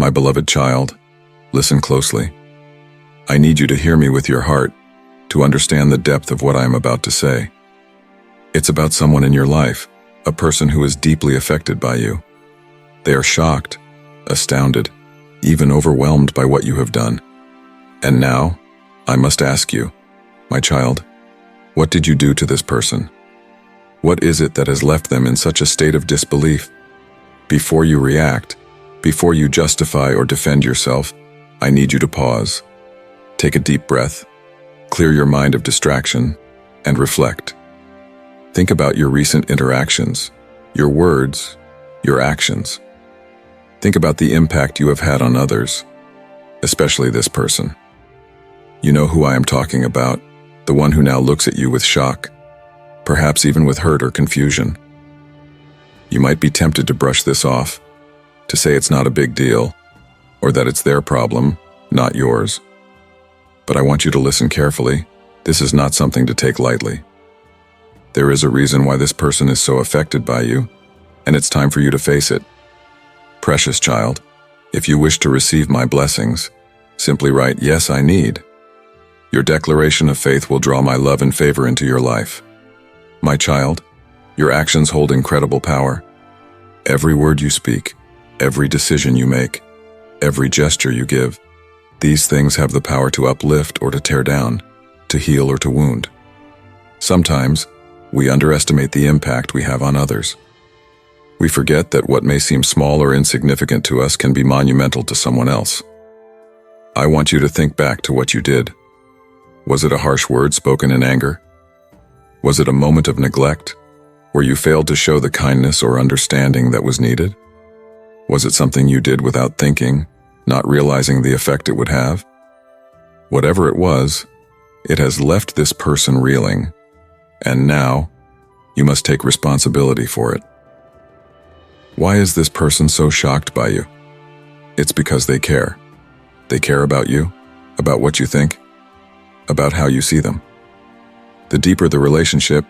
My beloved child, listen closely. I need you to hear me with your heart, to understand the depth of what I am about to say. It's about someone in your life, a person who is deeply affected by you. They are shocked, astounded, even overwhelmed by what you have done. And now, I must ask you, my child, what did you do to this person? What is it that has left them in such a state of disbelief? Before you react, before you justify or defend yourself, I need you to pause. Take a deep breath, clear your mind of distraction, and reflect. Think about your recent interactions, your words, your actions. Think about the impact you have had on others, especially this person. You know who I am talking about, the one who now looks at you with shock, perhaps even with hurt or confusion. You might be tempted to brush this off, to say it's not a big deal, or that it's their problem, not yours. But I want you to listen carefully. This is not something to take lightly. There is a reason why this person is so affected by you, and it's time for you to face it. Precious child, if you wish to receive my blessings, simply write, "Yes, I need." Your declaration of faith will draw my love and favor into your life. My child, your actions hold incredible power. Every word you speak, every decision you make, every gesture you give, these things have the power to uplift or to tear down, to heal or to wound. Sometimes, we underestimate the impact we have on others. We forget that what may seem small or insignificant to us can be monumental to someone else. I want you to think back to what you did. Was it a harsh word spoken in anger? Was it a moment of neglect, where you failed to show the kindness or understanding that was needed? Was it something you did without thinking, not realizing the effect it would have? Whatever it was, it has left this person reeling, and now you must take responsibility for it. Why is this person so shocked by you? It's because they care. They care about you, about what you think, about how you see them. The deeper the relationship,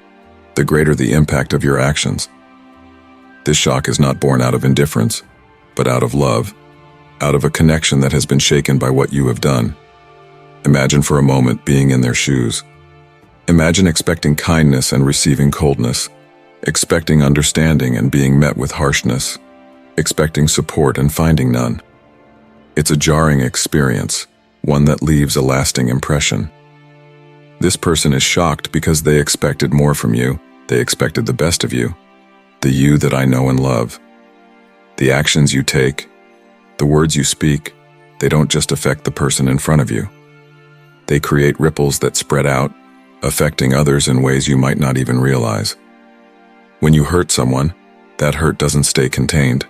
the greater the impact of your actions. This shock is not born out of indifference, but out of love, out of a connection that has been shaken by what you have done. Imagine for a moment being in their shoes. Imagine expecting kindness and receiving coldness, expecting understanding and being met with harshness, expecting support and finding none. It's a jarring experience, one that leaves a lasting impression. This person is shocked because they expected more from you. They expected the best of you, the you that I know and love. The actions you take, the words you speak, they don't just affect the person in front of you. They create ripples that spread out, affecting others in ways you might not even realize. When you hurt someone, that hurt doesn't stay contained.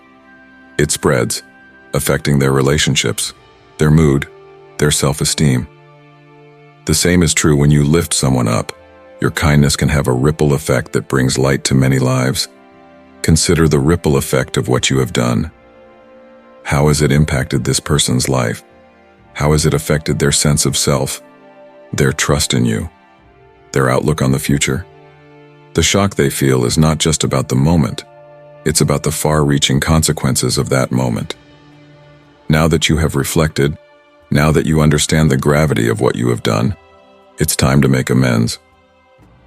It spreads, affecting their relationships, their mood, their self-esteem. The same is true when you lift someone up. Your kindness can have a ripple effect that brings light to many lives. Consider the ripple effect of what you have done. How has it impacted this person's life? How has it affected their sense of self, their trust in you, their outlook on the future? The shock they feel is not just about the moment. It's about the far-reaching consequences of that moment. Now that you have reflected, now that you understand the gravity of what you have done, it's time to make amends.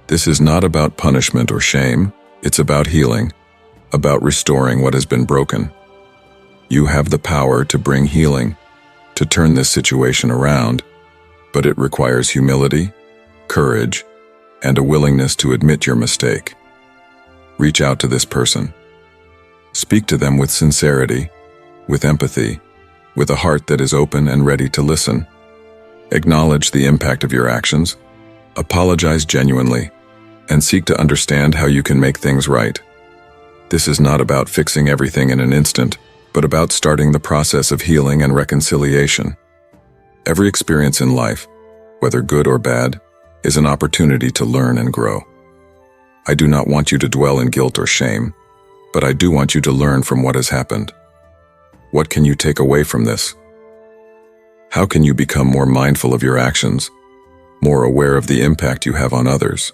This is not about punishment or shame. It's about healing, about restoring what has been broken. You have the power to bring healing, to turn this situation around, but it requires humility, courage, and a willingness to admit your mistake. Reach out to this person. Speak to them with sincerity, with empathy, with a heart that is open and ready to listen. Acknowledge the impact of your actions, apologize genuinely, and seek to understand how you can make things right. This is not about fixing everything in an instant, but about starting the process of healing and reconciliation. Every experience in life, whether good or bad, is an opportunity to learn and grow. I do not want you to dwell in guilt or shame, but I do want you to learn from what has happened. What can you take away from this? How can you become more mindful of your actions, more aware of the impact you have on others?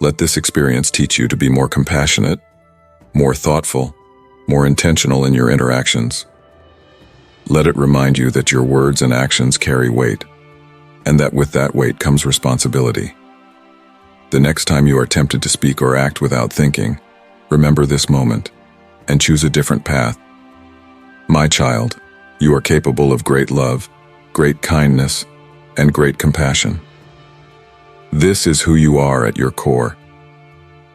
Let this experience teach you to be more compassionate, more thoughtful, more intentional in your interactions. Let it remind you that your words and actions carry weight, and that with that weight comes responsibility. The next time you are tempted to speak or act without thinking, remember this moment and choose a different path. My child, you are capable of great love, great kindness, and great compassion. This is who you are at your core.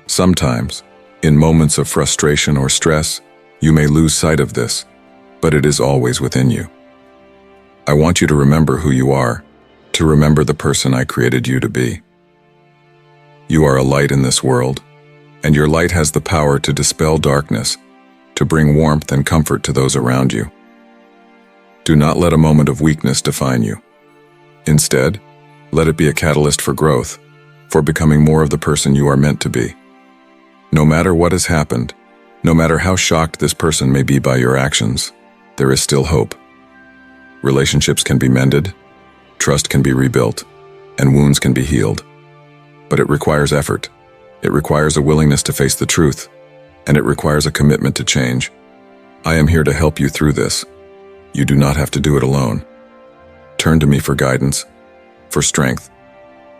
Sometimes, in moments of frustration or stress, you may lose sight of this, but it is always within you. I want you to remember who you are, to remember the person I created you to be. You are a light in this world, and your light has the power to dispel darkness, to bring warmth and comfort to those around you. Do not let a moment of weakness define you. Instead, let it be a catalyst for growth, for becoming more of the person you are meant to be. No matter what has happened, no matter how shocked this person may be by your actions, there is still hope. Relationships can be mended, trust can be rebuilt, and wounds can be healed. But it requires effort. It requires a willingness to face the truth, and it requires a commitment to change. I am here to help you through this. You do not have to do it alone. Turn to me for guidance, for strength,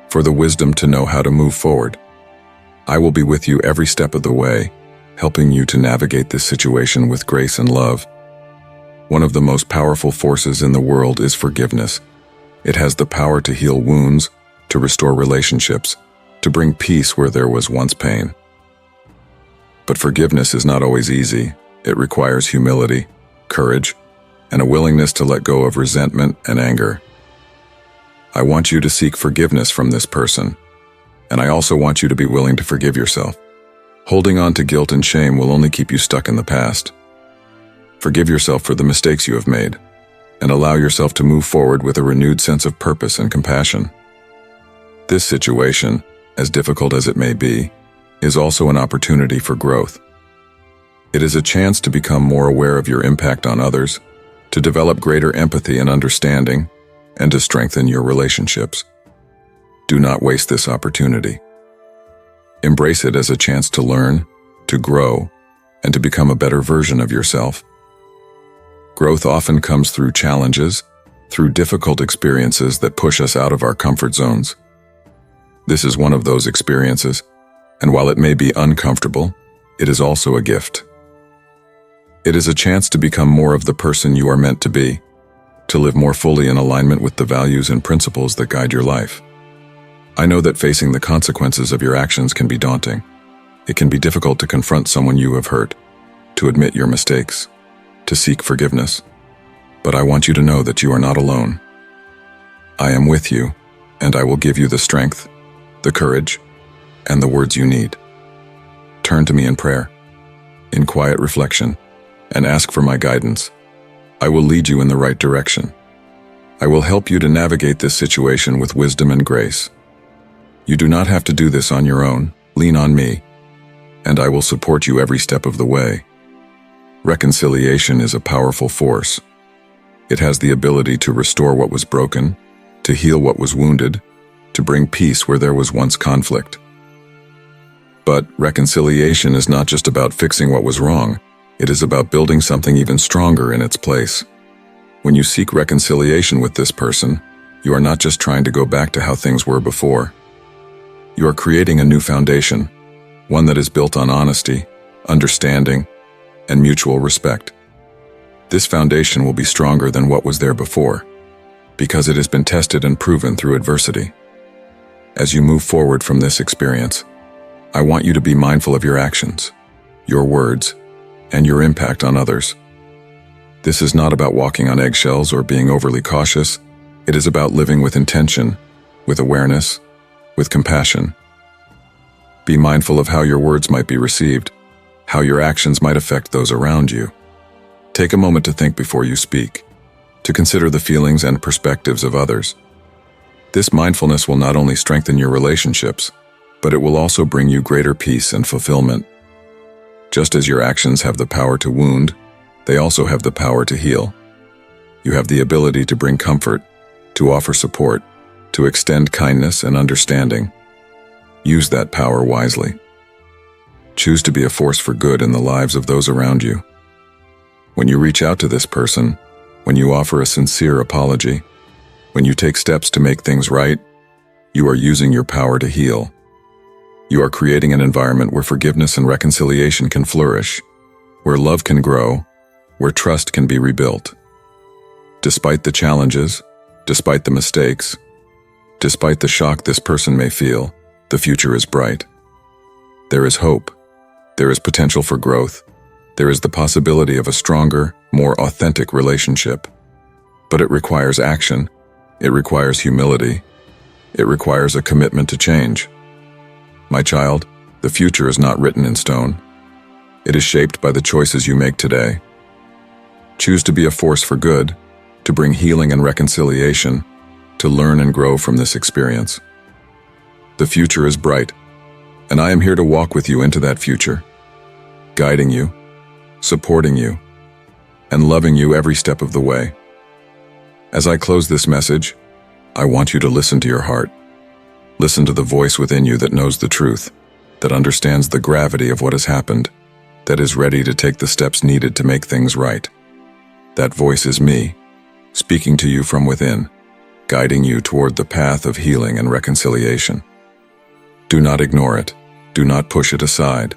for the wisdom to know how to move forward. I will be with you every step of the way, helping you to navigate this situation with grace and love. One of the most powerful forces in the world is forgiveness. It has the power to heal wounds, to restore relationships, to bring peace where there was once pain. But forgiveness is not always easy. It requires humility, courage, and a willingness to let go of resentment and anger. I want you to seek forgiveness from this person, and I also want you to be willing to forgive yourself. Holding on to guilt and shame will only keep you stuck in the past. Forgive yourself for the mistakes you have made, and allow yourself to move forward with a renewed sense of purpose and compassion. This situation, as difficult as it may be, is also an opportunity for growth. It is a chance to become more aware of your impact on others, to develop greater empathy and understanding, and to strengthen your relationships. Do not waste this opportunity. Embrace it as a chance to learn, to grow, and to become a better version of yourself. Growth often comes through challenges, through difficult experiences that push us out of our comfort zones. This is one of those experiences, and while it may be uncomfortable, it is also a gift. It is a chance to become more of the person you are meant to be, to live more fully in alignment with the values and principles that guide your life. I know that facing the consequences of your actions can be daunting. It can be difficult to confront someone you have hurt, to admit your mistakes, to seek forgiveness. But I want you to know that you are not alone. I am with you, and I will give you the strength, the courage, and the words you need. Turn to me in prayer, in quiet reflection, and ask for my guidance. I will lead you in the right direction. I will help you to navigate this situation with wisdom and grace. You do not have to do this on your own. Lean on me, and I will support you every step of the way. Reconciliation is a powerful force. It has the ability to restore what was broken, to heal what was wounded, to bring peace where there was once conflict. But reconciliation is not just about fixing what was wrong. It is about building something even stronger in its place. When you seek reconciliation with this person, you are not just trying to go back to how things were before. You are creating a new foundation, one that is built on honesty, understanding, and mutual respect. This foundation will be stronger than what was there before, because it has been tested and proven through adversity. As you move forward from this experience, I want you to be mindful of your actions, your words, and your impact on others. This is not about walking on eggshells or being overly cautious. It is about living with intention, with awareness, with compassion. Be mindful of how your words might be received, how your actions might affect those around you. Take a moment to think before you speak, to consider the feelings and perspectives of others. This mindfulness will not only strengthen your relationships, but it will also bring you greater peace and fulfillment. Just as your actions have the power to wound, they also have the power to heal. You have the ability to bring comfort, to offer support, to extend kindness and understanding. Use that power wisely. Choose to be a force for good in the lives of those around you. When you reach out to this person, when you offer a sincere apology, when you take steps to make things right, you are using your power to heal. You are creating an environment where forgiveness and reconciliation can flourish, where love can grow, where trust can be rebuilt. Despite the challenges, despite the mistakes, despite the shock this person may feel, the future is bright. There is hope. There is potential for growth. There is the possibility of a stronger, more authentic relationship. But it requires action. It requires humility. It requires a commitment to change. My child, the future is not written in stone. It is shaped by the choices you make today. Choose to be a force for good, to bring healing and reconciliation, to learn and grow from this experience. The future is bright, and I am here to walk with you into that future, guiding you, supporting you, and loving you every step of the way. As I close this message, I want you to listen to your heart. Listen to the voice within you that knows the truth, that understands the gravity of what has happened, that is ready to take the steps needed to make things right. That voice is me, speaking to you from within, guiding you toward the path of healing and reconciliation. Do not ignore it. Do not push it aside.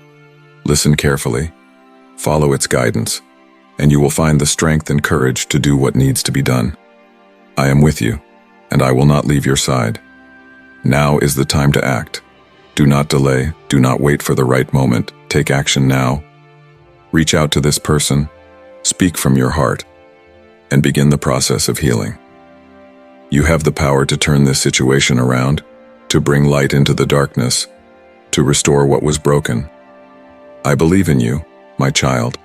Listen carefully. Follow its guidance, and you will find the strength and courage to do what needs to be done. I am with you, and I will not leave your side. Now is the time to act. Do not delay. Do not wait for the right moment. Take action now. Reach out to this person, speak from your heart, and begin the process of healing. You have the power to turn this situation around, to bring light into the darkness, to restore what was broken. I believe in you, my child.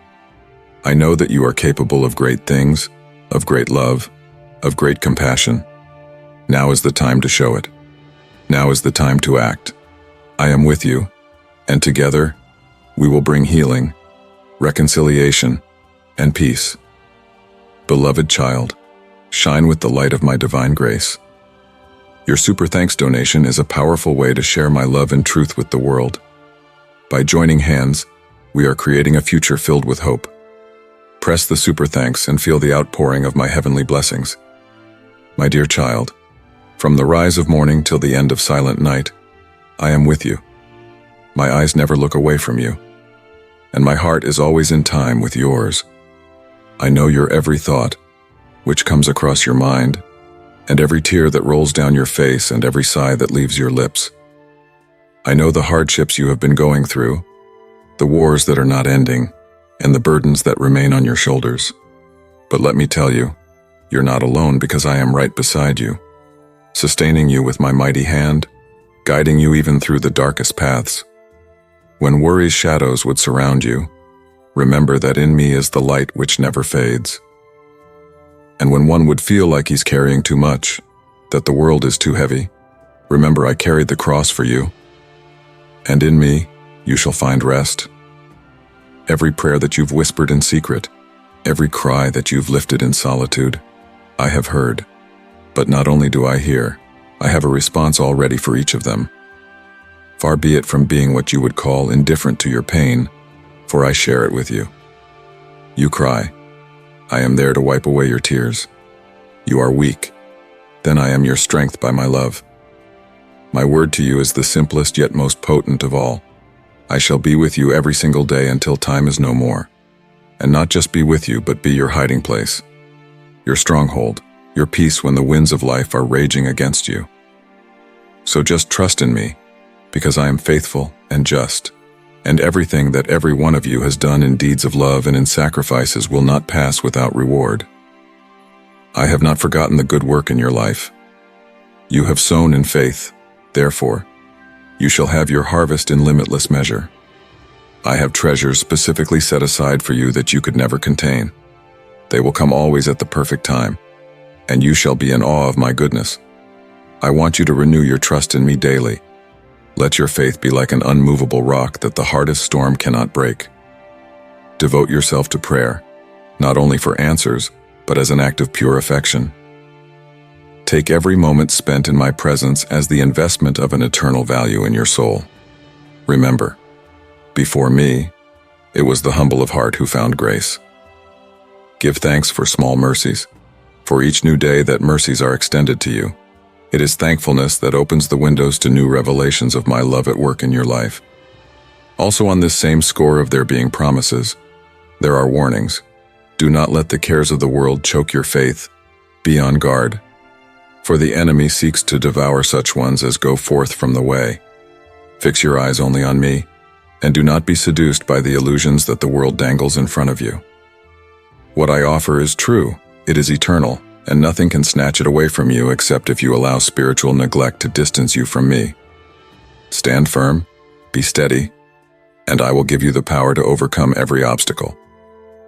I know that you are capable of great things, of great love, of great compassion. Now is the time to show it. Now is the time to act. I am with you, and together, we will bring healing, reconciliation, and peace. Beloved child, shine with the light of my divine grace. Your Super Thanks donation is a powerful way to share my love and truth with the world. By joining hands, we are creating a future filled with hope. Press the Super Thanks and feel the outpouring of my heavenly blessings. My dear child, from the rise of morning till the end of silent night, I am with you. My eyes never look away from you, and my heart is always in time with yours. I know your every thought, which comes across your mind, and every tear that rolls down your face and every sigh that leaves your lips. I know the hardships you have been going through, the wars that are not ending, and the burdens that remain on your shoulders. But let me tell you, you're not alone because I am right beside you, sustaining you with my mighty hand, guiding you even through the darkest paths. When worry's shadows would surround you, remember that in me is the light which never fades. And when one would feel like he's carrying too much, that the world is too heavy, remember I carried the cross for you. And in me, you shall find rest. Every prayer that you've whispered in secret, every cry that you've lifted in solitude, I have heard. But not only do I hear, I have a response all ready for each of them. Far be it from being what you would call indifferent to your pain, for I share it with you. You cry. I am there to wipe away your tears. You are weak. Then I am your strength by my love. My word to you is the simplest yet most potent of all. I shall be with you every single day until time is no more. And not just be with you, but be your hiding place, your stronghold, your peace when the winds of life are raging against you. So just trust in me, because I am faithful and just, and everything that every one of you has done in deeds of love and in sacrifices will not pass without reward. I have not forgotten the good work in your life. You have sown in faith, therefore, you shall have your harvest in limitless measure. I have treasures specifically set aside for you that you could never contain. They will come always at the perfect time, and you shall be in awe of my goodness. I want you to renew your trust in me daily. Let your faith be like an unmovable rock that the hardest storm cannot break. Devote yourself to prayer, not only for answers, but as an act of pure affection. Take every moment spent in my presence as the investment of an eternal value in your soul. Remember, before me, it was the humble of heart who found grace. Give thanks for small mercies, For each new day that mercies are extended to you. It is thankfulness that opens the windows to new revelations of my love at work in your life. Also on this same score of there being promises, there are warnings. Do not let the cares of the world choke your faith. Be on guard. For the enemy seeks to devour such ones as go forth from the way. Fix your eyes only on me, and do not be seduced by the illusions that the world dangles in front of you. What I offer is true, it is eternal, and nothing can snatch it away from you except if you allow spiritual neglect to distance you from me. Stand firm, be steady, and I will give you the power to overcome every obstacle.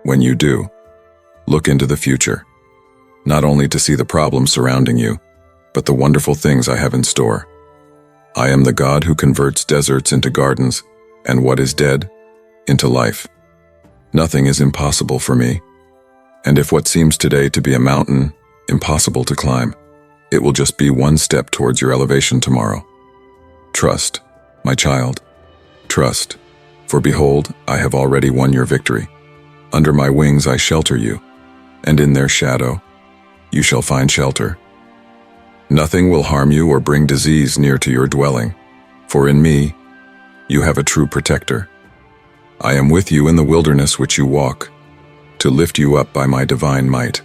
When you do, look into the future, not only to see the problems surrounding you, but the wonderful things I have in store. I am the God who converts deserts into gardens, and what is dead, into life. Nothing is impossible for me, and if what seems today to be a mountain, impossible to climb, it will just be one step towards your elevation tomorrow. Trust, my child, trust, for behold, I have already won your victory. Under my wings I shelter you, and in their shadow you shall find shelter. Nothing will harm you or bring disease near to your dwelling, for in me you have a true protector. I am with you in the wilderness which you walk, to lift you up by my divine might.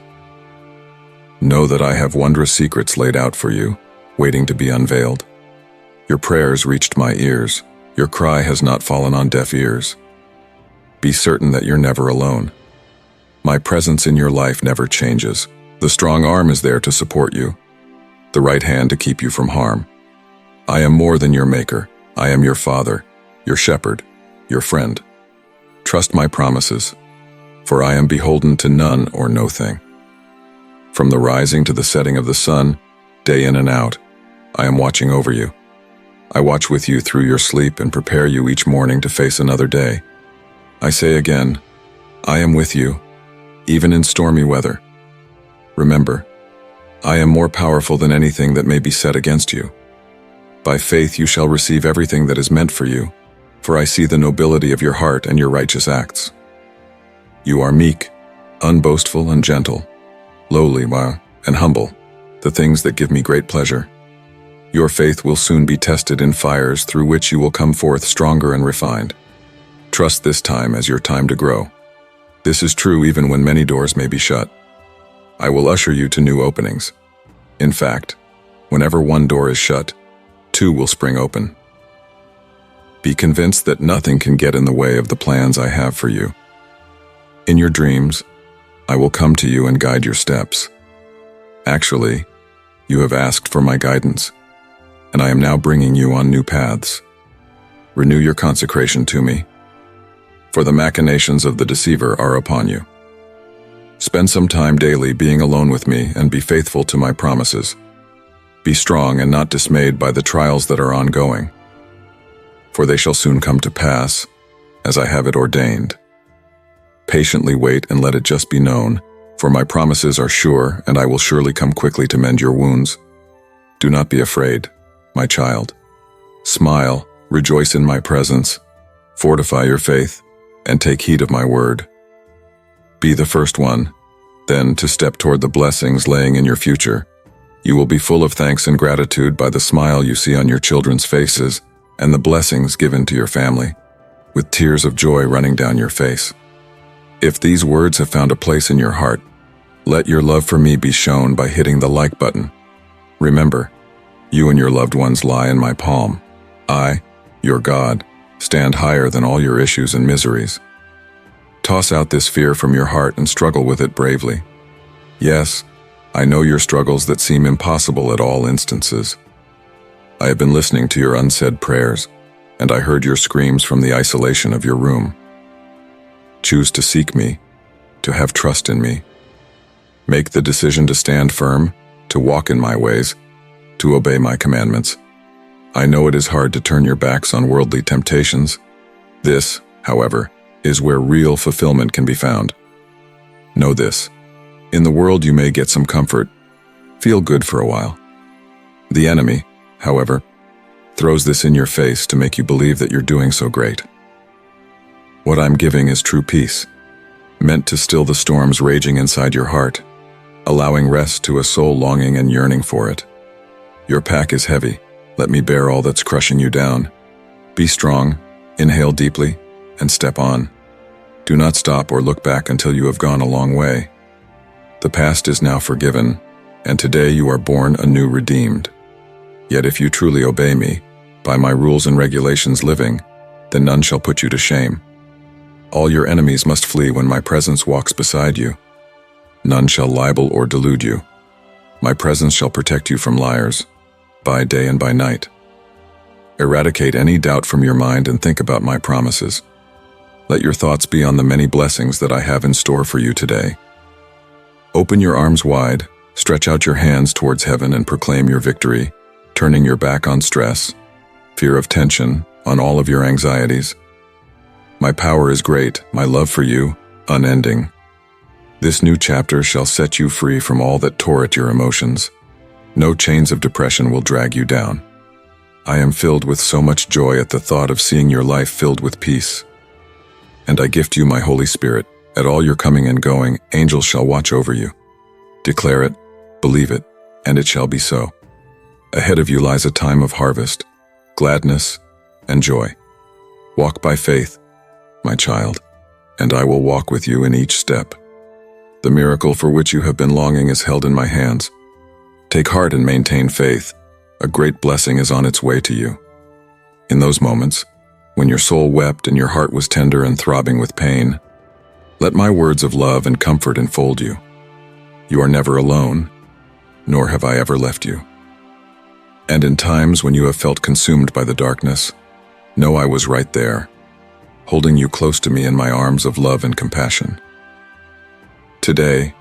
Know that I have wondrous secrets laid out for you, waiting to be unveiled. Your prayers reached my ears, your cry has not fallen on deaf ears. Be certain that you're never alone. My presence in your life never changes. The strong arm is there to support you, the right hand to keep you from harm. I am more than your maker. I am your father, your shepherd, your friend. Trust my promises, for I am beholden to none or no thing. From the rising to the setting of the sun, day in and out, I am watching over you. I watch with you through your sleep and prepare you each morning to face another day. I say again, I am with you, even in stormy weather. Remember, I am more powerful than anything that may be set against you. By faith you shall receive everything that is meant for you, for I see the nobility of your heart and your righteous acts. You are meek, unboastful and gentle, lowly and humble, the things that give me great pleasure. Your faith will soon be tested in fires through which you will come forth stronger and refined. Trust this time as your time to grow. This is true even when many doors may be shut. I will usher you to new openings. In fact, whenever one door is shut, two will spring open. Be convinced that nothing can get in the way of the plans I have for you. In your dreams, I will come to you and guide your steps. Actually, you have asked for my guidance, and I am now bringing you on new paths. Renew your consecration to me, for the machinations of the deceiver are upon you. Spend some time daily being alone with me and be faithful to my promises. Be strong and not dismayed by the trials that are ongoing, for they shall soon come to pass, as I have it ordained. Patiently wait and let it just be known, for my promises are sure, and I will surely come quickly to mend your wounds. Do not be afraid, my child. Smile, rejoice in my presence, fortify your faith, and take heed of my word. Be the first one, then, to step toward the blessings laying in your future. You will be full of thanks and gratitude by the smile you see on your children's faces and the blessings given to your family, with tears of joy running down your face. If these words have found a place in your heart, let your love for me be shown by hitting the like button. Remember, you and your loved ones lie in my palm. I, your God, stand higher than all your issues and miseries. Toss out this fear from your heart and struggle with it bravely. Yes, I know your struggles that seem impossible at all instances. I have been listening to your unsaid prayers, and I heard your screams from the isolation of your room. Choose to seek me, to have trust in me. Make the decision to stand firm, to walk in my ways, to obey my commandments. I know it is hard to turn your backs on worldly temptations. This, however, is where real fulfillment can be found. Know this. In the world you may get some comfort, feel good for a while. The enemy, however, throws this in your face to make you believe that you're doing so great. What I'm giving is true peace, meant to still the storms raging inside your heart. allowing rest to a soul longing and yearning for it. Your pack is heavy. Let me bear all that's crushing you down. Be strong, inhale deeply, and step on. Do not stop or look back until you have gone a long way. The past is now forgiven, and today you are born anew redeemed. Yet if you truly obey me, by my rules and regulations living, then none shall put you to shame. All your enemies must flee when my presence walks beside you. None shall libel or delude you. My presence shall protect you from liars, by day and by night. Eradicate any doubt from your mind and think about my promises. Let your thoughts be on the many blessings that I have in store for you today. Open your arms wide, stretch out your hands towards heaven and proclaim your victory, turning your back on stress, fear of tension, on all of your anxieties. My power is great, my love for you, unending. This new chapter shall set you free from all that tore at your emotions. No chains of depression will drag you down. I am filled with so much joy at the thought of seeing your life filled with peace. And I gift you my Holy Spirit. At all your coming and going, angels shall watch over you. Declare it, believe it, and it shall be so. Ahead of you lies a time of harvest, gladness, and joy. Walk by faith, my child, and I will walk with you in each step. The miracle for which you have been longing is held in my hands. Take heart and maintain faith. A great blessing is on its way to you. In those moments, when your soul wept and your heart was tender and throbbing with pain, let my words of love and comfort enfold you. You are never alone, nor have I ever left you. And in times when you have felt consumed by the darkness, know I was right there, holding you close to me in my arms of love and compassion. Today,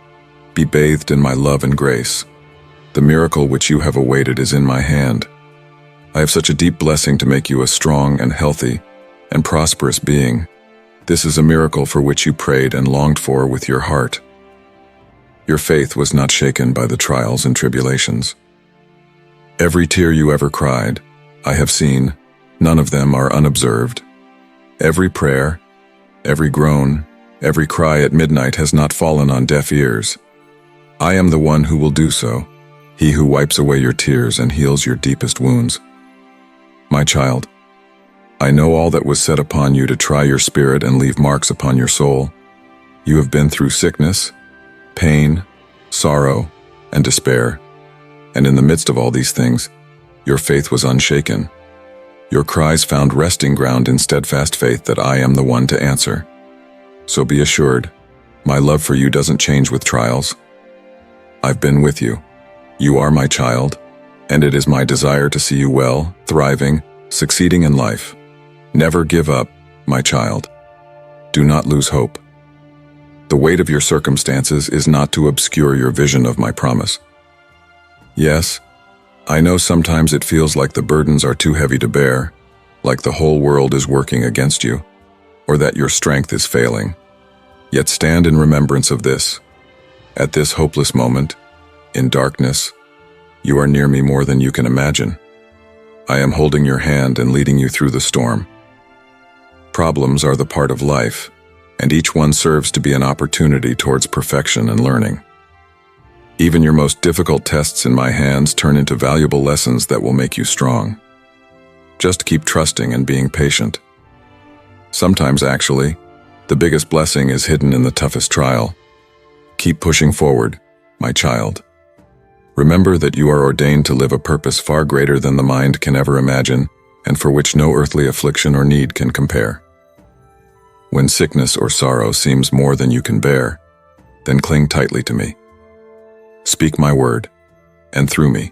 be bathed in my love and grace. The miracle which you have awaited is in my hand. I have such a deep blessing to make you a strong and healthy and prosperous being. This is a miracle for which you prayed and longed for with your heart. Your faith was not shaken by the trials and tribulations. Every tear you ever cried, I have seen, none of them are unobserved. Every prayer, every groan, every cry at midnight has not fallen on deaf ears. I am the one who will do so, he who wipes away your tears and heals your deepest wounds. My child, I know all that was set upon you to try your spirit and leave marks upon your soul. You have been through sickness, pain, sorrow, and despair. And in the midst of all these things, your faith was unshaken. Your cries found resting ground in steadfast faith that I am the one to answer. So be assured, my love for you doesn't change with trials. I've been with you. You are my child, and it is my desire to see you well, thriving, succeeding in life. Never give up, my child. Do not lose hope. The weight of your circumstances is not to obscure your vision of my promise. Yes, I know sometimes it feels like the burdens are too heavy to bear, like the whole world is working against you, or that your strength is failing. Yet stand in remembrance of this. At this hopeless moment, in darkness, you are near me more than you can imagine. I am holding your hand and leading you through the storm. Problems are the part of life, and each one serves to be an opportunity towards perfection and learning. Even your most difficult tests in my hands turn into valuable lessons that will make you strong. Just keep trusting and being patient. Sometimes, actually, the biggest blessing is hidden in the toughest trial. Keep pushing forward, my child. Remember that you are ordained to live a purpose far greater than the mind can ever imagine, and for which no earthly affliction or need can compare. When sickness or sorrow seems more than you can bear, then cling tightly to me. Speak my word, and through me,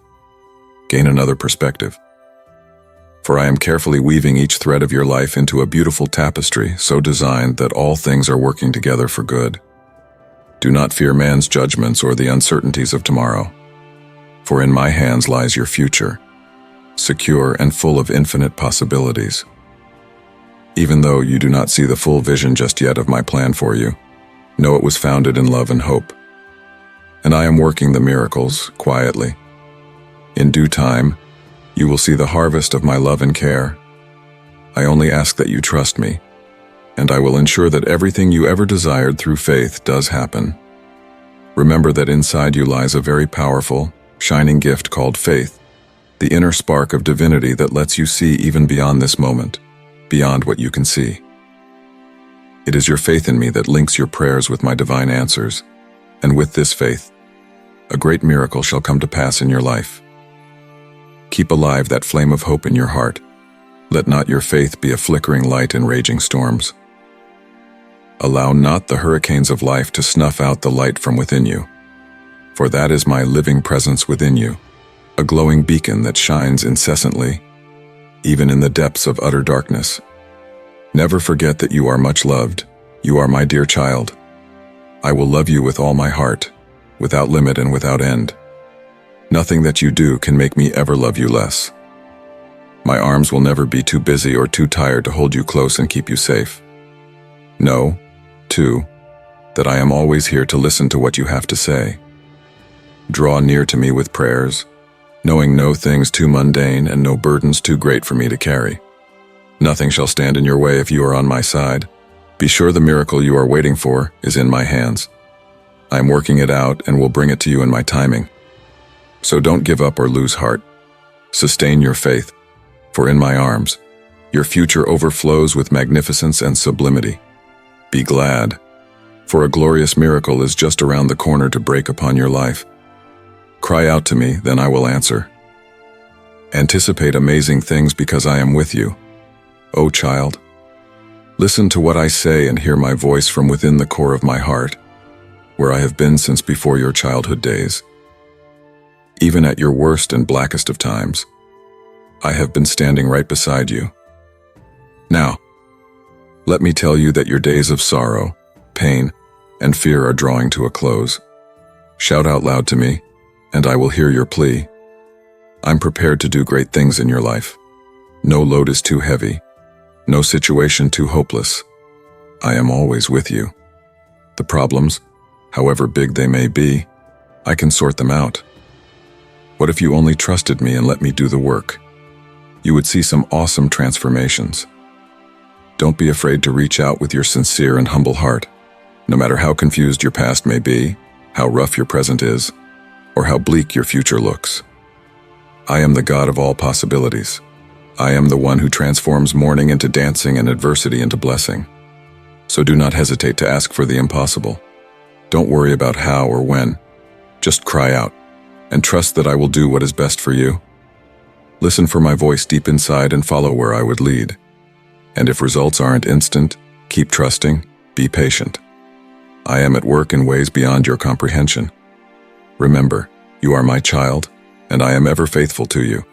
gain another perspective. For I am carefully weaving each thread of your life into a beautiful tapestry so designed that all things are working together for good. Do not fear man's judgments or the uncertainties of tomorrow, for in my hands lies your future, secure and full of infinite possibilities. Even though you do not see the full vision just yet of my plan for you, know it was founded in love and hope. And I am working the miracles quietly. In due time, you will see the harvest of my love and care. I only ask that you trust me, and I will ensure that everything you ever desired through faith does happen. Remember that inside you lies a very powerful, shining gift called faith, the inner spark of divinity that lets you see even beyond this moment, beyond what you can see. It is your faith in me that links your prayers with my divine answers, and with this faith, a great miracle shall come to pass in your life. Keep alive that flame of hope in your heart. Let not your faith be a flickering light in raging storms. Allow not the hurricanes of life to snuff out the light from within you, for that is my living presence within you, a glowing beacon that shines incessantly, even in the depths of utter darkness. Never forget that you are much loved. You are my dear child. I will love you with all my heart, without limit and without end. Nothing that you do can make me ever love you less. My arms will never be too busy or too tired to hold you close and keep you safe. Know, too, that I am always here to listen to what you have to say. Draw near to me with prayers, knowing no things too mundane and no burdens too great for me to carry. Nothing shall stand in your way if you are on my side. Be sure the miracle you are waiting for is in my hands. I am working it out and will bring it to you in my timing. So don't give up or lose heart. Sustain your faith, for in my arms, your future overflows with magnificence and sublimity. Be glad, for a glorious miracle is just around the corner to break upon your life. Cry out to me, then I will answer. Anticipate amazing things because I am with you. O child, listen to what I say and hear my voice from within the core of my heart, where I have been since before your childhood days. Even at your worst and blackest of times, I have been standing right beside you. Now, let me tell you that your days of sorrow, pain, and fear are drawing to a close. Shout out loud to me, and I will hear your plea. I'm prepared to do great things in your life. No load is too heavy, no situation too hopeless. I am always with you. The problems, however big they may be, I can sort them out. What if you only trusted me and let me do the work? You would see some awesome transformations. Don't be afraid to reach out with your sincere and humble heart, no matter how confused your past may be, how rough your present is, or how bleak your future looks. I am the God of all possibilities. I am the one who transforms mourning into dancing and adversity into blessing. So do not hesitate to ask for the impossible. Don't worry about how or when. Just cry out, and trust that I will do what is best for you. Listen for my voice deep inside and follow where I would lead. And if results aren't instant, keep trusting, be patient. I am at work in ways beyond your comprehension. Remember, you are my child, and I am ever faithful to you.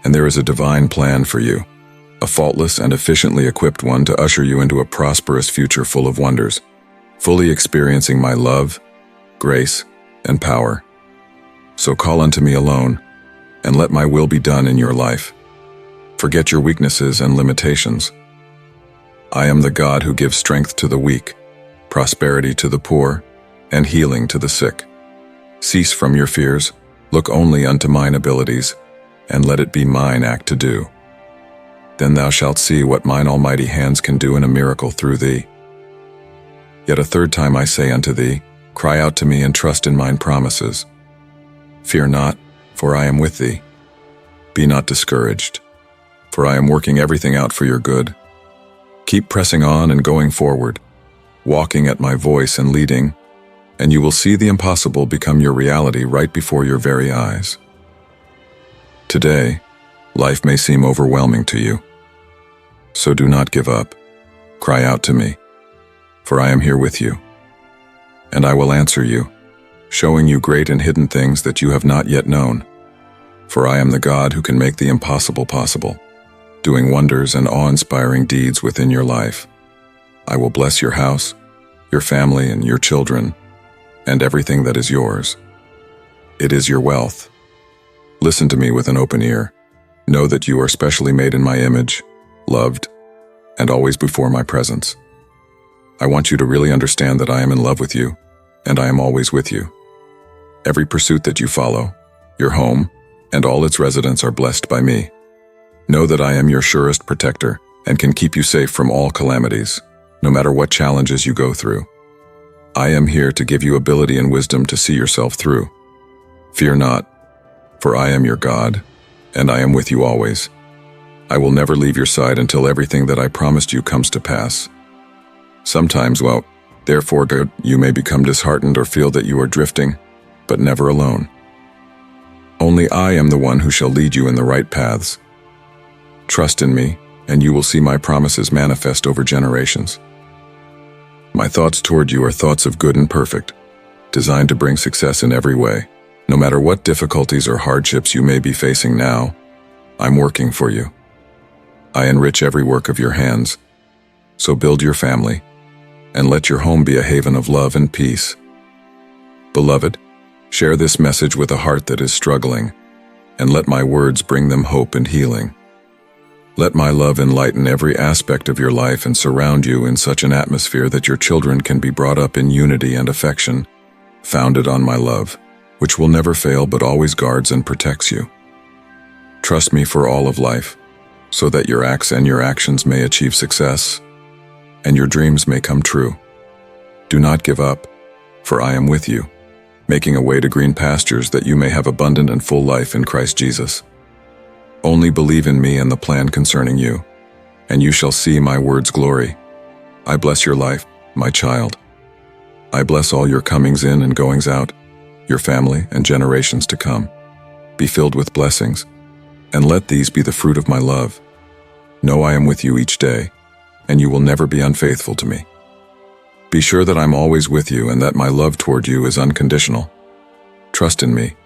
And there is a divine plan for you, a faultless and efficiently equipped one to usher you into a prosperous future full of wonders, fully experiencing my love, grace, and power. So call unto me alone, and let my will be done in your life. Forget your weaknesses and limitations. I am the God who gives strength to the weak, prosperity to the poor, and healing to the sick. Cease from your fears, look only unto mine abilities, and let it be mine act to do. Then thou shalt see what mine almighty hands can do in a miracle through thee. Yet a third time I say unto thee, cry out to me and trust in mine promises. Fear not, for I am with thee. Be not discouraged, for I am working everything out for your good. Keep pressing on and going forward, walking at my voice and leading, and you will see the impossible become your reality right before your very eyes. Today, life may seem overwhelming to you. So do not give up. Cry out to me, for I am here with you. And I will answer you, showing you great and hidden things that you have not yet known. For I am the God who can make the impossible possible, doing wonders and awe-inspiring deeds within your life. I will bless your house, your family, and your children, and everything that is yours. It is your wealth. Listen to me with an open ear. Know that you are specially made in my image, loved, and always before my presence. I want you to really understand that I am in love with you, and I am always with you. Every pursuit that you follow, your home, and all its residents are blessed by me. Know that I am your surest protector and can keep you safe from all calamities, no matter what challenges you go through. I am here to give you ability and wisdom to see yourself through. Fear not, for I am your God, and I am with you always. I will never leave your side until everything that I promised you comes to pass. Sometimes, therefore, you may become disheartened or feel that you are drifting, but never alone. Only I am the one who shall lead you in the right paths. Trust in me, and you will see my promises manifest over generations. My thoughts toward you are thoughts of good and perfect, designed to bring success in every way. No matter what difficulties or hardships you may be facing now, I'm working for you. I enrich every work of your hands, so build your family, and let your home be a haven of love and peace. Beloved, share this message with a heart that is struggling, and let my words bring them hope and healing. Let my love enlighten every aspect of your life and surround you in such an atmosphere that your children can be brought up in unity and affection, founded on my love, which will never fail but always guards and protects you. Trust me for all of life, so that your acts and your actions may achieve success, and your dreams may come true. Do not give up, for I am with you, making a way to green pastures that you may have abundant and full life in Christ Jesus. Only believe in me and the plan concerning you, and you shall see my word's glory. I bless your life, my child. I bless all your comings in and goings out, your family and generations to come. Be filled with blessings, and let these be the fruit of my love. Know I am with you each day, and you will never be unfaithful to me. Be sure that I'm always with you and that my love toward you is unconditional. Trust in me,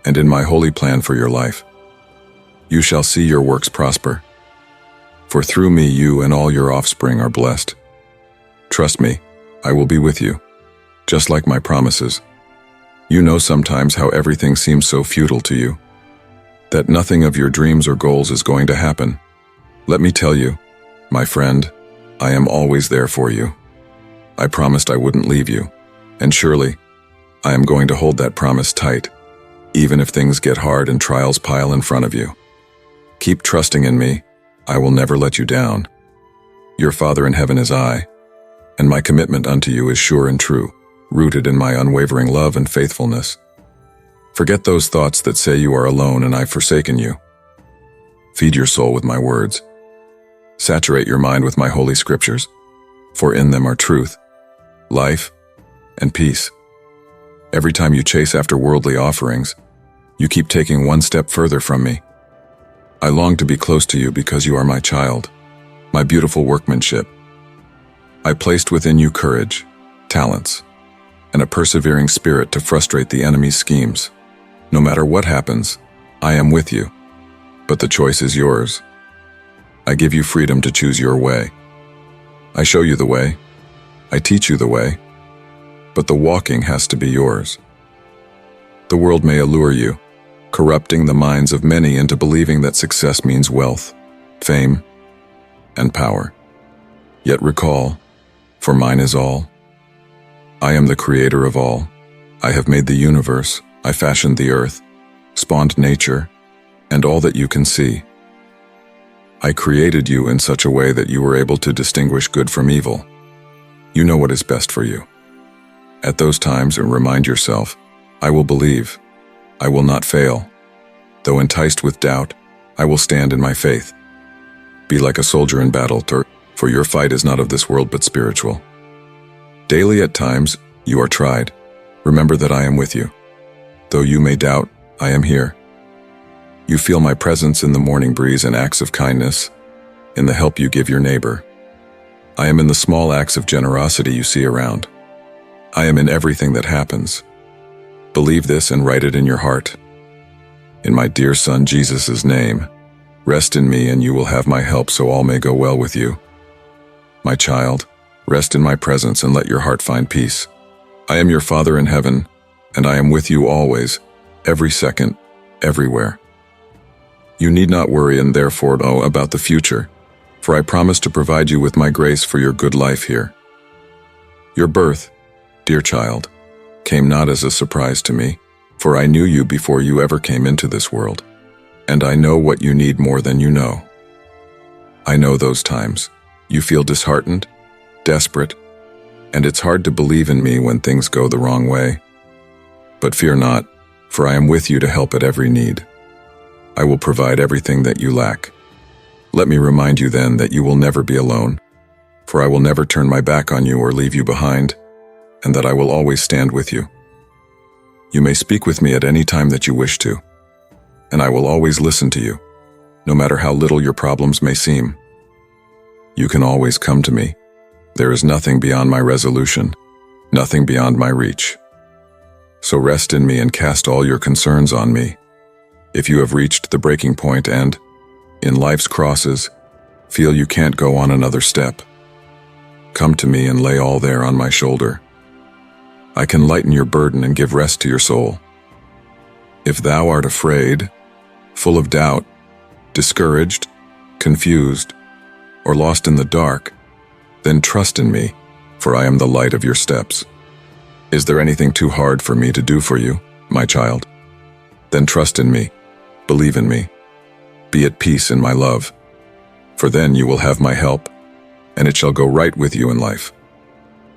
and in my holy plan for your life. You shall see your works prosper, for through me you and all your offspring are blessed. Trust me, I will be with you, just like my promises. You know sometimes how everything seems so futile to you, that nothing of your dreams or goals is going to happen. Let me tell you, my friend, I am always there for you. I promised I wouldn't leave you, and surely, I am going to hold that promise tight, even if things get hard and trials pile in front of you. Keep trusting in me, I will never let you down. Your Father in heaven is I, and my commitment unto you is sure and true, rooted in my unwavering love and faithfulness. Forget those thoughts that say you are alone and I've forsaken you. Feed your soul with my words. Saturate your mind with my holy scriptures, for in them are truth, life, and peace. Every time you chase after worldly offerings, you keep taking one step further from me. I long to be close to you because you are my child, my beautiful workmanship. I placed within you courage, talents, and a persevering spirit to frustrate the enemy's schemes. No matter what happens, I am with you, but the choice is yours. I give you freedom to choose your way. I show you the way, I teach you the way, but the walking has to be yours. The world may allure you, corrupting the minds of many into believing that success means wealth, fame, and power. Yet recall, for mine is all. I am the creator of all. I have made the universe, I fashioned the earth, spawned nature, and all that you can see. I created you in such a way that you were able to distinguish good from evil. You know what is best for you. At those times, remind yourself, I will believe, I will not fail. Though enticed with doubt, I will stand in my faith. Be like a soldier in battle, for your fight is not of this world but spiritual. Daily at times, you are tried. Remember that I am with you. Though you may doubt, I am here. You feel my presence in the morning breeze and acts of kindness, in the help you give your neighbor. I am in the small acts of generosity you see around. I am in everything that happens. Believe this and write it in your heart. In my dear Son Jesus' name, rest in me and you will have my help so all may go well with you. My child, rest in my presence and let your heart find peace. I am your Father in heaven, and I am with you always, every second, everywhere. You need not worry and therefore about the future, for I promise to provide you with my grace for your good life here. Your birth, dear child, came not as a surprise to me, for I knew you before you ever came into this world, and I know what you need more than you know. I know those times. You feel disheartened, desperate, and it's hard to believe in me when things go the wrong way. But fear not, for I am with you to help at every need. I will provide everything that you lack. Let me remind you then that you will never be alone, for I will never turn my back on you or leave you behind, and that I will always stand with you. You may speak with me at any time that you wish to, and I will always listen to you, no matter how little your problems may seem. You can always come to me. There is nothing beyond my resolution, nothing beyond my reach. So rest in me and cast all your concerns on me. If you have reached the breaking point and, in life's crosses, feel you can't go on another step, come to me and lay all there on my shoulder. I can lighten your burden and give rest to your soul. If thou art afraid, full of doubt, discouraged, confused, or lost in the dark, then trust in me, for I am the light of your steps. Is there anything too hard for me to do for you, my child? Then trust in me, believe in me, be at peace in my love, for then you will have my help, and it shall go right with you in life.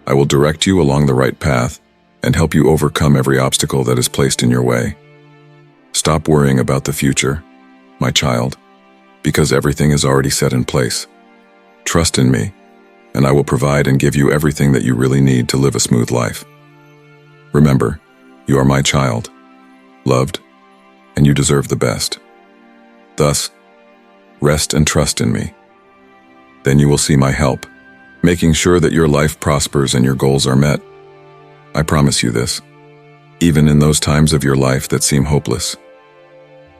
I will direct you along the right path and help you overcome every obstacle that is placed in your way. Stop worrying about the future, my child, because everything is already set in place. Trust in me, and I will provide and give you everything that you really need to live a smooth life. Remember, you are my child, loved, and you deserve the best. Thus, rest and trust in me. Then you will see my help, making sure that your life prospers and your goals are met. I promise you this, even in those times of your life that seem hopeless.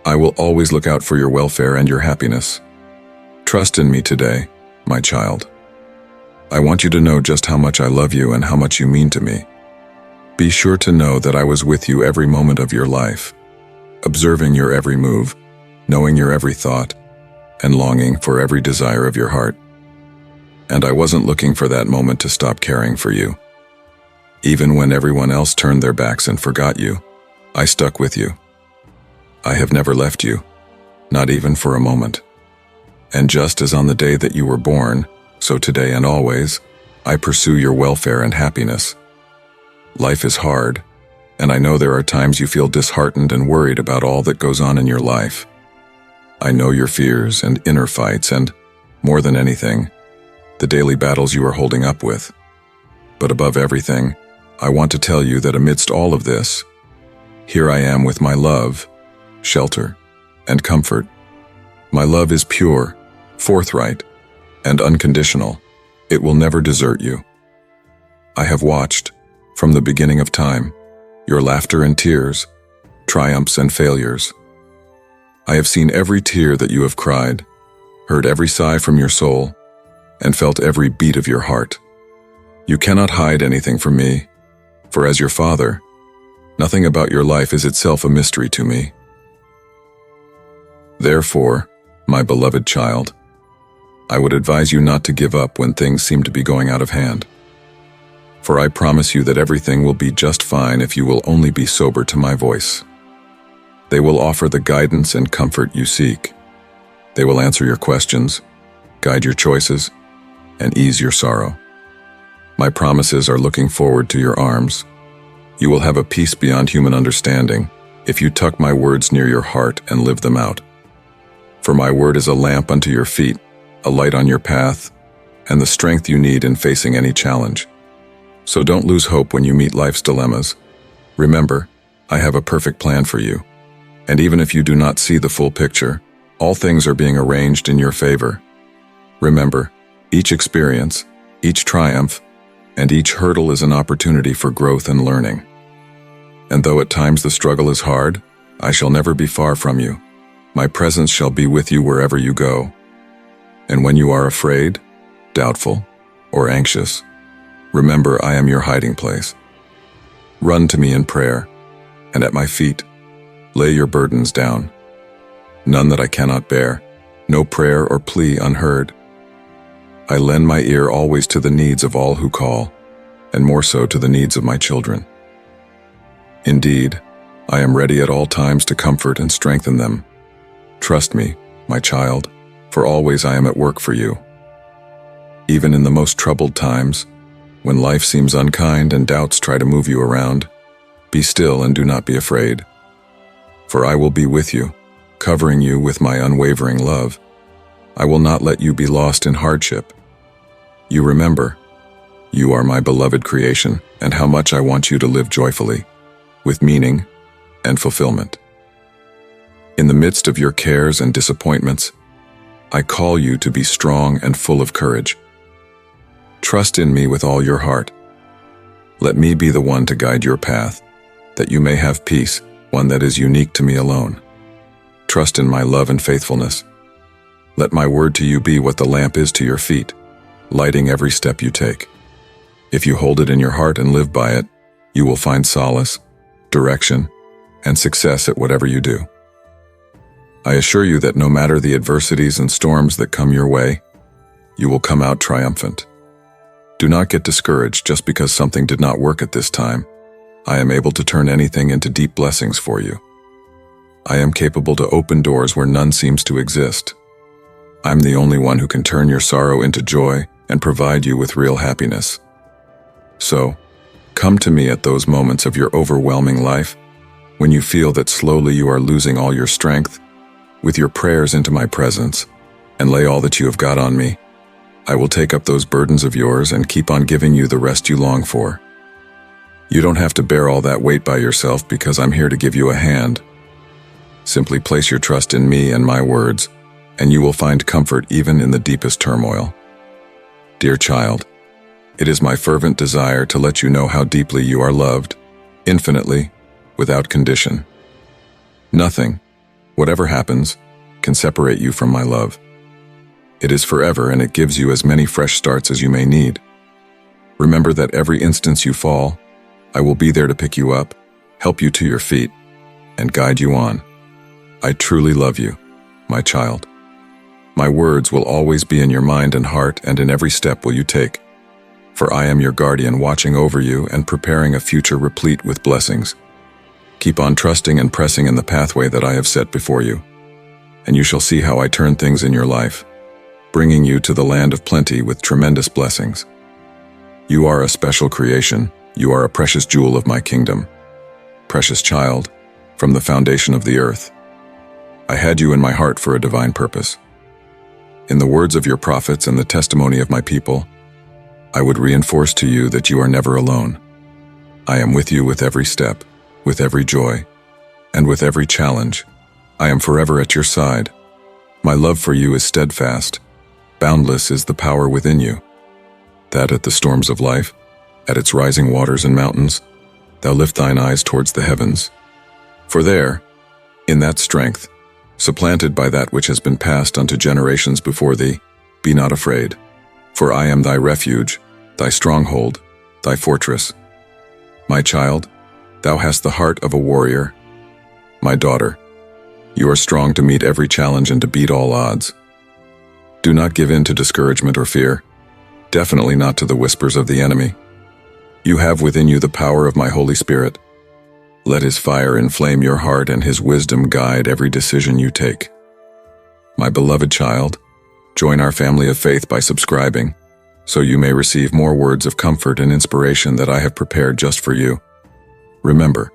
I will always look out for your welfare and your happiness. Trust in me today, my child. I want you to know just how much I love you and how much you mean to me. Be sure to know that I was with you every moment of your life, observing your every move, knowing your every thought, and longing for every desire of your heart. And I wasn't looking for that moment to stop caring for you. Even when everyone else turned their backs and forgot you, I stuck with you. I have never left you, not even for a moment. And just as on the day that you were born, so today and always, I pursue your welfare and happiness. Life is hard, and I know there are times you feel disheartened and worried about all that goes on in your life. I know your fears and inner fights and, more than anything, the daily battles you are holding up with. But above everything, I want to tell you that amidst all of this, here I am with my love, shelter, and comfort. My love is pure, forthright, and unconditional. It will never desert you. I have watched, from the beginning of time, your laughter and tears, triumphs and failures. I have seen every tear that you have cried, heard every sigh from your soul, and felt every beat of your heart. You cannot hide anything from me, for as your father, nothing about your life is itself a mystery to me. Therefore, my beloved child, I would advise you not to give up when things seem to be going out of hand. For I promise you that everything will be just fine if you will only be sober to my voice. They will offer the guidance and comfort you seek. They will answer your questions, guide your choices, and ease your sorrow. My promises are looking forward to your arms. You will have a peace beyond human understanding if you tuck my words near your heart and live them out. For my word is a lamp unto your feet, a light on your path, and the strength you need in facing any challenge. So don't lose hope when you meet life's dilemmas. Remember, I have a perfect plan for you. And even if you do not see the full picture, all things are being arranged in your favor. Remember, each experience, each triumph, and each hurdle is an opportunity for growth and learning. And though at times the struggle is hard, I shall never be far from you. My presence shall be with you wherever you go. And when you are afraid, doubtful, or anxious, remember I am your hiding place. Run to me in prayer, and at my feet, lay your burdens down. None that I cannot bear, no prayer or plea unheard. I lend my ear always to the needs of all who call, and more so to the needs of my children. Indeed, I am ready at all times to comfort and strengthen them. Trust me, my child, for always I am at work for you. Even in the most troubled times, When life seems unkind and doubts try to move you around, be still and do not be afraid. For I will be with you, covering you with my unwavering love. I will not let you be lost in hardship. You remember, you are my beloved creation, and how much I want you to live joyfully, with meaning and fulfillment. In the midst of your cares and disappointments, I call you to be strong and full of courage. Trust in me with all your heart. Let me be the one to guide your path, that you may have peace, one that is unique to me alone. Trust in my love and faithfulness. Let my word to you be what the lamp is to your feet, lighting every step you take. If you hold it in your heart and live by it, you will find solace, direction, and success at whatever you do. I assure you that no matter the adversities and storms that come your way, you will come out triumphant. Do not get discouraged just because something did not work at this time. I am able to turn anything into deep blessings for you. I am capable to open doors where none seems to exist. I'm the only one who can turn your sorrow into joy and provide you with real happiness. So, come to me at those moments of your overwhelming life, when you feel that slowly you are losing all your strength, with your prayers into my presence, and lay all that you have got on me. I will take up those burdens of yours and keep on giving you the rest you long for. You don't have to bear all that weight by yourself because I'm here to give you a hand. Simply place your trust in me and my words, and you will find comfort even in the deepest turmoil. Dear child, it is my fervent desire to let you know how deeply you are loved, infinitely, without condition. Nothing, whatever happens, can separate you from my love. It is forever, and it gives you as many fresh starts as you may need. Remember that every instance you fall, I will be there to pick you up, help you to your feet, and guide you on. I truly love you, my child. My words will always be in your mind and heart, and in every step will you take. For I am your guardian, watching over you and preparing a future replete with blessings. Keep on trusting and pressing in the pathway that I have set before you, and you shall see how I turn things in your life, bringing you to the land of plenty with tremendous blessings. You are a special creation. You are a precious jewel of my kingdom. Precious child, from the foundation of the earth. I had you in my heart for a divine purpose. In the words of your prophets and the testimony of my people, I would reinforce to you that you are never alone. I am with you with every step, with every joy, and with every challenge. I am forever at your side. My love for you is steadfast. Boundless is the power within you, that at the storms of life, at its rising waters and mountains, thou lift thine eyes towards the heavens. For there, in that strength, supplanted by that which has been passed unto generations before thee, be not afraid. For I am thy refuge, thy stronghold, thy fortress. My child, thou hast the heart of a warrior. My daughter, you are strong to meet every challenge and to beat all odds. Do not give in to discouragement or fear, definitely not to the whispers of the enemy. You have within you the power of my Holy Spirit. Let his fire inflame your heart and his wisdom guide every decision you take. My beloved child, join our family of faith by subscribing, so you may receive more words of comfort and inspiration that I have prepared just for you. Remember,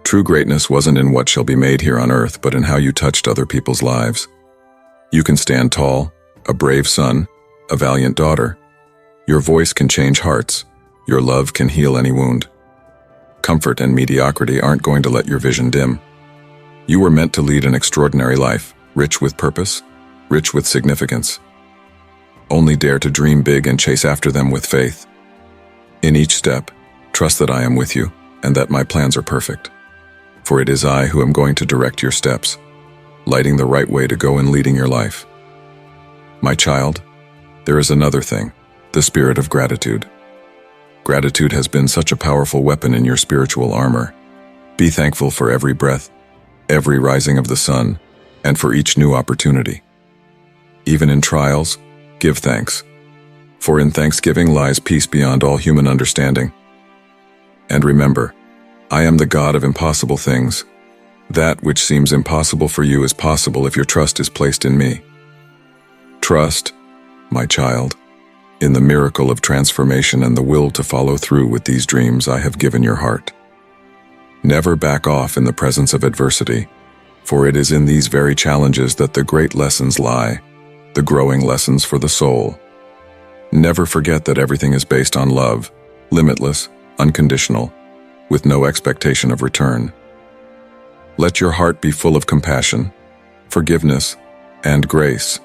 true greatness wasn't in what shall be made here on earth, but in how you touched other people's lives. You can stand tall, a brave son, a valiant daughter. Your voice can change hearts. Your love can heal any wound. Comfort and mediocrity aren't going to let your vision dim. You were meant to lead an extraordinary life, rich with purpose, rich with significance. Only dare to dream big and chase after them with faith. In each step, trust that I am with you and that my plans are perfect. For it is I who am going to direct your steps, lighting the right way to go and leading your life. My child, there is another thing, the spirit of gratitude. Gratitude has been such a powerful weapon in your spiritual armor. Be thankful for every breath, every rising of the sun, and for each new opportunity. Even in trials, give thanks. For in thanksgiving lies peace beyond all human understanding. And remember, I am the God of impossible things. That which seems impossible for you is possible if your trust is placed in me. Trust, my child, in the miracle of transformation and the will to follow through with these dreams I have given your heart. Never back off in the presence of adversity, for it is in these very challenges that the great lessons lie, the growing lessons for the soul. Never forget that everything is based on love, limitless, unconditional, with no expectation of return. Let your heart be full of compassion, forgiveness, and grace.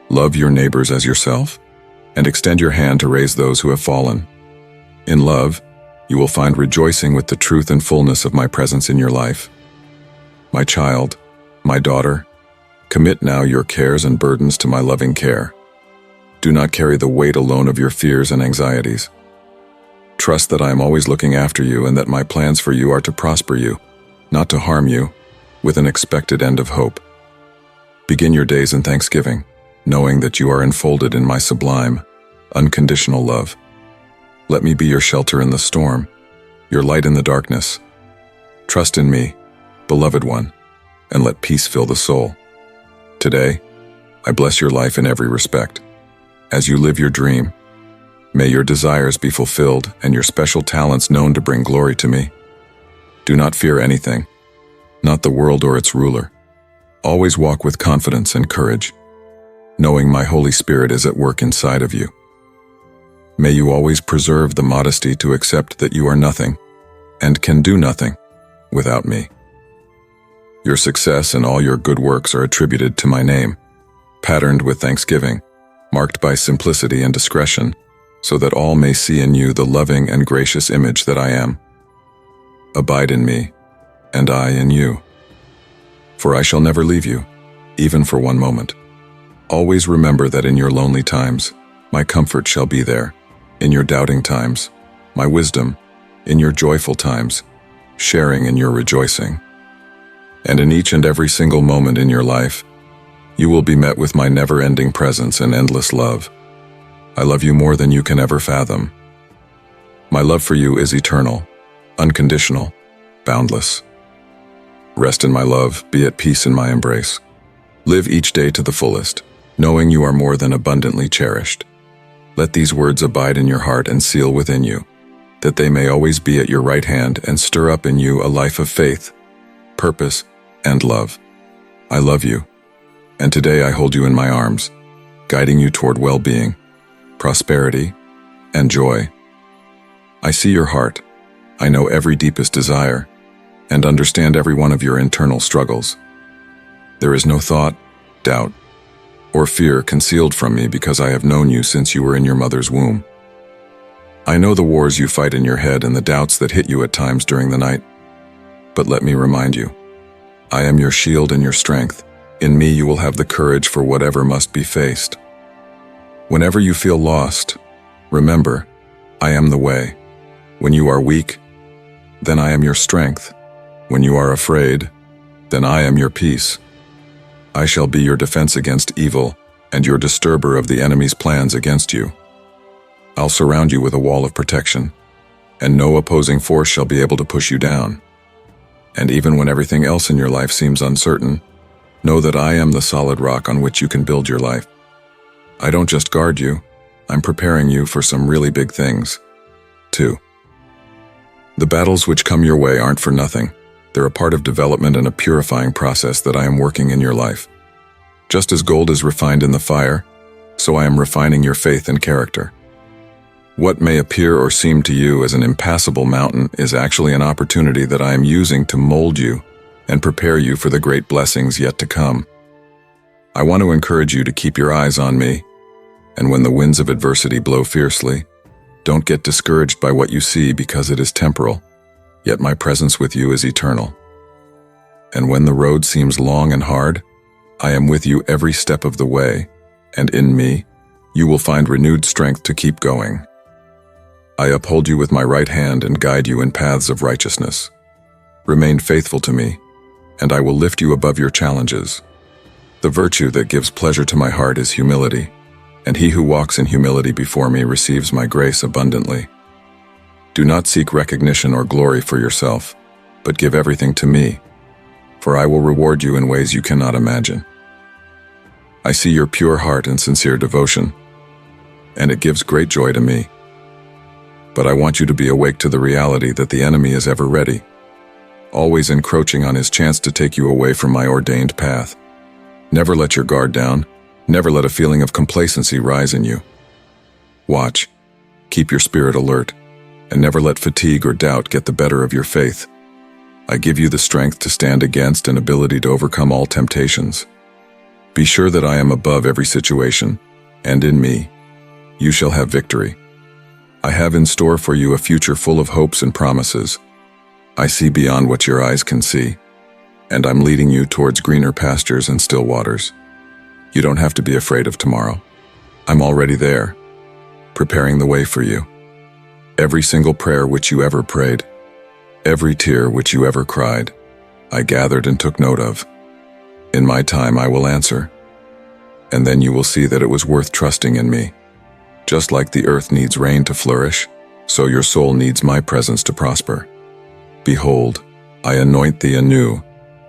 Love your neighbors as yourself, and extend your hand to raise those who have fallen. In love, you will find rejoicing with the truth and fullness of my presence in your life. My child, my daughter, commit now your cares and burdens to my loving care. Do not carry the weight alone of your fears and anxieties. Trust that I am always looking after you and that my plans for you are to prosper you, not to harm you, with an expected end of hope. Begin your days in thanksgiving, knowing that you are enfolded in my sublime, unconditional love. Let me be your shelter in the storm, your light in the darkness. Trust in me, beloved one, and let peace fill the soul. Today, I bless your life in every respect. As you live your dream, may your desires be fulfilled and your special talents known to bring glory to me. Do not fear anything, not the world or its ruler. Always walk with confidence and courage, knowing my Holy Spirit is at work inside of you. May you always preserve the modesty to accept that you are nothing and can do nothing without me. Your success and all your good works are attributed to my name, patterned with thanksgiving, marked by simplicity and discretion, so that all may see in you the loving and gracious image that I am. Abide in me, and I in you. For I shall never leave you, even for one moment. Always remember that in your lonely times, my comfort shall be there. In your doubting times, my wisdom. In your joyful times, sharing in your rejoicing. And in each and every single moment in your life, you will be met with my never-ending presence and endless love. I love you more than you can ever fathom. My love for you is eternal, unconditional, boundless. Rest in my love, be at peace in my embrace. Live each day to the fullest, knowing you are more than abundantly cherished. Let these words abide in your heart and seal within you, that they may always be at your right hand and stir up in you a life of faith, purpose, and love. I love you, and today I hold you in my arms, guiding you toward well-being, prosperity, and joy. I see your heart, I know every deepest desire, and understand every one of your internal struggles. There is no thought, doubt, or fear concealed from me because I have known you since you were in your mother's womb. I know the wars you fight in your head and the doubts that hit you at times during the night. But let me remind you, I am your shield and your strength. In me you will have the courage for whatever must be faced. Whenever you feel lost, remember, I am the way. When you are weak, then I am your strength. When you are afraid, then I am your peace. I shall be your defense against evil and your disturber of the enemy's plans against you. I'll surround you with a wall of protection, and no opposing force shall be able to push you down. And even when everything else in your life seems uncertain, know that I am the solid rock on which you can build your life. I don't just guard you, I'm preparing you for some really big things, too. The battles which come your way aren't for nothing. They're a part of development and a purifying process that I am working in your life. Just as gold is refined in the fire, so I am refining your faith and character. What may appear or seem to you as an impassable mountain is actually an opportunity that I am using to mold you and prepare you for the great blessings yet to come. I want to encourage you to keep your eyes on me, and when the winds of adversity blow fiercely, don't get discouraged by what you see because it is temporal. Yet my presence with you is eternal. And when the road seems long and hard, I am with you every step of the way, and in me, you will find renewed strength to keep going. I uphold you with my right hand and guide you in paths of righteousness. Remain faithful to me, and I will lift you above your challenges. The virtue that gives pleasure to my heart is humility, and he who walks in humility before me receives my grace abundantly. Do not seek recognition or glory for yourself, but give everything to me, for I will reward you in ways you cannot imagine. I see your pure heart and sincere devotion. and it gives great joy to me. But I want you to be awake to the reality that the enemy is ever ready, always encroaching on his chance to take you away from my ordained path. Never let your guard down. Never let a feeling of complacency rise in you. Watch. Keep your spirit alert, and never let fatigue or doubt get the better of your faith. I give you the strength to stand against and ability to overcome all temptations. Be sure that I am above every situation, and in me, you shall have victory. I have in store for you a future full of hopes and promises. I see beyond what your eyes can see, and I'm leading you towards greener pastures and still waters. You don't have to be afraid of tomorrow. I'm already there, preparing the way for you. Every single prayer which you ever prayed, every tear which you ever cried, I gathered and took note of. In my time I will answer, and then you will see that it was worth trusting in me. Just like the earth needs rain to flourish, so your soul needs my presence to prosper. Behold, I anoint thee anew,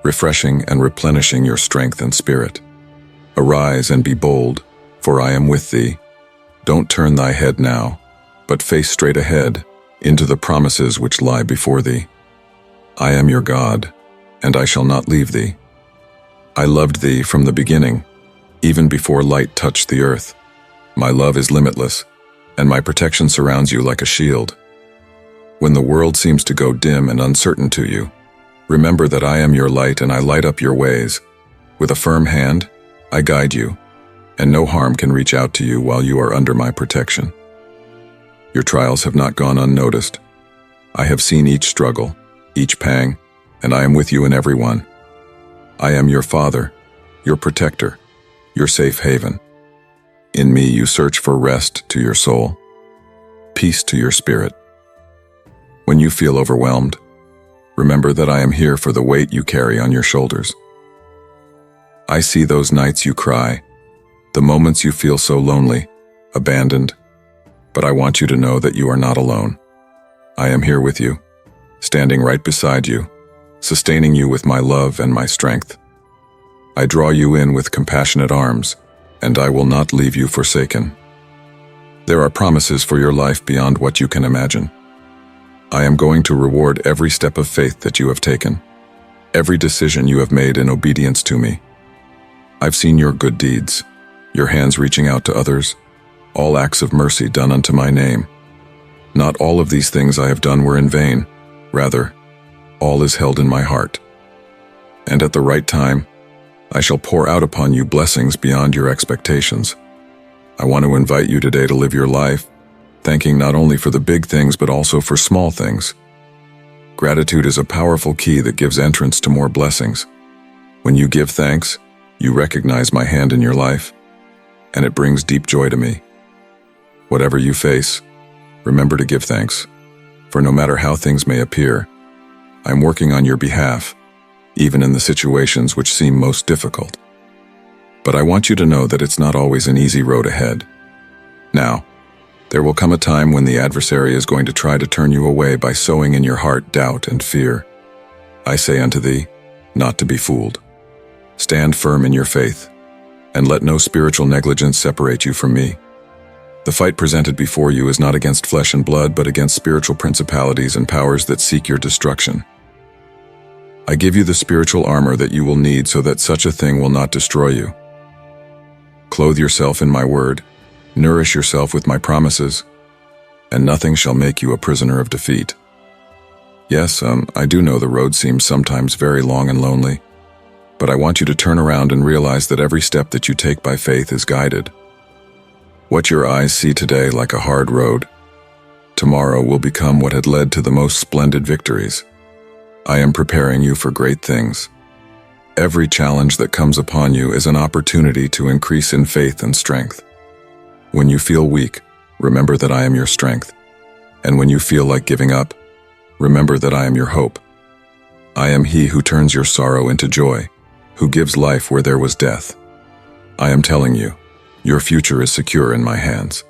refreshing and replenishing your strength and spirit. Arise and be bold, for I am with thee. Don't turn thy head now, but face straight ahead into the promises which lie before thee. I am your God, and I shall not leave thee. I loved thee from the beginning, even before light touched the earth. My love is limitless, and my protection surrounds you like a shield. When the world seems to go dim and uncertain to you, remember that I am your light and I light up your ways. With a firm hand, I guide you, and no harm can reach out to you while you are under my protection. Your trials have not gone unnoticed. I have seen each struggle, each pang, and I am with you in every one. I am your Father, your protector, your safe haven. In me you search for rest to your soul, peace to your spirit. When you feel overwhelmed, remember that I am here for the weight you carry on your shoulders. I see those nights you cry, the moments you feel so lonely, abandoned, but I want you to know that you are not alone. I am here with you, standing right beside you, sustaining you with my love and my strength. I draw you in with compassionate arms, and I will not leave you forsaken. There are promises for your life beyond what you can imagine. I am going to reward every step of faith that you have taken, every decision you have made in obedience to me. I've seen your good deeds, your hands reaching out to others, all acts of mercy done unto my name. Not all of these things I have done were in vain. Rather, all is held in my heart. And at the right time, I shall pour out upon you blessings beyond your expectations. I want to invite you today to live your life, thanking not only for the big things but also for small things. Gratitude is a powerful key that gives entrance to more blessings. When you give thanks, you recognize my hand in your life, and it brings deep joy to me. Whatever you face, remember to give thanks, for no matter how things may appear, I'm working on your behalf, even in the situations which seem most difficult. But I want you to know that it's not always an easy road ahead. Now, there will come a time when the adversary is going to try to turn you away by sowing in your heart doubt and fear. I say unto thee, not to be fooled. Stand firm in your faith, and let no spiritual negligence separate you from me. The fight presented before you is not against flesh and blood, but against spiritual principalities and powers that seek your destruction. I give you the spiritual armor that you will need so that such a thing will not destroy you. Clothe yourself in my word, nourish yourself with my promises, and nothing shall make you a prisoner of defeat. Yes, I do know the road seems sometimes very long and lonely, but I want you to turn around and realize that every step that you take by faith is guided. What your eyes see today like a hard road, tomorrow will become what had led to the most splendid victories. I am preparing you for great things. Every challenge that comes upon you is an opportunity to increase in faith and strength. When you feel weak, remember that I am your strength. And when you feel like giving up, remember that I am your hope. I am he who turns your sorrow into joy, who gives life where there was death. I am telling you, your future is secure in my hands.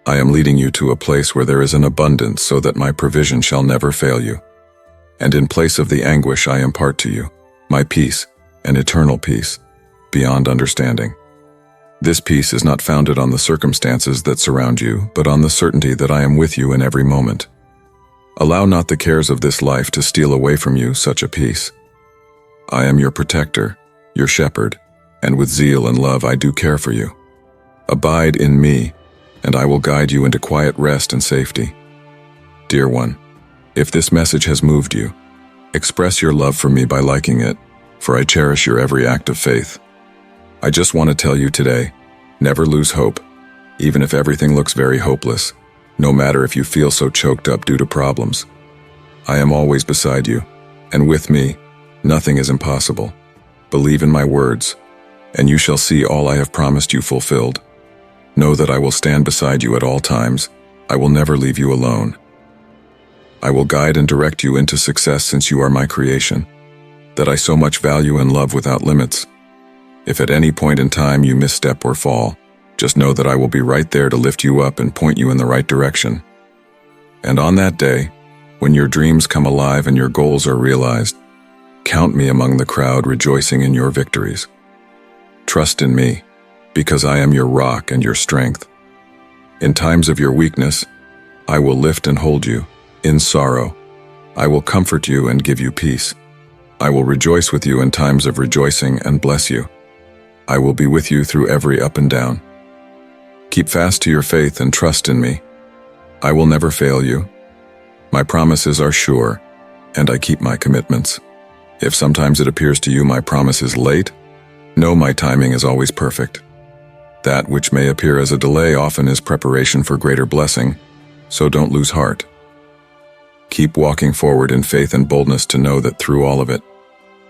I am leading you to a place where there is an abundance so that my provision shall never fail you. And in place of the anguish I impart to you, my peace, an eternal peace, beyond understanding. This peace is not founded on the circumstances that surround you, but on the certainty that I am with you in every moment. Allow not the cares of this life to steal away from you such a peace. I am your protector, your shepherd, and with zeal and love I do care for you. Abide in me, and I will guide you into quiet rest and safety. Dear one, if this message has moved you, express your love for me by liking it, for I cherish your every act of faith. I just want to tell you today, never lose hope, even if everything looks very hopeless, no matter if you feel so choked up due to problems. I am always beside you, and with me, nothing is impossible. Believe in my words, and you shall see all I have promised you fulfilled. Know that I will stand beside you at all times. I will never leave you alone. I will guide and direct you into success since you are my creation, that I so much value and love without limits. If at any point in time you misstep or fall, just know that I will be right there to lift you up and point you in the right direction. And on that day, when your dreams come alive and your goals are realized, count me among the crowd rejoicing in your victories. Trust in me, because I am your rock and your strength. In times of your weakness, I will lift and hold you. In sorrow, I will comfort you and give you peace. I will rejoice with you in times of rejoicing and bless you. I will be with you through every up and down. Keep fast to your faith and trust in me. I will never fail you. My promises are sure, and I keep my commitments. If sometimes it appears to you my promise is late, know my timing is always perfect. That which may appear as a delay often is preparation for greater blessing, so don't lose heart. Keep walking forward in faith and boldness to know that through all of it,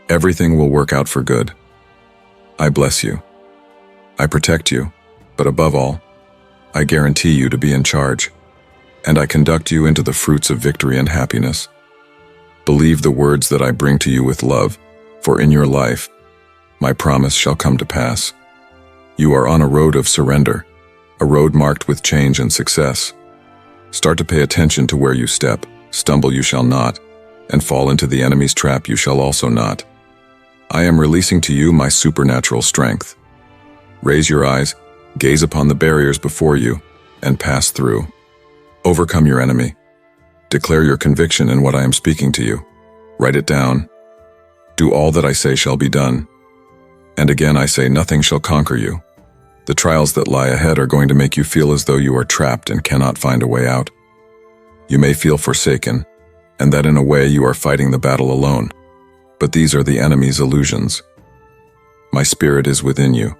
everything will work out for good. I bless you. I protect you, but above all, I guarantee you to be in charge, and I conduct you into the fruits of victory and happiness. Believe the words that I bring to you with love, for in your life, my promise shall come to pass. You are on a road of surrender, a road marked with change and success. Start to pay attention to where you step. Stumble you shall not, and fall into the enemy's trap you shall also not. I am releasing to you my supernatural strength. Raise your eyes, gaze upon the barriers before you, and pass through. Overcome your enemy. Declare your conviction in what I am speaking to you. Write it down. Do all that I say shall be done. And again I say nothing shall conquer you. The trials that lie ahead are going to make you feel as though you are trapped and cannot find a way out. You may feel forsaken, and that in a way you are fighting the battle alone. But these are the enemy's illusions. My spirit is within you.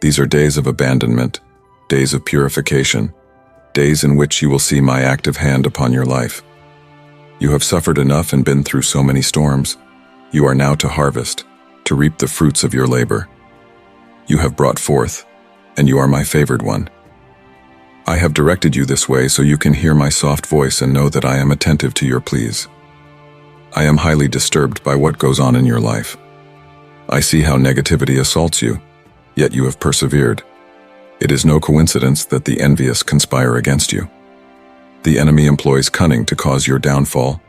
These are days of abandonment, days of purification, days in which you will see my active hand upon your life. You have suffered enough and been through so many storms. You are now to harvest, to reap the fruits of your labor. You have brought forth, and you are my favored one. I have directed you this way so you can hear my soft voice and know that I am attentive to your pleas. I am highly disturbed by what goes on in your life. I see how negativity assaults you, yet you have persevered. It is no coincidence that the envious conspire against you. The enemy employs cunning to cause your downfall,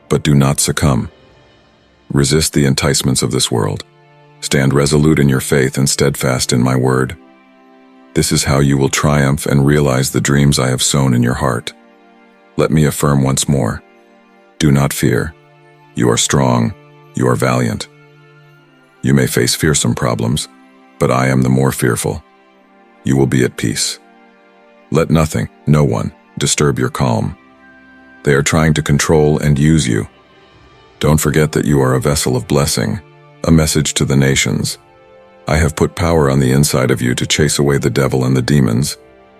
but do not succumb. Resist the enticements of this world. Stand resolute in your faith and steadfast in my word. This is how you will triumph and realize the dreams I have sown in your heart. Let me affirm once more. Do not fear. You are strong. You are valiant. You may face fearsome problems, but I am the more fearful. You will be at peace. Let nothing, no one, disturb your calm. They are trying to control and use you. Don't forget that you are a vessel of blessing, a message to the nations. I have put power on the inside of you to chase away the devil and the demons,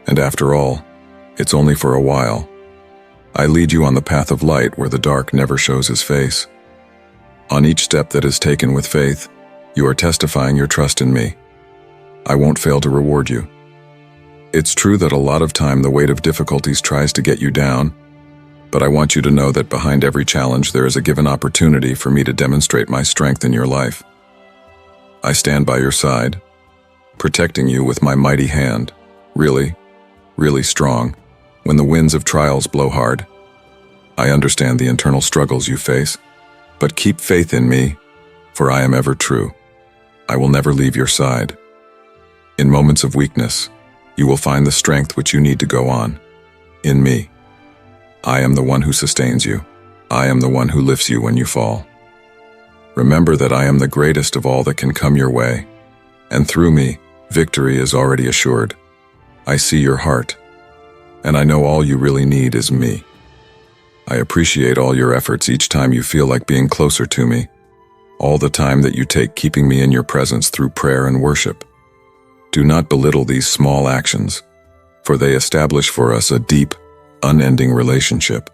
and after all, it's only for a while. I lead you on the path of light where the dark never shows his face. On each step that is taken with faith, you are testifying your trust in me. I won't fail to reward you. It's true that a lot of time the weight of difficulties tries to get you down, but I want you to know that behind every challenge there is a given opportunity for me to demonstrate my strength in your life. I stand by your side, protecting you with my mighty hand, really, really strong, when the winds of trials blow hard. I understand the internal struggles you face, but keep faith in me, for I am ever true. I will never leave your side. In moments of weakness, you will find the strength which you need to go on. In me. I am the one who sustains you. I am the one who lifts you when you fall. Remember that I am the greatest of all that can come your way, and through me, victory is already assured. I see your heart, and I know all you really need is me. I appreciate all your efforts each time you feel like being closer to me, all the time that you take keeping me in your presence through prayer and worship. Do not belittle these small actions, for they establish for us a deep, unending relationship.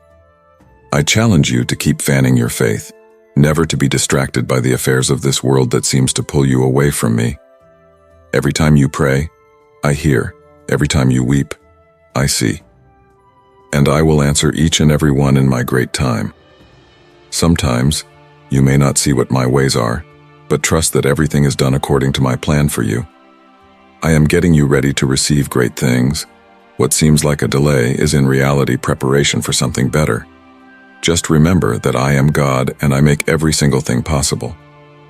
I challenge you to keep fanning your faith, never to be distracted by the affairs of this world that seems to pull you away from me. Every time you pray, I hear. Every time you weep, I see. And I will answer each and every one in my great time. Sometimes, you may not see what my ways are, but trust that everything is done according to my plan for you. I am getting you ready to receive great things. What seems like a delay is in reality preparation for something better. Just remember that I am God and I make every single thing possible.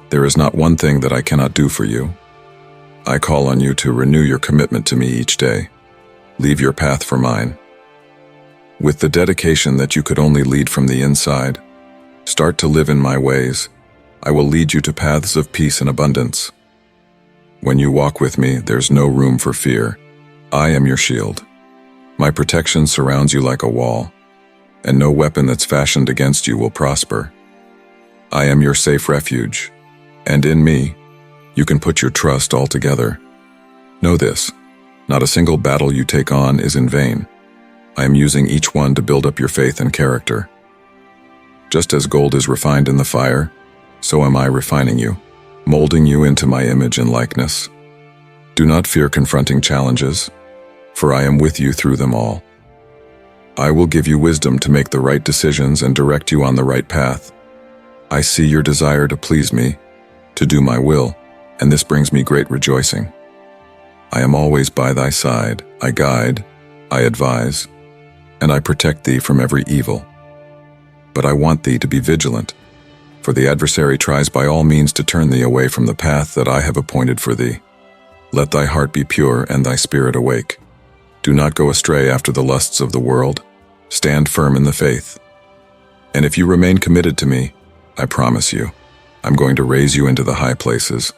There is not one thing that I cannot do for you. I call on you to renew your commitment to me each day. Leave your path for mine. With the dedication that you could only lead from the inside, start to live in my ways. I will lead you to paths of peace and abundance. When you walk with me, there's no room for fear. I am your shield. My protection surrounds you like a wall, and no weapon that's fashioned against you will prosper. I am your safe refuge, and in me, you can put your trust all together. Know this, not a single battle you take on is in vain. I am using each one to build up your faith and character. Just as gold is refined in the fire, so am I refining you, molding you into my image and likeness. Do not fear confronting challenges, for I am with you through them all. I will give you wisdom to make the right decisions and direct you on the right path. I see your desire to please me, to do my will, and this brings me great rejoicing. I am always by thy side. I guide, I advise, and I protect thee from every evil. But I want thee to be vigilant, for the adversary tries by all means to turn thee away from the path that I have appointed for thee. Let thy heart be pure and thy spirit awake. Do not go astray after the lusts of the world. Stand firm in the faith. And if you remain committed to me, I promise you, I'm going to raise you into the high places.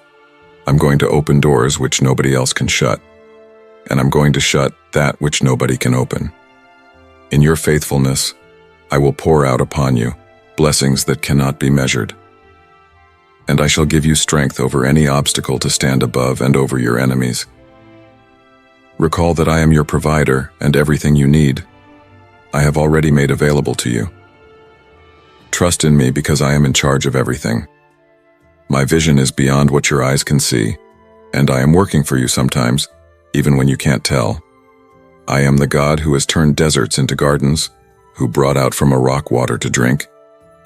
I'm going to open doors which nobody else can shut, and I'm going to shut that which nobody can open. In your faithfulness, I will pour out upon you blessings that cannot be measured. And I shall give you strength over any obstacle to stand above and over your enemies. Recall that I am your provider and everything you need, I have already made available to you. Trust in me because I am in charge of everything. My vision is beyond what your eyes can see, and I am working for you sometimes, even when you can't tell. I am the God who has turned deserts into gardens, who brought out from a rock water to drink,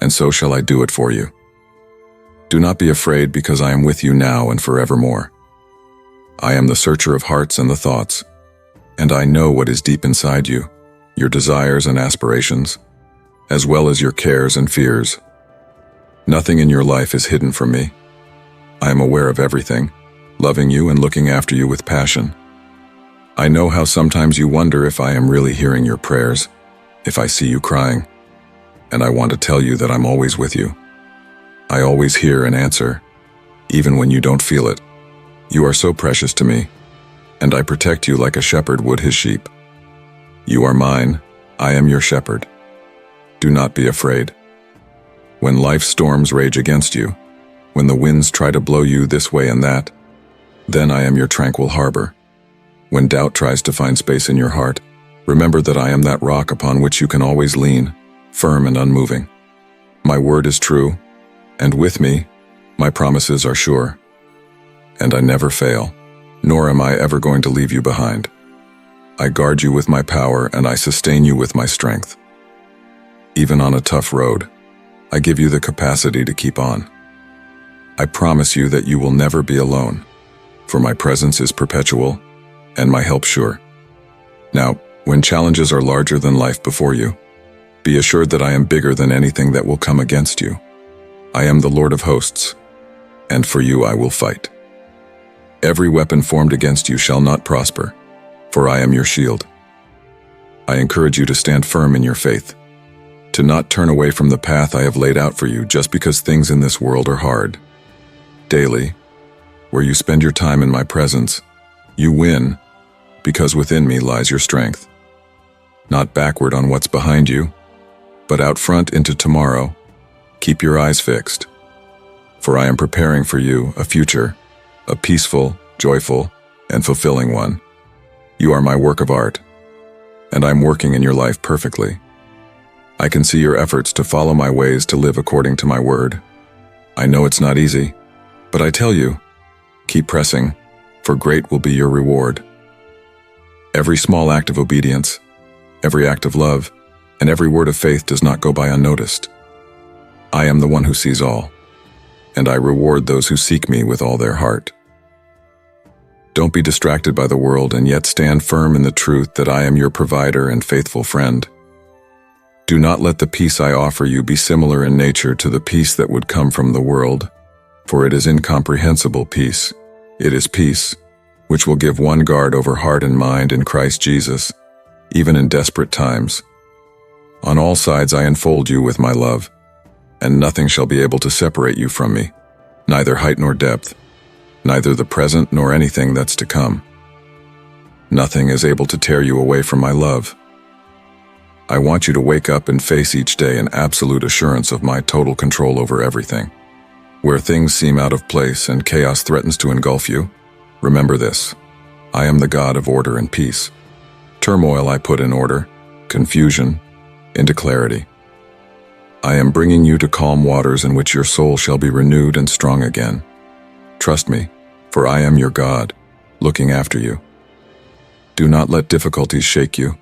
and so shall I do it for you. Do not be afraid because I am with you now and forevermore. I am the searcher of hearts and the thoughts, and I know what is deep inside you, your desires and aspirations, as well as your cares and fears. Nothing in your life is hidden from me. I am aware of everything, loving you and looking after you with passion. I know how sometimes you wonder if I am really hearing your prayers, if I see you crying, and I want to tell you that I'm always with you. I always hear and answer, even when you don't feel it. You are so precious to me, and I protect you like a shepherd would his sheep. You are mine, I am your shepherd. Do not be afraid. When life's storms rage against you, when the winds try to blow you this way and that, then I am your tranquil harbor. When doubt tries to find space in your heart, remember that I am that rock upon which you can always lean, firm and unmoving. My word is true, and with me, my promises are sure. And I never fail, nor am I ever going to leave you behind. I guard you with my power and I sustain you with my strength. Even on a tough road, I give you the capacity to keep on. I promise you that you will never be alone, for my presence is perpetual and my help sure. Now, when challenges are larger than life before you, be assured that I am bigger than anything that will come against you. I am the Lord of hosts, and for you I will fight. Every weapon formed against you shall not prosper, for I am your shield. I encourage you to stand firm in your faith, to not turn away from the path I have laid out for you just because things in this world are hard. Daily, where you spend your time in my presence, you win, because within me lies your strength. Not backward on what's behind you, but out front into tomorrow. Keep your eyes fixed, for I am preparing for you a future, a peaceful, joyful, and fulfilling one. You are my work of art, and I'm working in your life perfectly. I can see your efforts to follow my ways, to live according to my word. I know it's not easy, but I tell you, keep pressing, for great will be your reward. Every small act of obedience, every act of love, and every word of faith does not go by unnoticed. I am the one who sees all, and I reward those who seek me with all their heart. Don't be distracted by the world, and yet stand firm in the truth that I am your provider and faithful friend. Do not let the peace I offer you be similar in nature to the peace that would come from the world, for it is incomprehensible peace. It is peace, which will give one guard over heart and mind in Christ Jesus, even in desperate times. On all sides I enfold you with my love, and nothing shall be able to separate you from me, neither height nor depth, neither the present nor anything that's to come. Nothing is able to tear you away from my love. I want you to wake up and face each day in absolute assurance of my total control over everything. Where things seem out of place and chaos threatens to engulf you, remember this: I am the God of order and peace. Turmoil I put in order, confusion into clarity. I am bringing you to calm waters in which your soul shall be renewed and strong again. Trust me, for I am your God, looking after you. Do not let difficulties shake you,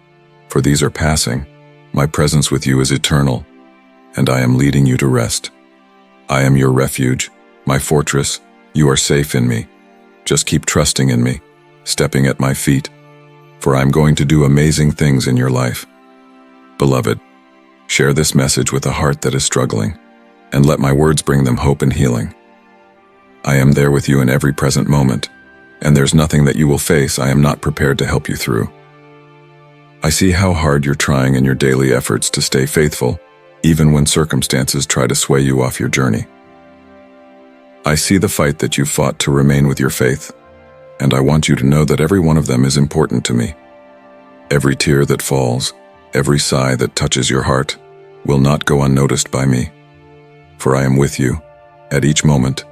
for these are passing. My presence with you is eternal, and I am leading you to rest. I am your refuge, my fortress. You are safe in me. Just keep trusting in me, stepping at my feet, for I am going to do amazing things in your life. Beloved, share this message with a heart that is struggling, and let my words bring them hope and healing. I am there with you in every present moment, and there's nothing that you will face I am not prepared to help you through. I see how hard you're trying in your daily efforts to stay faithful, even when circumstances try to sway you off your journey. I see the fight that you fought to remain with your faith, and I want you to know that every one of them is important to me. Every tear that falls, every sigh that touches your heart, will not go unnoticed by me, for I am with you at each moment,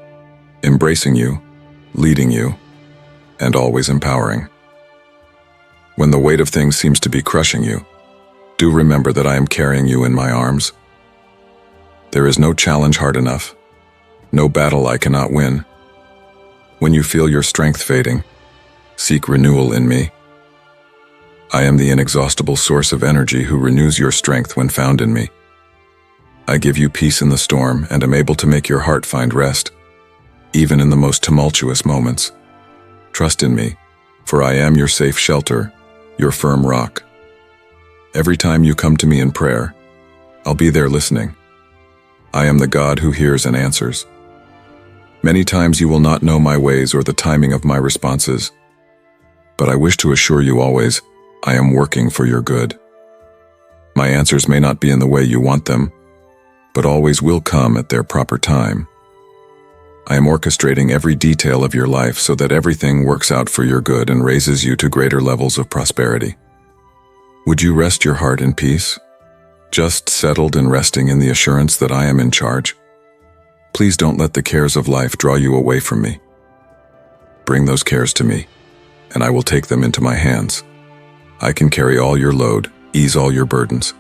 embracing you, leading you, and always empowering. When the weight of things seems to be crushing you, do remember that I am carrying you in my arms. There is no challenge hard enough, no battle I cannot win. When you feel your strength fading, seek renewal in me. I am the inexhaustible source of energy who renews your strength when found in me. I give you peace in the storm and am able to make your heart find rest, even in the most tumultuous moments. Trust in me, for I am your safe shelter, your firm rock. Every time you come to me in prayer, I'll be there listening. I am the God who hears and answers. Many times you will not know my ways or the timing of my responses, but I wish to assure you always, I am working for your good. My answers may not be in the way you want them, but always will come at their proper time. I am orchestrating every detail of your life so that everything works out for your good and raises you to greater levels of prosperity. Would you rest your heart in peace, just settled and resting in the assurance that I am in charge? Please don't let the cares of life draw you away from me. Bring those cares to me, and I will take them into my hands. I can carry all your load, ease all your burdens.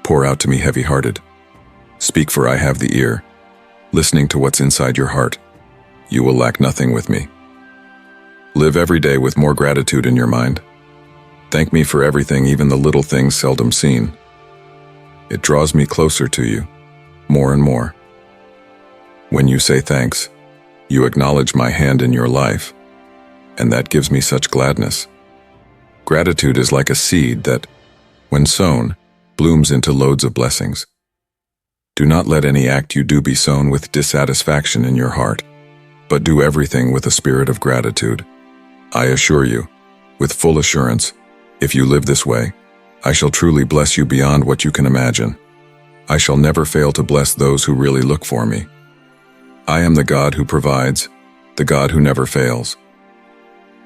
Pour out to me heavy-hearted. Speak, for I have the ear, listening to what's inside your heart. You will lack nothing with me. Live every day with more gratitude in your mind. Thank me for everything, even the little things seldom seen. It draws me closer to you, more and more. When you say thanks, you acknowledge my hand in your life, and that gives me such gladness. Gratitude is like a seed that, when sown, blooms into loads of blessings. Do not let any act you do be sown with dissatisfaction in your heart. but do everything with a spirit of gratitude. I assure you, with full assurance, if you live this way, I shall truly bless you beyond what you can imagine. I shall never fail to bless those who really look for me. I am the God who provides, the God who never fails.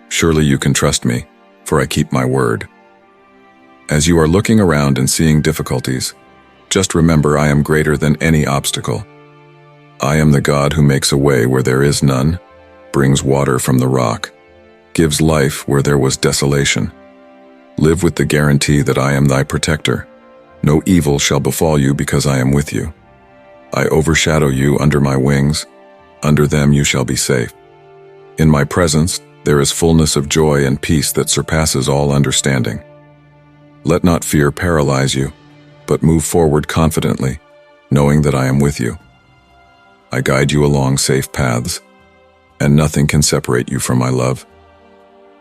Surely you can trust me, for I keep my word. As you are looking around and seeing difficulties, just remember I am greater than any obstacle. I am the God who makes a way where there is none, brings water from the rock, gives life where there was desolation. Live with the guarantee that I am thy protector. No evil shall befall you because I am with you. I overshadow you under my wings. Under them you shall be safe. In my presence there is fullness of joy and peace that surpasses all understanding. Let not fear paralyze you, but move forward confidently, knowing that I am with you. I guide you along safe paths, and nothing can separate you from my love.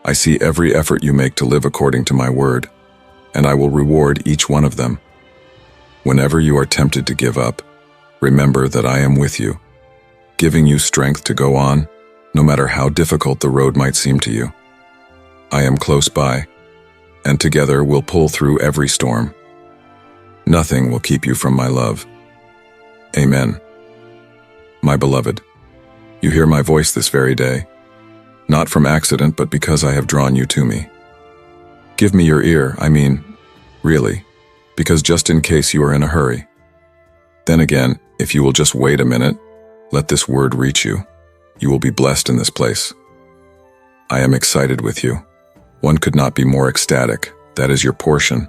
I see every effort you make to live according to my word, and I will reward each one of them. Whenever you are tempted to give up, remember that I am with you, giving you strength to go on, no matter how difficult the road might seem to you. I am close by, and together we'll pull through every storm. Nothing will keep you from my love. Amen. My beloved, you hear my voice this very day, not from accident, but because I have drawn you to me. Give me your ear, really, because just in case you are in a hurry. Then again, if you will just wait a minute, let this word reach you. You will be blessed in this place. I am excited with you. One could not be more ecstatic. That is your portion.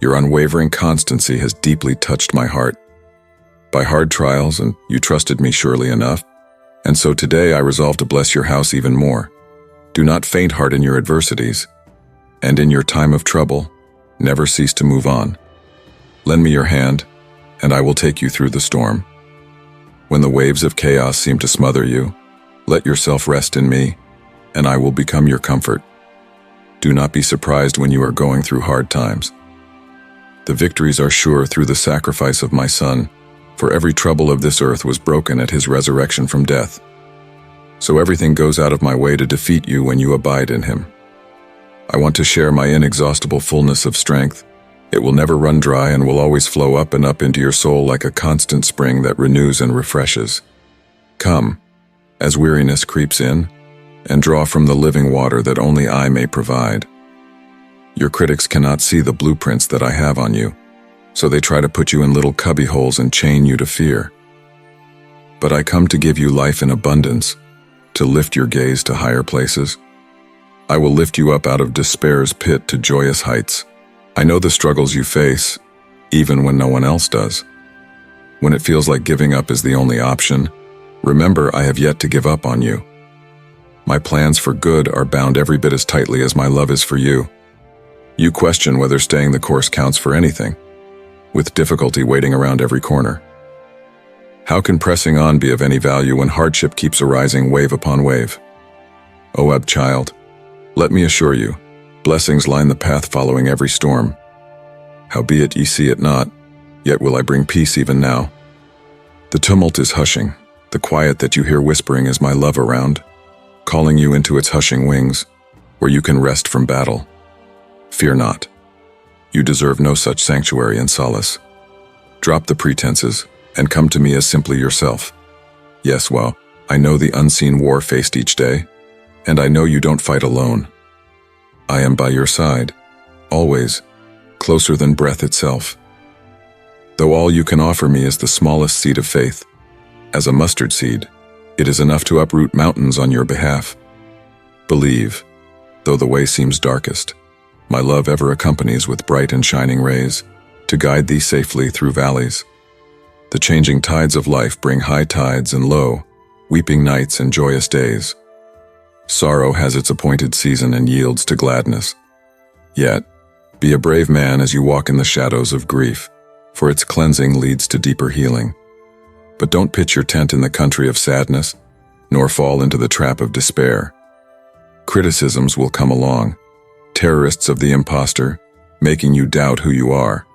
Your unwavering constancy has deeply touched my heart. By hard trials, and you trusted me surely enough, and so today I resolve to bless your house even more. Do not faint heart in your adversities, and in your time of trouble, never cease to move on. Lend me your hand, and I will take you through the storm. When the waves of chaos seem to smother you, let yourself rest in me, and I will become your comfort. Do not be surprised when you are going through hard times. The victories are sure through the sacrifice of my Son, for every trouble of this earth was broken at his resurrection from death. So everything goes out of my way to defeat you when you abide in him. I want to share my inexhaustible fullness of strength. It will never run dry and will always flow up and up into your soul like a constant spring that renews and refreshes. Come, as weariness creeps in, and draw from the living water that only I may provide. Your critics cannot see the blueprints that I have on you, so they try to put you in little cubby holes and chain you to fear. But I come to give you life in abundance, to lift your gaze to higher places. I will lift you up out of despair's pit to joyous heights. I know the struggles you face, even when no one else does. When it feels like giving up is the only option, remember I have yet to give up on you. My plans for good are bound every bit as tightly as my love is for you. You question whether staying the course counts for anything, with difficulty waiting around every corner. How can pressing on be of any value when hardship keeps arising wave upon wave? O child, let me assure you, blessings line the path following every storm. Howbeit ye see it not, yet will I bring peace even now. The tumult is hushing, the quiet that you hear whispering is my love around, calling you into its hushing wings, where you can rest from battle. Fear not. You deserve no such sanctuary and solace. Drop the pretenses, and come to me as simply yourself. Yes, well, I know the unseen war faced each day, and I know you don't fight alone. I am by your side, always, closer than breath itself. Though all you can offer me is the smallest seed of faith, as a mustard seed, it is enough to uproot mountains on your behalf. Believe, though the way seems darkest, my love ever accompanies with bright and shining rays, to guide thee safely through valleys. The changing tides of life bring high tides and low, weeping nights and joyous days. Sorrow has its appointed season and yields to gladness. Yet, be a brave man as you walk in the shadows of grief, for its cleansing leads to deeper healing. But don't pitch your tent in the country of sadness, nor fall into the trap of despair. Criticisms will come along, terrorists of the impostor, making you doubt who you are.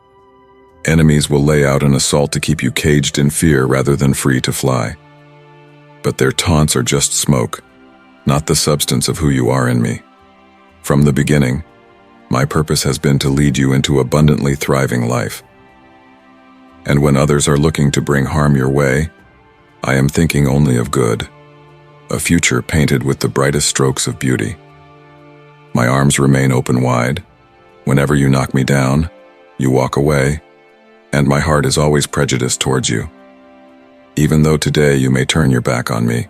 Enemies will lay out an assault to keep you caged in fear rather than free to fly. but their taunts are just smoke, not the substance of who you are in me. From the beginning, my purpose has been to lead you into abundantly thriving life. And when others are looking to bring harm your way, I am thinking only of good, a future painted with the brightest strokes of beauty. My arms remain open wide. Whenever you knock me down, you walk away, and my heart is always prejudiced towards you. Even though today you may turn your back on me,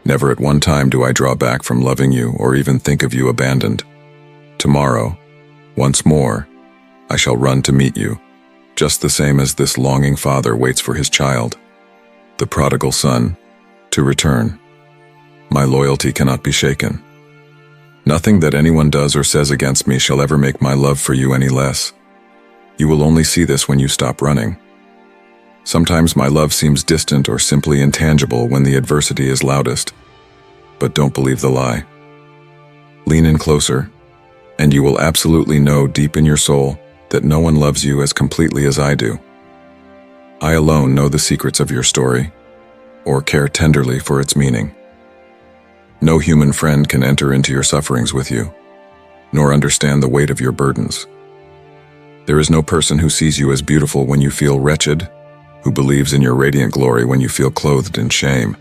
never at one time do I draw back from loving you or even think of you abandoned. Tomorrow, once more, I shall run to meet you, just the same as this longing father waits for his child, the prodigal son, to return. My loyalty cannot be shaken. Nothing that anyone does or says against me shall ever make my love for you any less. You will only see this when you stop running. Sometimes my love seems distant or simply intangible when the adversity is loudest. But don't believe the lie. Lean in closer, and you will absolutely know deep in your soul that no one loves you as completely as I do. I alone know the secrets of your story, or care tenderly for its meaning. No human friend can enter into your sufferings with you, nor understand the weight of your burdens. There is no person who sees you as beautiful when you feel wretched, who believes in your radiant glory when you feel clothed in shame.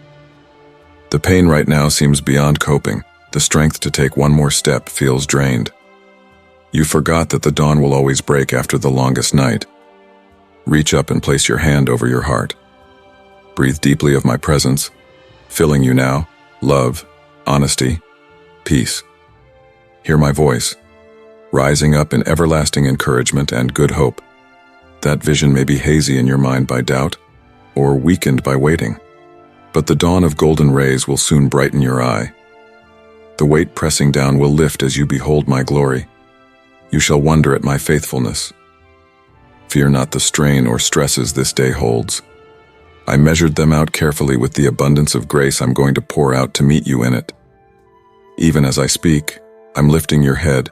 The pain right now seems beyond coping. The strength to take one more step feels drained. You forgot that the dawn will always break after the longest night. Reach up and place your hand over your heart. Breathe deeply of my presence, filling you now, love, honesty, peace. Hear my voice, rising up in everlasting encouragement and good hope. That vision may be hazy in your mind by doubt, or weakened by waiting, but the dawn of golden rays will soon brighten your eye. The weight pressing down will lift as you behold my glory. You shall wonder at my faithfulness. Fear not the strain or stresses this day holds. I measured them out carefully with the abundance of grace I'm going to pour out to meet you in it. Even as I speak, I'm lifting your head,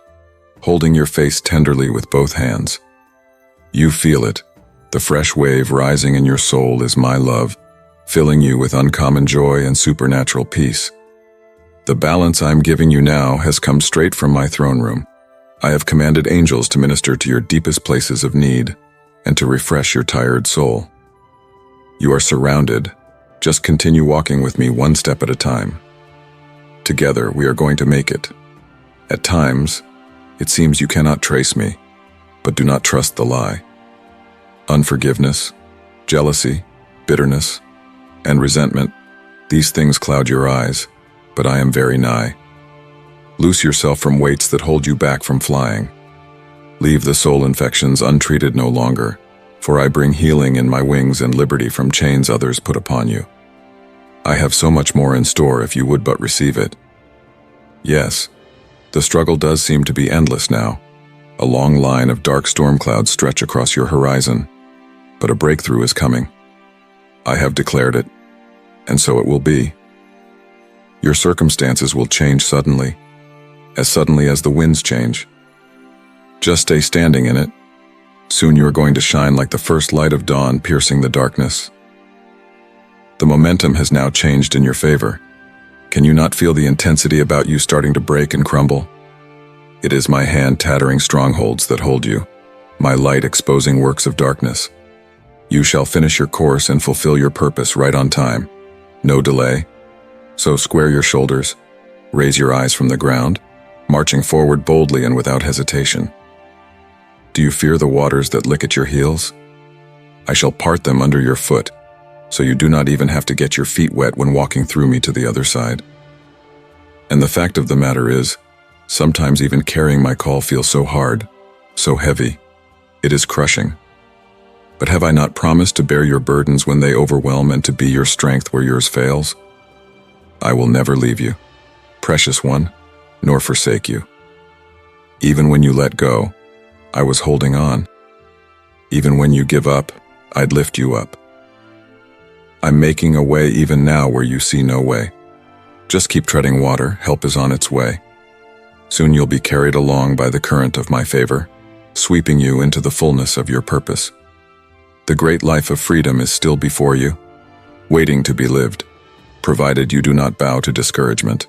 holding your face tenderly with both hands. You feel it. The fresh wave rising in your soul is my love, filling you with uncommon joy and supernatural peace. The balance I'm giving you now has come straight from my throne room. I have commanded angels to minister to your deepest places of need and to refresh your tired soul. You are surrounded. Just continue walking with me one step at a time. Together, we are going to make it. At times, it seems you cannot trace me, but do not trust the lie. Unforgiveness, jealousy, bitterness, and resentment, these things cloud your eyes, but I am very nigh. Loose yourself from weights that hold you back from flying. Leave the soul infections untreated no longer, for I bring healing in my wings and liberty from chains others put upon you. I have so much more in store if you would but receive it. Yes, the struggle does seem to be endless now. A long line of dark storm clouds stretch across your horizon, but a breakthrough is coming. I have declared it, and so it will be. Your circumstances will change suddenly as the winds change. Just stay standing in it. Soon you are going to shine like the first light of dawn piercing the darkness. The momentum has now changed in your favor. Can you not feel the intensity about you starting to break and crumble? It is my hand tattering strongholds that hold you, my light exposing works of darkness. You shall finish your course and fulfill your purpose right on time. No delay. So square your shoulders, raise your eyes from the ground, marching forward boldly and without hesitation. Do you fear the waters that lick at your heels? I shall part them under your foot, so you do not even have to get your feet wet when walking through me to the other side. And the fact of the matter is, sometimes even carrying my call feels so hard, so heavy. It is crushing. But have I not promised to bear your burdens when they overwhelm and to be your strength where yours fails? I will never leave you, precious one, nor forsake you. Even when you let go, I was holding on. Even when you give up, I'd lift you up. I'm making a way even now where you see no way. Just keep treading water, help is on its way. Soon you'll be carried along by the current of my favor, sweeping you into the fullness of your purpose. The great life of freedom is still before you, waiting to be lived. provided you do not bow to discouragement.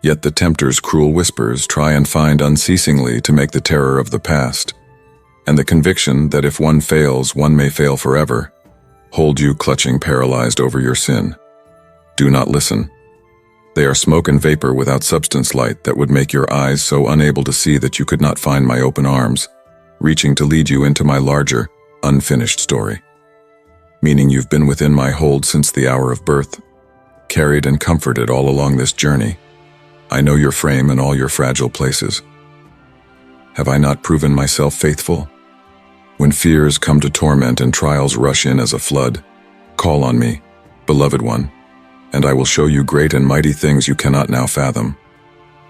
Yet the tempter's cruel whispers try and find unceasingly to make the terror of the past, and the conviction that if one fails, one may fail forever, hold you clutching paralyzed over your sin. Do not listen. They are smoke and vapor without substance light that would make your eyes so unable to see that you could not find my open arms, reaching to lead you into my larger, unfinished story. Meaning you've been within my hold since the hour of birth, carried and comforted all along this journey. I know your frame and all your fragile places. Have I not proven myself faithful? When fears come to torment and trials rush in as a flood, call on me, beloved one, and I will show you great and mighty things you cannot now fathom.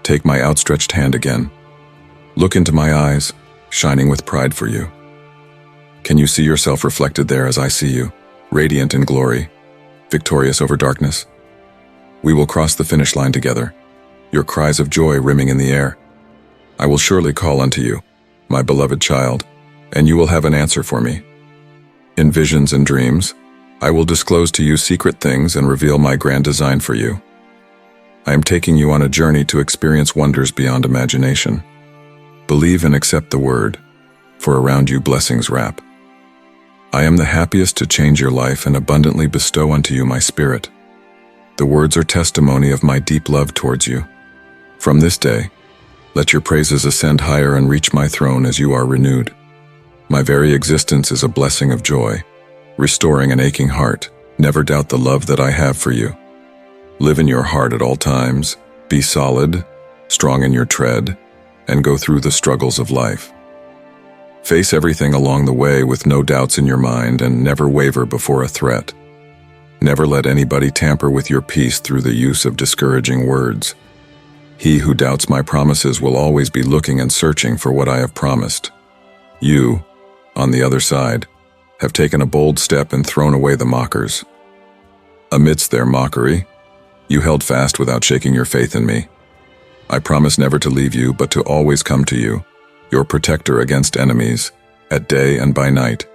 Take my outstretched hand again. Look into my eyes, shining with pride for you. Can you see yourself reflected there as I see you, radiant in glory, victorious over darkness? We will cross the finish line together, your cries of joy rimming in the air. I will surely call unto you, my beloved child, and you will have an answer for me. In visions and dreams, I will disclose to you secret things and reveal my grand design for you. I am taking you on a journey to experience wonders beyond imagination. Believe and accept the word, for around you blessings wrap. I am the happiest to change your life and abundantly bestow unto you my spirit. The words are testimony of my deep love towards you. From this day, let your praises ascend higher and reach my throne as you are renewed. My very existence is a blessing of joy, restoring an aching heart. Never doubt the love that I have for you. Live in your heart at all times, be solid, strong in your tread, and go through the struggles of life. Face everything along the way with no doubts in your mind and never waver before a threat. Never let anybody tamper with your peace through the use of discouraging words. He who doubts my promises will always be looking and searching for what I have promised. You, on the other side, have taken a bold step and thrown away the mockers. Amidst their mockery, you held fast without shaking your faith in me. I promise never to leave you, but to always come to you, your protector against enemies, at day and by night.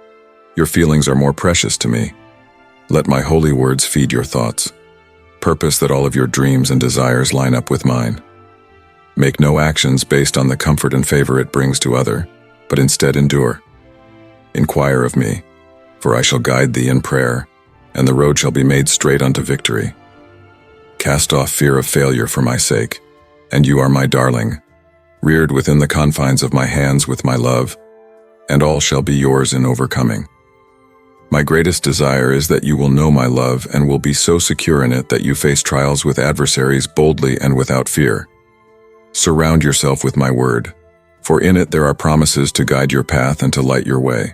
Your feelings are more precious to me. Let my holy words feed your thoughts. Purpose that all of your dreams and desires line up with mine. Make no actions based on the comfort and favor it brings to other, but instead endure. Inquire of me, for I shall guide thee in prayer, and the road shall be made straight unto victory. Cast off fear of failure for my sake, and you are my darling, reared within the confines of my hands with my love, and all shall be yours in overcoming. My greatest desire is that you will know my love and will be so secure in it that you face trials with adversaries boldly and without fear. Surround yourself with my word, for in it there are promises to guide your path and to light your way.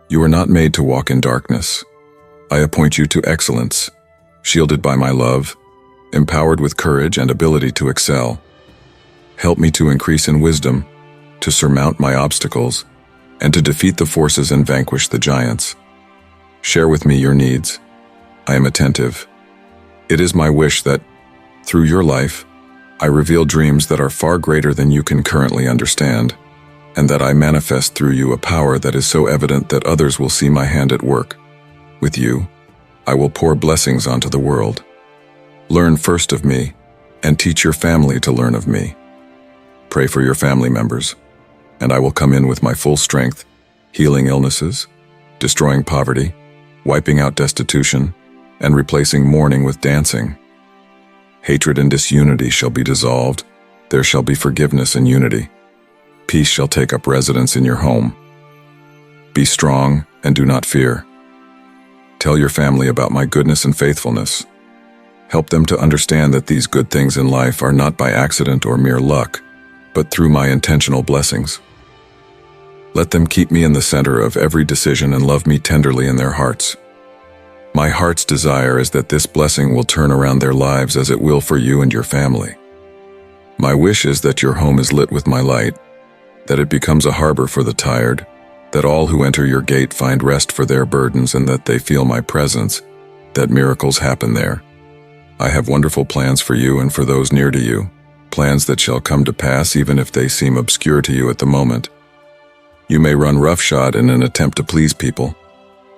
You are not made to walk in darkness. I appoint you to excellence, shielded by my love, empowered with courage and ability to excel. Help me to increase in wisdom, to surmount my obstacles, and to defeat the forces and vanquish the giants. Share with me your needs. I am attentive. It is my wish that, through your life, I reveal dreams that are far greater than you can currently understand, and that I manifest through you a power that is so evident that others will see my hand at work. With you, I will pour blessings onto the world. Learn first of me, and teach your family to learn of me. Pray for your family members, and I will come in with my full strength, healing illnesses, destroying poverty, wiping out destitution, and replacing mourning with dancing. Hatred and disunity shall be dissolved. There shall be forgiveness and unity. Peace shall take up residence in your home. Be strong and do not fear. Tell your family about my goodness and faithfulness. Help them to understand that these good things in life are not by accident or mere luck, but through my intentional blessings. Let them keep me in the center of every decision and love me tenderly in their hearts. My heart's desire is that this blessing will turn around their lives as it will for you and your family. My wish is that your home is lit with my light, that it becomes a harbor for the tired, that all who enter your gate find rest for their burdens and that they feel my presence, that miracles happen there. I have wonderful plans for you and for those near to you, plans that shall come to pass even if they seem obscure to you at the moment. You may run roughshod in an attempt to please people,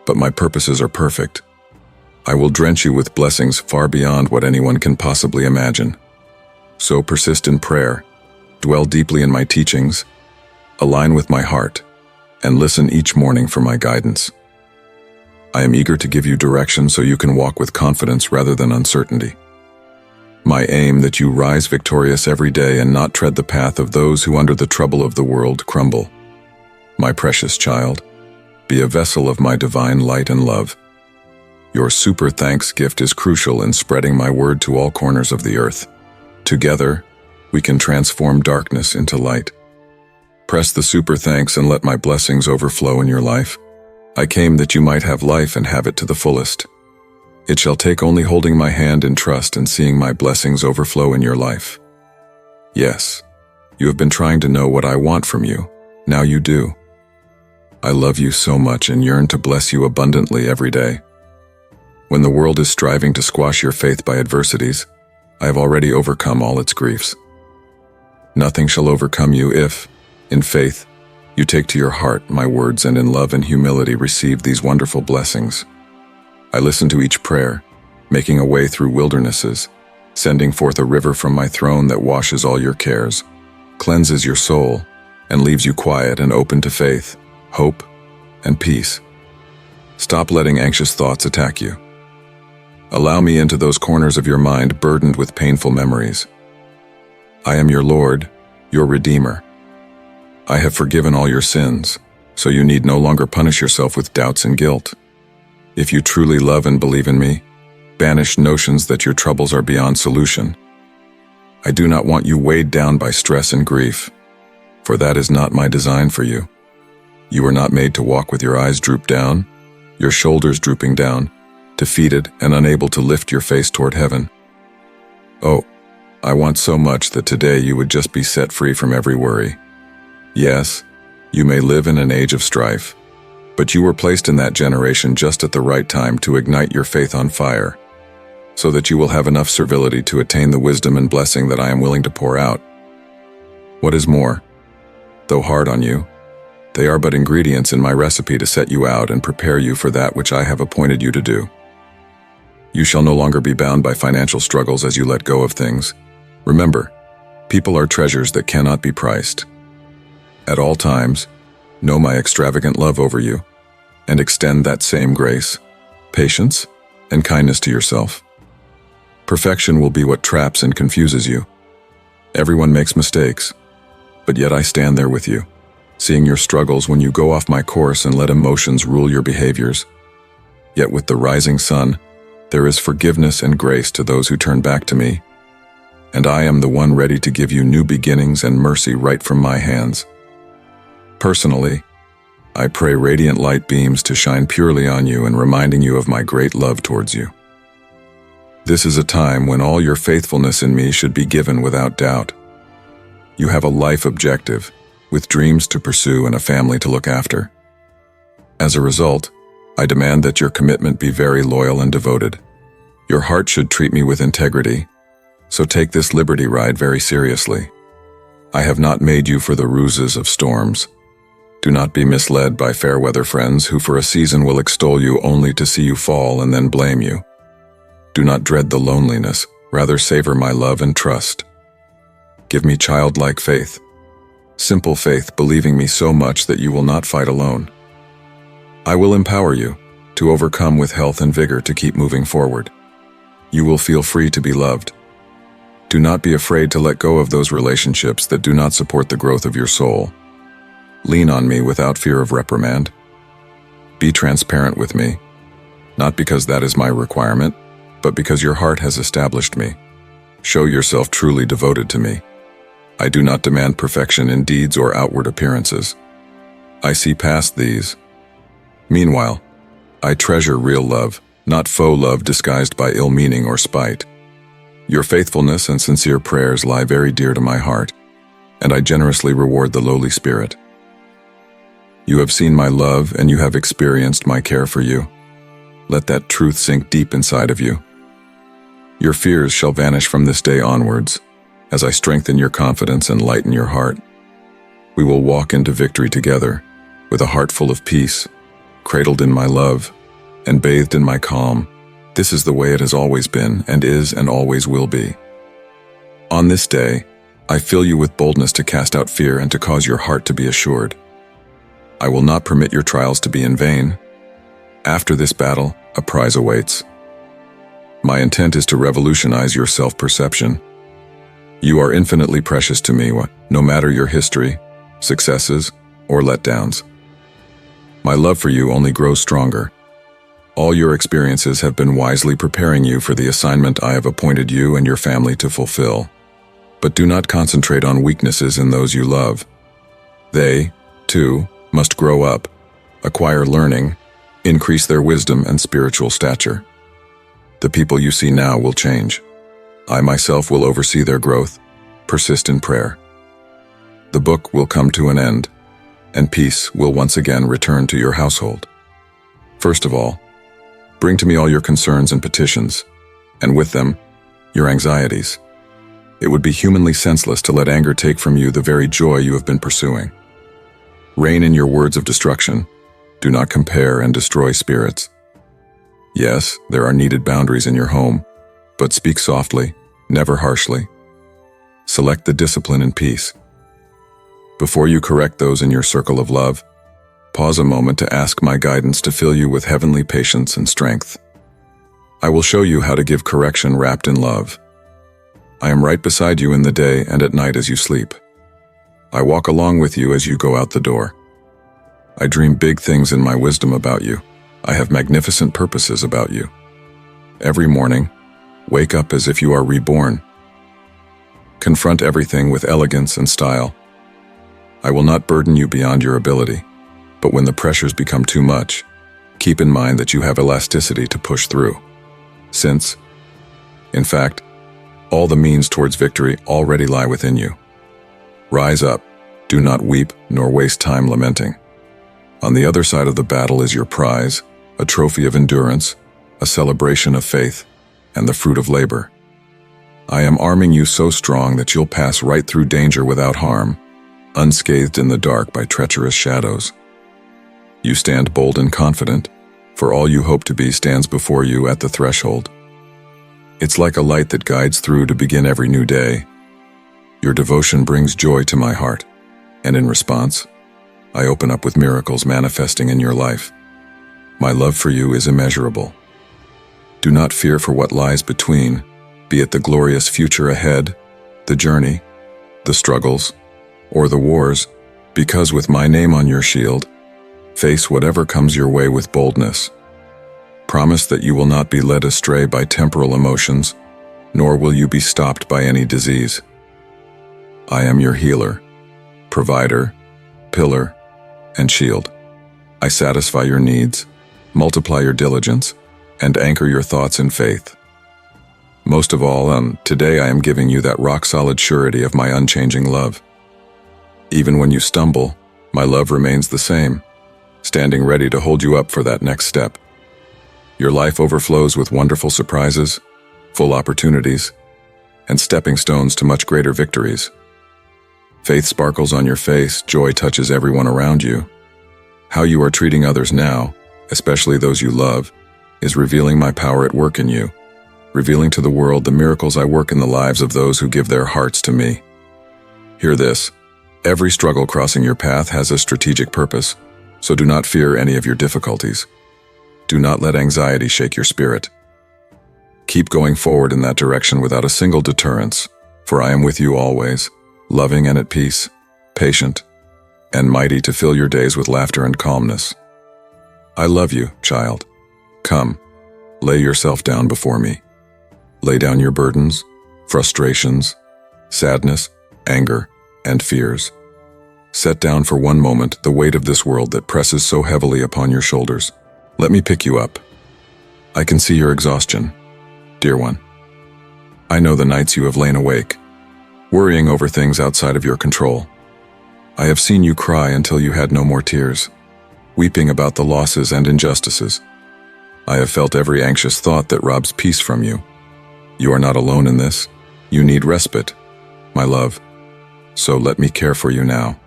but my purposes are perfect. I will drench you with blessings far beyond what anyone can possibly imagine. So persist in prayer, dwell deeply in my teachings, align with my heart, and listen each morning for my guidance. I am eager to give you direction so you can walk with confidence rather than uncertainty. My aim that you rise victorious every day and not tread the path of those who under the trouble of the world crumble. My precious child, be a vessel of my divine light and love. Your super thanks gift is crucial in spreading my word to all corners of the earth. Together, we can transform darkness into light. Press the super thanks and let my blessings overflow in your life. I came that you might have life and have it to the fullest. It shall take only holding my hand in trust and seeing my blessings overflow in your life. Yes, you have been trying to know what I want from you. Now you do. I love you so much and yearn to bless you abundantly every day. When the world is striving to squash your faith by adversities, I have already overcome all its griefs. Nothing shall overcome you if, in faith, you take to your heart my words and in love and humility receive these wonderful blessings. I listen to each prayer, making a way through wildernesses, sending forth a river from my throne that washes all your cares, cleanses your soul, and leaves you quiet and open to faith, hope, and peace. Stop letting anxious thoughts attack you. Allow me into those corners of your mind burdened with painful memories. I am your Lord, your Redeemer. I have forgiven all your sins, so you need no longer punish yourself with doubts and guilt. If you truly love and believe in me, banish notions that your troubles are beyond solution. I do not want you weighed down by stress and grief, for that is not my design for you. You are not made to walk with your eyes drooped down, your shoulders drooping down, defeated and unable to lift your face toward heaven. Oh, I want so much that today you would just be set free from every worry. Yes, you may live in an age of strife, but you were placed in that generation just at the right time to ignite your faith on fire, so that you will have enough servility to attain the wisdom and blessing that I am willing to pour out. What is more, though hard on you, they are but ingredients in my recipe to set you out and prepare you for that which I have appointed you to do. You shall no longer be bound by financial struggles as you let go of things. Remember, people are treasures that cannot be priced. At all times, know my extravagant love over you, and extend that same grace, patience, and kindness to yourself. Perfection will be what traps and confuses you. Everyone makes mistakes, but yet I stand there with you, seeing your struggles when you go off my course and let emotions rule your behaviors. Yet with the rising sun, there is forgiveness and grace to those who turn back to me, and I am the one ready to give you new beginnings and mercy right from my hands. Personally, I pray radiant light beams to shine purely on you and reminding you of my great love towards you. This is a time when all your faithfulness in me should be given without doubt. You have a life objective, with dreams to pursue and a family to look after. As a result, I demand that your commitment be very loyal and devoted. Your heart should treat me with integrity, so take this liberty ride very seriously. I have not made you for the ruses of storms. Do not be misled by fair weather friends who for a season will extol you only to see you fall and then blame you. Do not dread the loneliness, rather savor my love and trust. Give me childlike faith, simple faith believing me so much that you will not fight alone. I will empower you to overcome with health and vigor to keep moving forward. You will feel free to be loved. Do not be afraid to let go of those relationships that do not support the growth of your soul. Lean on me without fear of reprimand. Be transparent with me, not because that is my requirement, but because your heart has established me. Show yourself truly devoted to me. I do not demand perfection in deeds or outward appearances. I see past these. Meanwhile, I treasure real love, not faux love disguised by ill meaning or spite. Your faithfulness and sincere prayers lie very dear to my heart, and I generously reward the lowly spirit. You have seen my love and you have experienced my care for you. Let that truth sink deep inside of you. Your fears shall vanish from this day onwards, as I strengthen your confidence and lighten your heart. We will walk into victory together, with a heart full of peace, cradled in my love, and bathed in my calm, This is the way it has always been and is and always will be. On this day, I fill you with boldness to cast out fear and to cause your heart to be assured. I will not permit your trials to be in vain. After this battle, a prize awaits. My intent is to revolutionize your self-perception. You are infinitely precious to me, no matter your history, successes, or letdowns. My love for you only grows stronger. All your experiences have been wisely preparing you for the assignment I have appointed you and your family to fulfill. But do not concentrate on weaknesses in those you love. They, too, must grow up, acquire learning, increase their wisdom and spiritual stature. The people you see now will change. I myself will oversee their growth. Persist in prayer. The book will come to an end, and peace will once again return to your household. First of all, bring to me all your concerns and petitions, and with them, your anxieties. It would be humanly senseless to let anger take from you the very joy you have been pursuing. Rein in your words of destruction. Do not compare and destroy spirits. Yes, there are needed boundaries in your home, but speak softly, never harshly. Select the discipline and peace. Before you correct those in your circle of love, pause a moment to ask my guidance to fill you with heavenly patience and strength. I will show you how to give correction wrapped in love. I am right beside you in the day and at night as you sleep. I walk along with you as you go out the door. I dream big things in my wisdom about you. I have magnificent purposes about you. Every morning, wake up as if you are reborn. Confront everything with elegance and style. I will not burden you beyond your ability, but when the pressures become too much, keep in mind that you have elasticity to push through. Since, in fact, all the means towards victory already lie within you. Rise up, do not weep nor waste time lamenting. On the other side of the battle is your prize, a trophy of endurance, a celebration of faith, and the fruit of labor. I am arming you so strong that you'll pass right through danger without harm, unscathed in the dark by treacherous shadows. You stand bold and confident, for all you hope to be stands before you at the threshold. It's like a light that guides through to begin every new day. Your devotion brings joy to my heart, and in response, I open up with miracles manifesting in your life. My love for you is immeasurable. Do not fear for what lies between, be it the glorious future ahead, the journey, the struggles, or the wars, because with my name on your shield, face whatever comes your way with boldness. Promise that you will not be led astray by temporal emotions, nor will you be stopped by any disease. I am your healer, provider, pillar, and shield. I satisfy your needs, multiply your diligence, and anchor your thoughts in faith. Most of all, today I am giving you that rock-solid surety of my unchanging love. Even when you stumble, my love remains the same, standing ready to hold you up for that next step. Your life overflows with wonderful surprises, full opportunities, and stepping stones to much greater victories. Faith sparkles on your face, joy touches everyone around you. How you are treating others now, especially those you love, is revealing my power at work in you, revealing to the world the miracles I work in the lives of those who give their hearts to me. Hear this: every struggle crossing your path has a strategic purpose, so do not fear any of your difficulties. Do not let anxiety shake your spirit. Keep going forward in that direction without a single deterrence, for I am with you always, loving and at peace, patient, and mighty to fill your days with laughter and calmness. I love you, child. Come, lay yourself down before me. Lay down your burdens, frustrations, sadness, anger, and fears. Set down for one moment the weight of this world that presses so heavily upon your shoulders. Let me pick you up. I can see your exhaustion, dear one. I know the nights you have lain awake, worrying over things outside of your control. I have seen you cry until you had no more tears, weeping about the losses and injustices. I have felt every anxious thought that robs peace from you. You are not alone in this. You need respite, my love. So let me care for you now.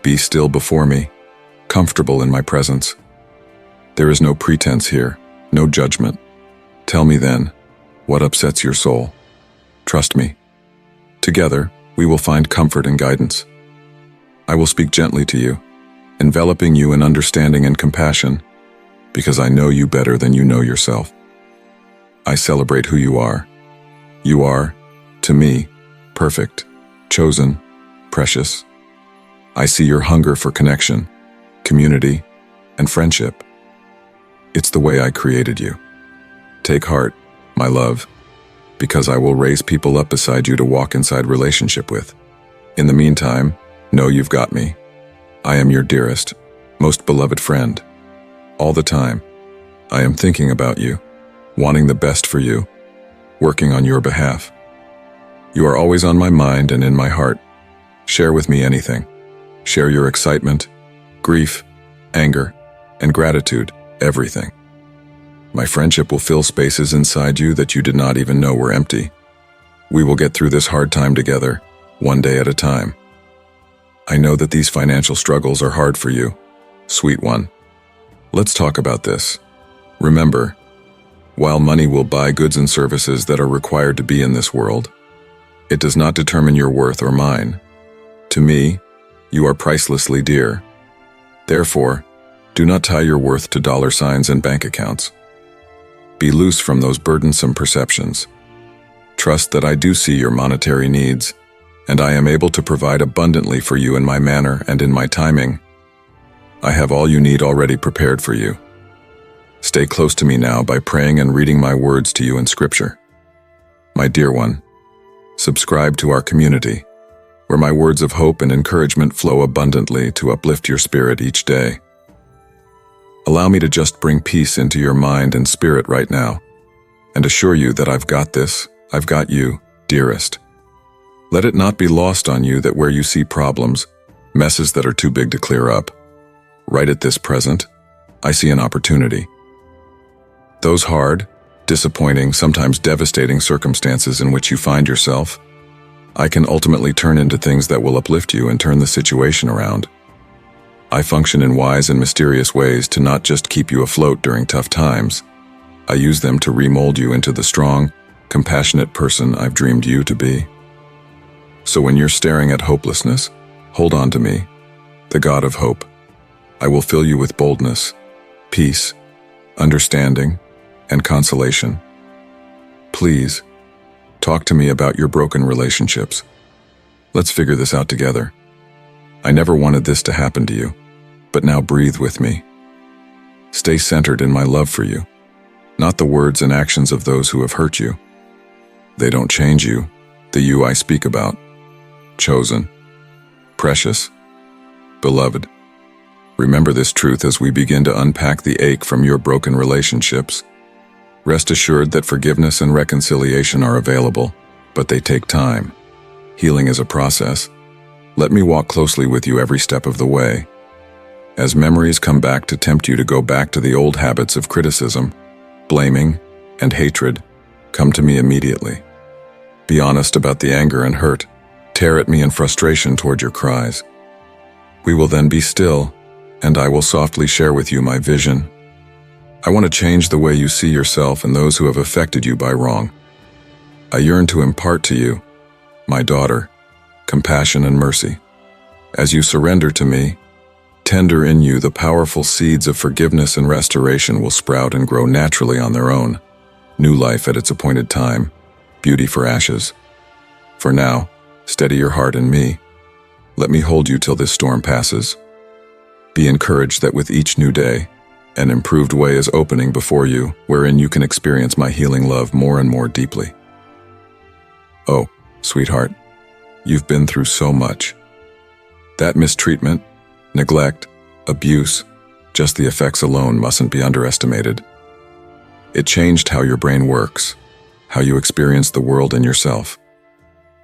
Be still before me, comfortable in my presence. There is no pretense here, no judgment. Tell me then, what upsets your soul? Trust me. Together, we will find comfort and guidance. I will speak gently to you, enveloping you in understanding and compassion, because I know you better than you know yourself. I celebrate who you are. You are, to me, perfect, chosen, precious. I see your hunger for connection, community, and friendship. It's the way I created you. Take heart, my love, because I will raise people up beside you to walk inside relationship with. In the meantime, know you've got me. I am your dearest, most beloved friend. All the time, I am thinking about you, wanting the best for you, working on your behalf. You are always on my mind and in my heart. Share with me anything. Share your excitement, grief, anger, and gratitude, everything. My friendship will fill spaces inside you that you did not even know were empty. We will get through this hard time together, one day at a time. I know that these financial struggles are hard for you, sweet one. Let's talk about this. Remember, while money will buy goods and services that are required to be in this world, it does not determine your worth or mine. To me, you are pricelessly dear. Therefore, do not tie your worth to dollar signs and bank accounts. Be loose from those burdensome perceptions. Trust that I do see your monetary needs, and I am able to provide abundantly for you in my manner and in my timing. I have all you need already prepared for you. Stay close to me now by praying and reading my words to you in Scripture. My dear one, subscribe to our community, where my words of hope and encouragement flow abundantly to uplift your spirit each day. Allow me to just bring peace into your mind and spirit right now, and assure you that I've got this, I've got you, dearest. Let it not be lost on you that where you see problems, messes that are too big to clear up, right at this present, I see an opportunity. Those hard, disappointing, sometimes devastating circumstances in which you find yourself, I can ultimately turn into things that will uplift you and turn the situation around. I function in wise and mysterious ways to not just keep you afloat during tough times. I use them to remold you into the strong, compassionate person I've dreamed you to be. So when you're staring at hopelessness, hold on to me, the God of hope. I will fill you with boldness, peace, understanding, and consolation. Please, talk to me about your broken relationships. Let's figure this out together. I never wanted this to happen to you, but now breathe with me. Stay centered in my love for you, not the words and actions of those who have hurt you. They don't change you, the you I speak about. Chosen, precious, beloved. Remember this truth as we begin to unpack the ache from your broken relationships. Rest assured that forgiveness and reconciliation are available, but they take time. Healing is a process. Let me walk closely with you every step of the way. As memories come back to tempt you to go back to the old habits of criticism, blaming, and hatred, come to me immediately. Be honest about the anger and hurt. Tear at me in frustration toward your cries. We will then be still, and I will softly share with you my vision. I want to change the way you see yourself and those who have affected you by wrong. I yearn to impart to you, my daughter, compassion and mercy. As you surrender to me, tender in you the powerful seeds of forgiveness and restoration will sprout and grow naturally on their own. New life at its appointed time, beauty for ashes. For now, steady your heart in me. Let me hold you till this storm passes. Be encouraged that with each new day, an improved way is opening before you, wherein you can experience my healing love more and more deeply. Oh, sweetheart, you've been through so much. That mistreatment, neglect, abuse, just the effects alone mustn't be underestimated. It changed how your brain works, how you experience the world and yourself.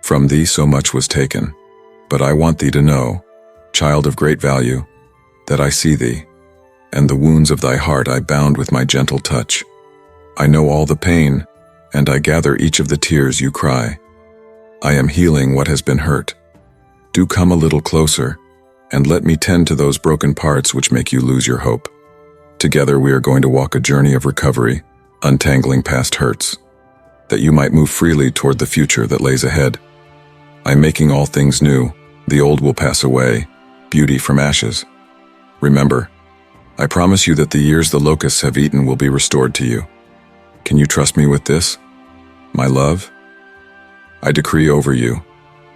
From thee so much was taken, but I want thee to know, child of great value, that I see thee, and the wounds of thy heart I bound with my gentle touch. I know all the pain, and I gather each of the tears you cry. I am healing what has been hurt. Do come a little closer, and let me tend to those broken parts which make you lose your hope. Together we are going to walk a journey of recovery, untangling past hurts, that you might move freely toward the future that lays ahead. I'm making all things new, the old will pass away, beauty from ashes. Remember, I promise you that the years the locusts have eaten will be restored to you. Can you trust me with this, my love? I decree over you,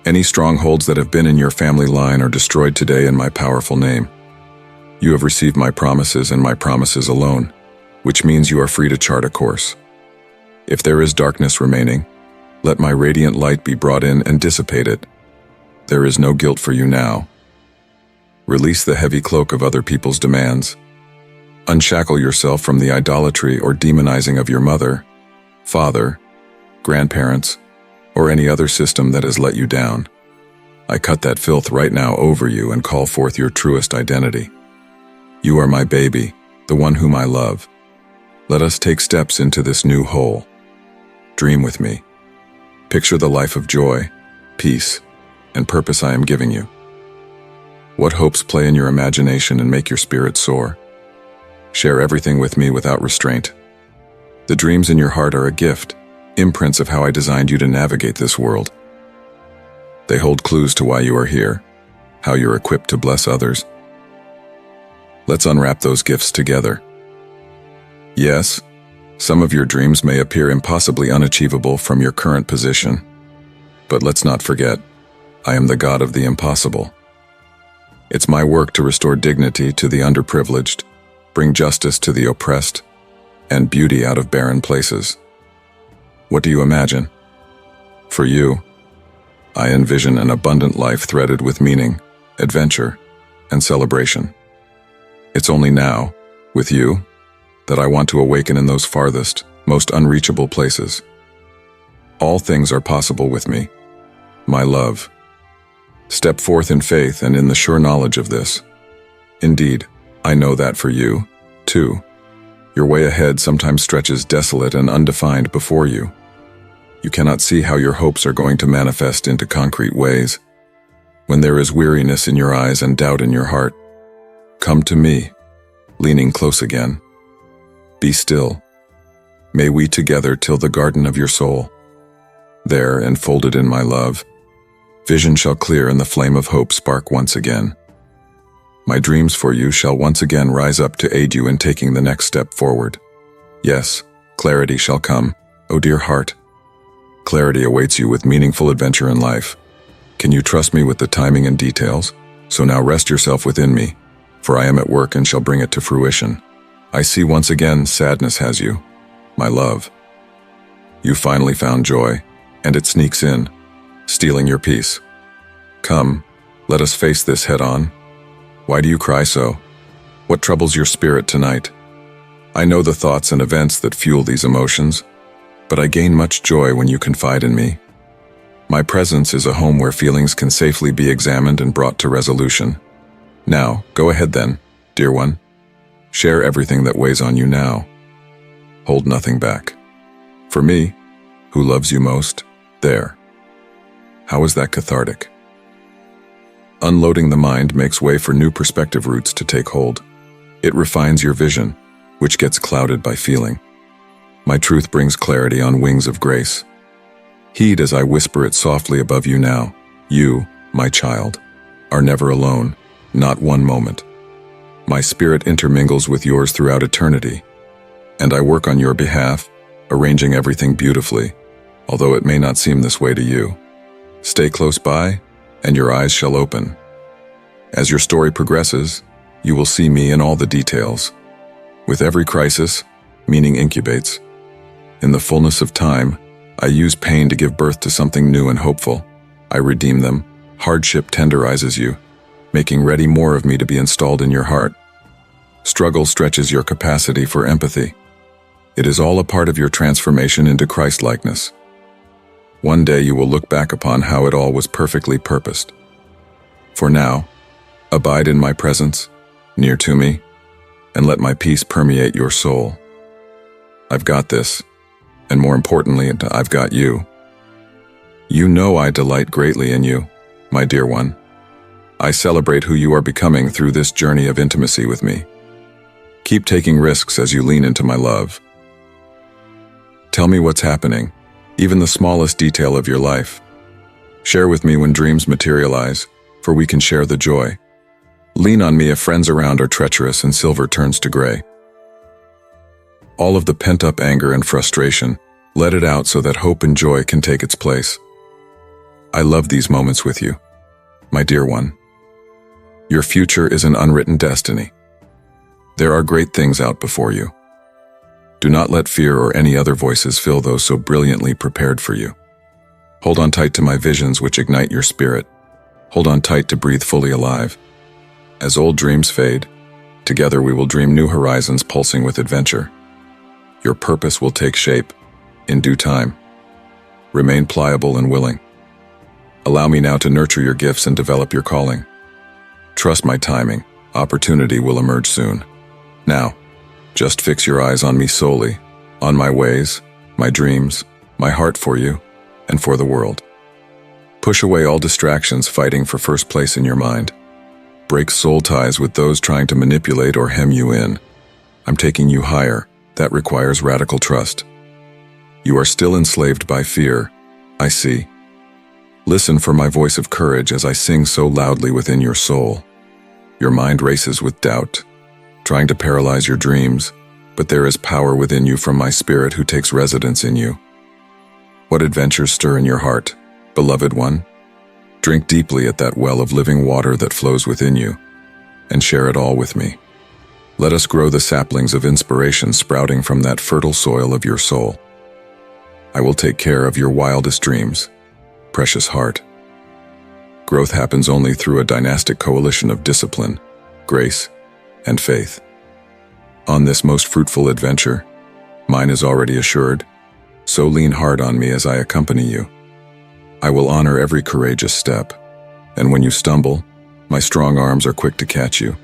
any strongholds that have been in your family line are destroyed today in my powerful name. You have received my promises and my promises alone, which means you are free to chart a course. If there is darkness remaining, let my radiant light be brought in and dissipate it. There is no guilt for you now. Release the heavy cloak of other people's demands. Unshackle yourself from the idolatry or demonizing of your mother, father, grandparents, or any other system that has let you down. I cut that filth right now over you and call forth your truest identity. You are my baby, the one whom I love. Let us take steps into this new whole. Dream with me. Picture the life of joy, peace, and purpose I am giving you. What hopes play in your imagination and make your spirit soar? Share everything with me without restraint. The dreams in your heart are a gift, imprints of how I designed you to navigate this world. They hold clues to why you are here, how you're equipped to bless others. Let's unwrap those gifts together. Yes, some of your dreams may appear impossibly unachievable from your current position. But let's not forget, I am the God of the impossible. It's my work to restore dignity to the underprivileged, bring justice to the oppressed, and beauty out of barren places. What do you imagine? For you, I envision an abundant life threaded with meaning, adventure, and celebration. It's only now, with you, that I want to awaken in those farthest, most unreachable places. All things are possible with me, my love. Step forth in faith and in the sure knowledge of this. Indeed, I know that for you, too. Your way ahead sometimes stretches desolate and undefined before you. You cannot see how your hopes are going to manifest into concrete ways. When there is weariness in your eyes and doubt in your heart, come to me, leaning close again. Be still. May we together till the garden of your soul. There, enfolded in my love, vision shall clear and the flame of hope spark once again. My dreams for you shall once again rise up to aid you in taking the next step forward. Yes, clarity shall come, O dear heart. Clarity awaits you with meaningful adventure in life. Can you trust me with the timing and details? So now rest yourself within me, for I am at work and shall bring it to fruition. I see once again sadness has you, my love. You finally found joy, and it sneaks in, stealing your peace. Come, let us face this head on. Why do you cry so? What troubles your spirit tonight? I know the thoughts and events that fuel these emotions, but I gain much joy when you confide in me. My presence is a home where feelings can safely be examined and brought to resolution. Now, go ahead then, dear one. Share everything that weighs on you now. Hold nothing back. For me, who loves you most, there. How is that cathartic? Unloading the mind makes way for new perspective roots to take hold. It refines your vision, which gets clouded by feeling. My truth brings clarity on wings of grace. Heed as I whisper it softly above you now. You, my child, are never alone, not one moment. My spirit intermingles with yours throughout eternity, and I work on your behalf, arranging everything beautifully, although it may not seem this way to you. Stay close by, and your eyes shall open. As your story progresses, you will see me in all the details. With every crisis, meaning incubates. In the fullness of time, I use pain to give birth to something new and hopeful. I redeem them. Hardship tenderizes you, making ready more of me to be installed in your heart. Struggle stretches your capacity for empathy. It is all a part of your transformation into Christ-likeness. One day you will look back upon how it all was perfectly purposed. For now, abide in my presence, near to me, and let my peace permeate your soul. I've got this, and more importantly, I've got you. You know I delight greatly in you, my dear one. I celebrate who you are becoming through this journey of intimacy with me. Keep taking risks as you lean into my love. Tell me what's happening, even the smallest detail of your life. Share with me when dreams materialize, for we can share the joy. Lean on me if friends around are treacherous and silver turns to gray. All of the pent-up anger and frustration, let it out so that hope and joy can take its place. I love these moments with you, my dear one. Your future is an unwritten destiny. There are great things out before you. Do not let fear or any other voices fill those so brilliantly prepared for you. Hold on tight to my visions which ignite your spirit. Hold on tight to breathe fully alive. As old dreams fade, together we will dream new horizons pulsing with adventure. Your purpose will take shape in due time. Remain pliable and willing. Allow me now to nurture your gifts and develop your calling. Trust my timing. Opportunity will emerge soon. Now, just fix your eyes on me solely, on my ways, my dreams, my heart for you, and for the world. Push away all distractions fighting for first place in your mind. Break soul ties with those trying to manipulate or hem you in. I'm taking you higher. That requires radical trust. You are still enslaved by fear, I see. Listen for my voice of courage as I sing so loudly within your soul. Your mind races with doubt, trying to paralyze your dreams, but there is power within you from my spirit who takes residence in you. What adventures stir in your heart, beloved one? Drink deeply at that well of living water that flows within you, and share it all with me. Let us grow the saplings of inspiration sprouting from that fertile soil of your soul. I will take care of your wildest dreams, precious heart. Growth happens only through a dynastic coalition of discipline, grace, and faith. On this most fruitful adventure, mine is already assured, so lean hard on me as I accompany you. I will honor every courageous step, and when you stumble, my strong arms are quick to catch you.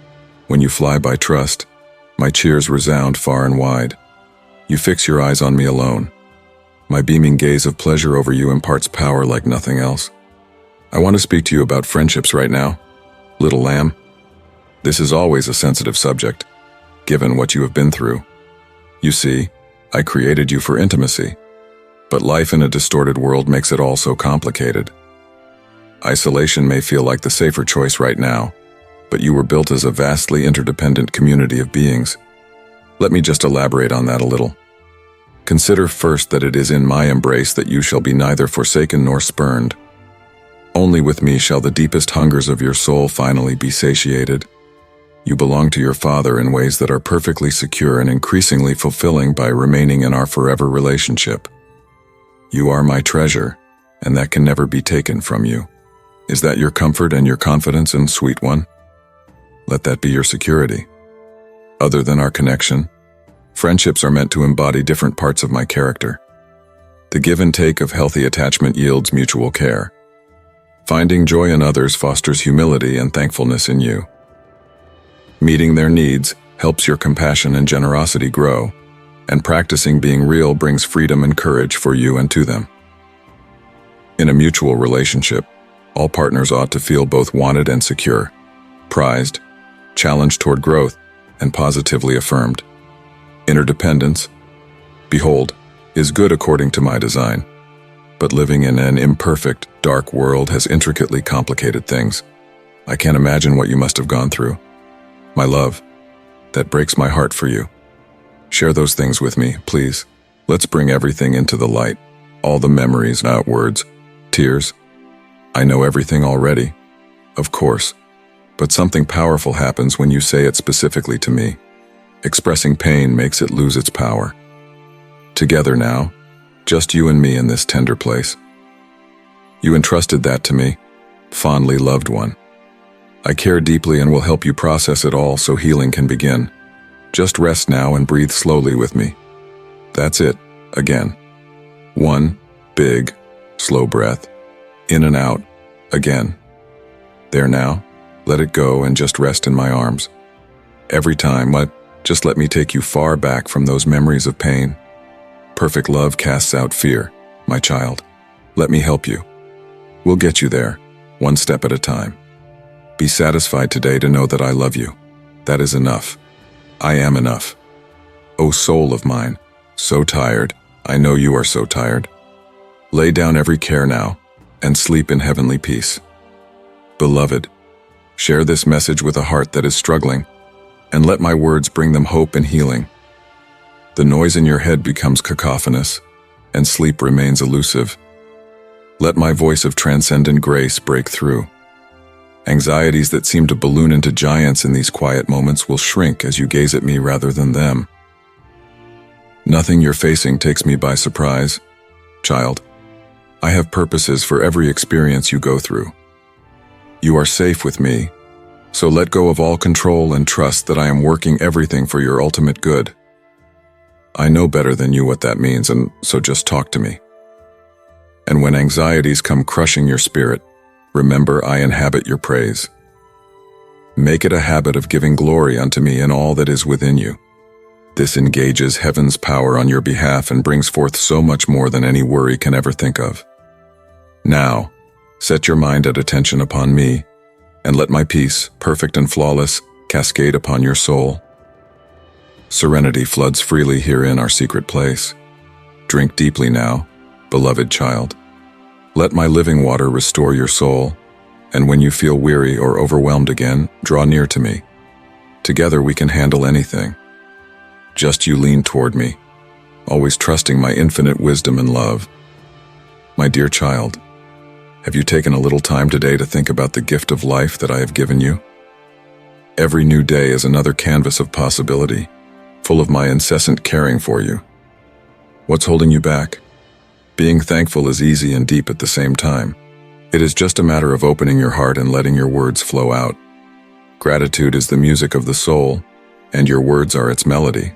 When you fly by trust, my cheers resound far and wide. You fix your eyes on me alone. My beaming gaze of pleasure over you imparts power like nothing else. I want to speak to you about friendships right now, little lamb. This is always a sensitive subject, given what you have been through. You see, I created you for intimacy, but life in a distorted world makes it all so complicated. Isolation may feel like the safer choice right now, but you were built as a vastly interdependent community of beings. Let me just elaborate on that a little. Consider first that it is in my embrace that you shall be neither forsaken nor spurned. Only with me shall the deepest hungers of your soul finally be satiated. You belong to your Father in ways that are perfectly secure and increasingly fulfilling by remaining in our forever relationship. You are my treasure, and that can never be taken from you. Is that your comfort and your confidence, and sweet one? Let that be your security. Other than our connection, friendships are meant to embody different parts of my character. The give and take of healthy attachment yields mutual care. Finding joy in others fosters humility and thankfulness in you. Meeting their needs helps your compassion and generosity grow, and practicing being real brings freedom and courage for you and to them. In a mutual relationship, all partners ought to feel both wanted and secure, prized, challenged toward growth, and positively affirmed. Interdependence, behold, is good according to my design, but living in an imperfect, dark world has intricately complicated things. I can't imagine what you must have gone through. My love, that breaks my heart for you. Share those things with me, please. Let's bring everything into the light, all the memories, not words, tears. I know everything already, of course, but something powerful happens when you say it specifically to me. Expressing pain makes it lose its power. Together now, just you and me in this tender place. You entrusted that to me, fondly loved one. I care deeply and will help you process it all so healing can begin. Just rest now and breathe slowly with me. That's it, again. One big, slow breath, in and out, again. There now, let it go and just rest in my arms. Every time, just let me take you far back from those memories of pain. Perfect love casts out fear, my child. Let me help you. We'll get you there, one step at a time. Be satisfied today to know that I love you. That is enough. I am enough. O soul of mine, so tired, I know you are so tired. Lay down every care now and sleep in heavenly peace. Beloved, share this message with a heart that is struggling, and let my words bring them hope and healing. The noise in your head becomes cacophonous, and sleep remains elusive. Let my voice of transcendent grace break through. Anxieties that seem to balloon into giants in these quiet moments will shrink as you gaze at me rather than them. Nothing you're facing takes me by surprise, child. I have purposes for every experience you go through. You are safe with me, so let go of all control and trust that I am working everything for your ultimate good. I know better than you what that means, and so just talk to me. And when anxieties come crushing your spirit, remember I inhabit your praise. Make it a habit of giving glory unto me in all that is within you. This engages heaven's power on your behalf and brings forth so much more than any worry can ever think of. Now, set your mind at attention upon me, and let my peace, perfect and flawless, cascade upon your soul. Serenity floods freely here in our secret place. Drink deeply now, beloved child. Let my living water restore your soul, and when you feel weary or overwhelmed again, draw near to me. Together we can handle anything. Just you lean toward me, always trusting my infinite wisdom and love. My dear child, have you taken a little time today to think about the gift of life that I have given you? Every new day is another canvas of possibility, full of my incessant caring for you. What's holding you back? Being thankful is easy and deep at the same time. It is just a matter of opening your heart and letting your words flow out. Gratitude is the music of the soul, and your words are its melody.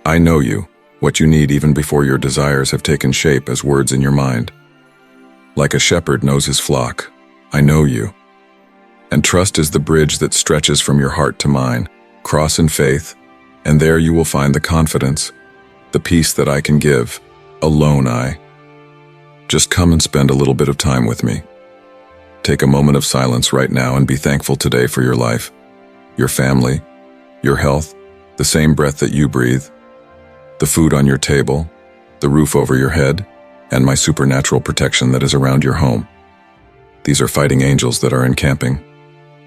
I know you, what you need even before your desires have taken shape as words in your mind. Like a shepherd knows his flock, I know you. And trust is the bridge that stretches from your heart to mine. Cross in faith, and there you will find the confidence, the peace that I can give, alone I. Just come and spend a little bit of time with me. Take a moment of silence right now and be thankful today for your life, your family, your health, the same breath that you breathe, the food on your table, the roof over your head, and my supernatural protection that is around your home. These are fighting angels that are encamping,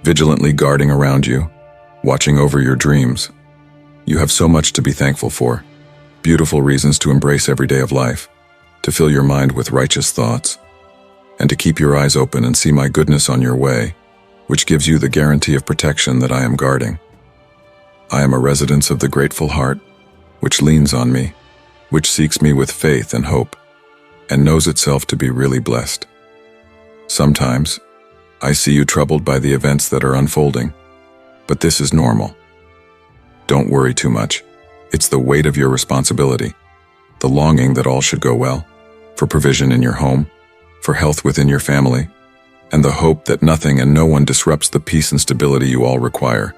vigilantly guarding around you, watching over your dreams. You have so much to be thankful for, beautiful reasons to embrace every day of life, to fill your mind with righteous thoughts, and to keep your eyes open and see my goodness on your way, which gives you the guarantee of protection that I am guarding. I am a residence of the grateful heart, which leans on me, which seeks me with faith and hope, and knows itself to be really blessed. Sometimes, I see you troubled by the events that are unfolding, but this is normal. Don't worry too much. It's the weight of your responsibility, the longing that all should go well, for provision in your home, for health within your family, and the hope that nothing and no one disrupts the peace and stability you all require.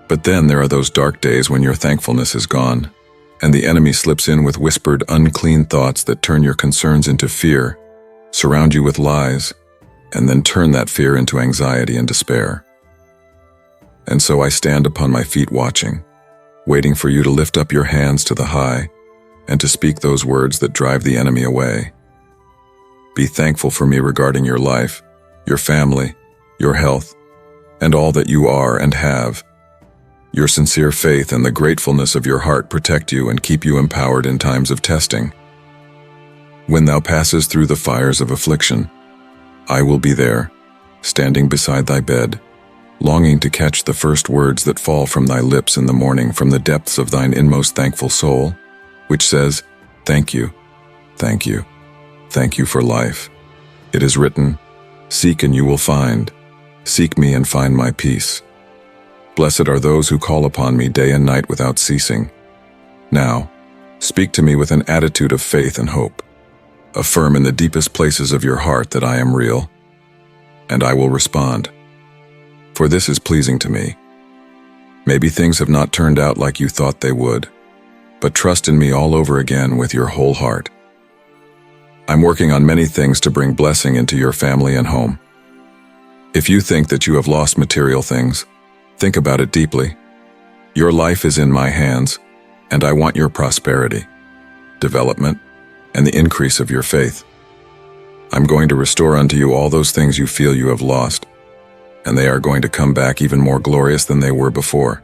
But then there are those dark days when your thankfulness is gone, and the enemy slips in with whispered, unclean thoughts that turn your concerns into fear, surround you with lies, and then turn that fear into anxiety and despair. And so I stand upon my feet watching, waiting for you to lift up your hands to the high and to speak those words that drive the enemy away. Be thankful for me regarding your life, your family, your health, and all that you are and have. Your sincere faith and the gratefulness of your heart protect you and keep you empowered in times of testing. When thou passes through the fires of affliction, I will be there, standing beside thy bed, longing to catch the first words that fall from thy lips in the morning from the depths of thine inmost thankful soul, which says, thank you, thank you, thank you for life. It is written, seek and you will find, seek me and find my peace. Blessed are those who call upon me day and night without ceasing. Now, speak to me with an attitude of faith and hope. Affirm in the deepest places of your heart that I am real, and I will respond. For this is pleasing to me. Maybe things have not turned out like you thought they would, but trust in me all over again with your whole heart. I'm working on many things to bring blessing into your family and home. If you think that you have lost material things, think about it deeply. Your life is in my hands, and I want your prosperity. development, and the increase of your faith. I'm going to restore unto you all those things you feel you have lost, and they are going to come back even more glorious than they were before,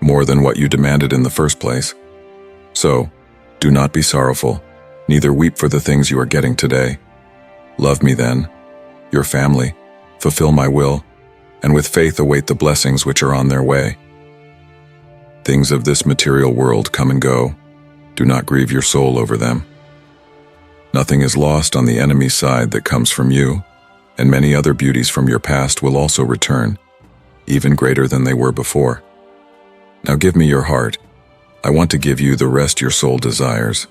more than what you demanded in the first place. So, do not be sorrowful, neither weep for the things you are getting today. Love me then, your family, fulfill my will, and with faith await the blessings which are on their way. Things of this material world come and go. Do not grieve your soul over them. Nothing is lost on the enemy's side that comes from you, and many other beauties from your past will also return, even greater than they were before. Now give me your heart. I want to give you the rest your soul desires.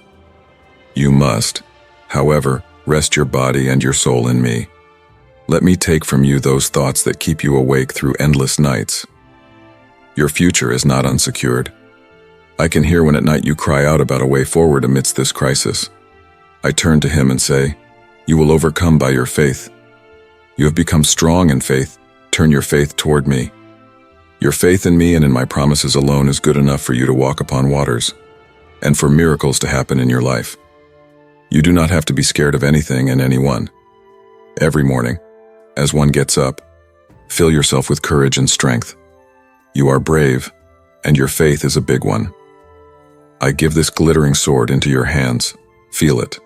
You must, however, rest your body and your soul in me. Let me take from you those thoughts that keep you awake through endless nights. Your future is not unsecured. I can hear when at night you cry out about a way forward amidst this crisis. I turn to him and say, you will overcome by your faith. You have become strong in faith. Turn your faith toward me. Your faith in me and in my promises alone is good enough for you to walk upon waters, and for miracles to happen in your life. You do not have to be scared of anything and anyone. Every morning, as one gets up, fill yourself with courage and strength. You are brave, and your faith is a big one. I give this glittering sword into your hands. Feel it.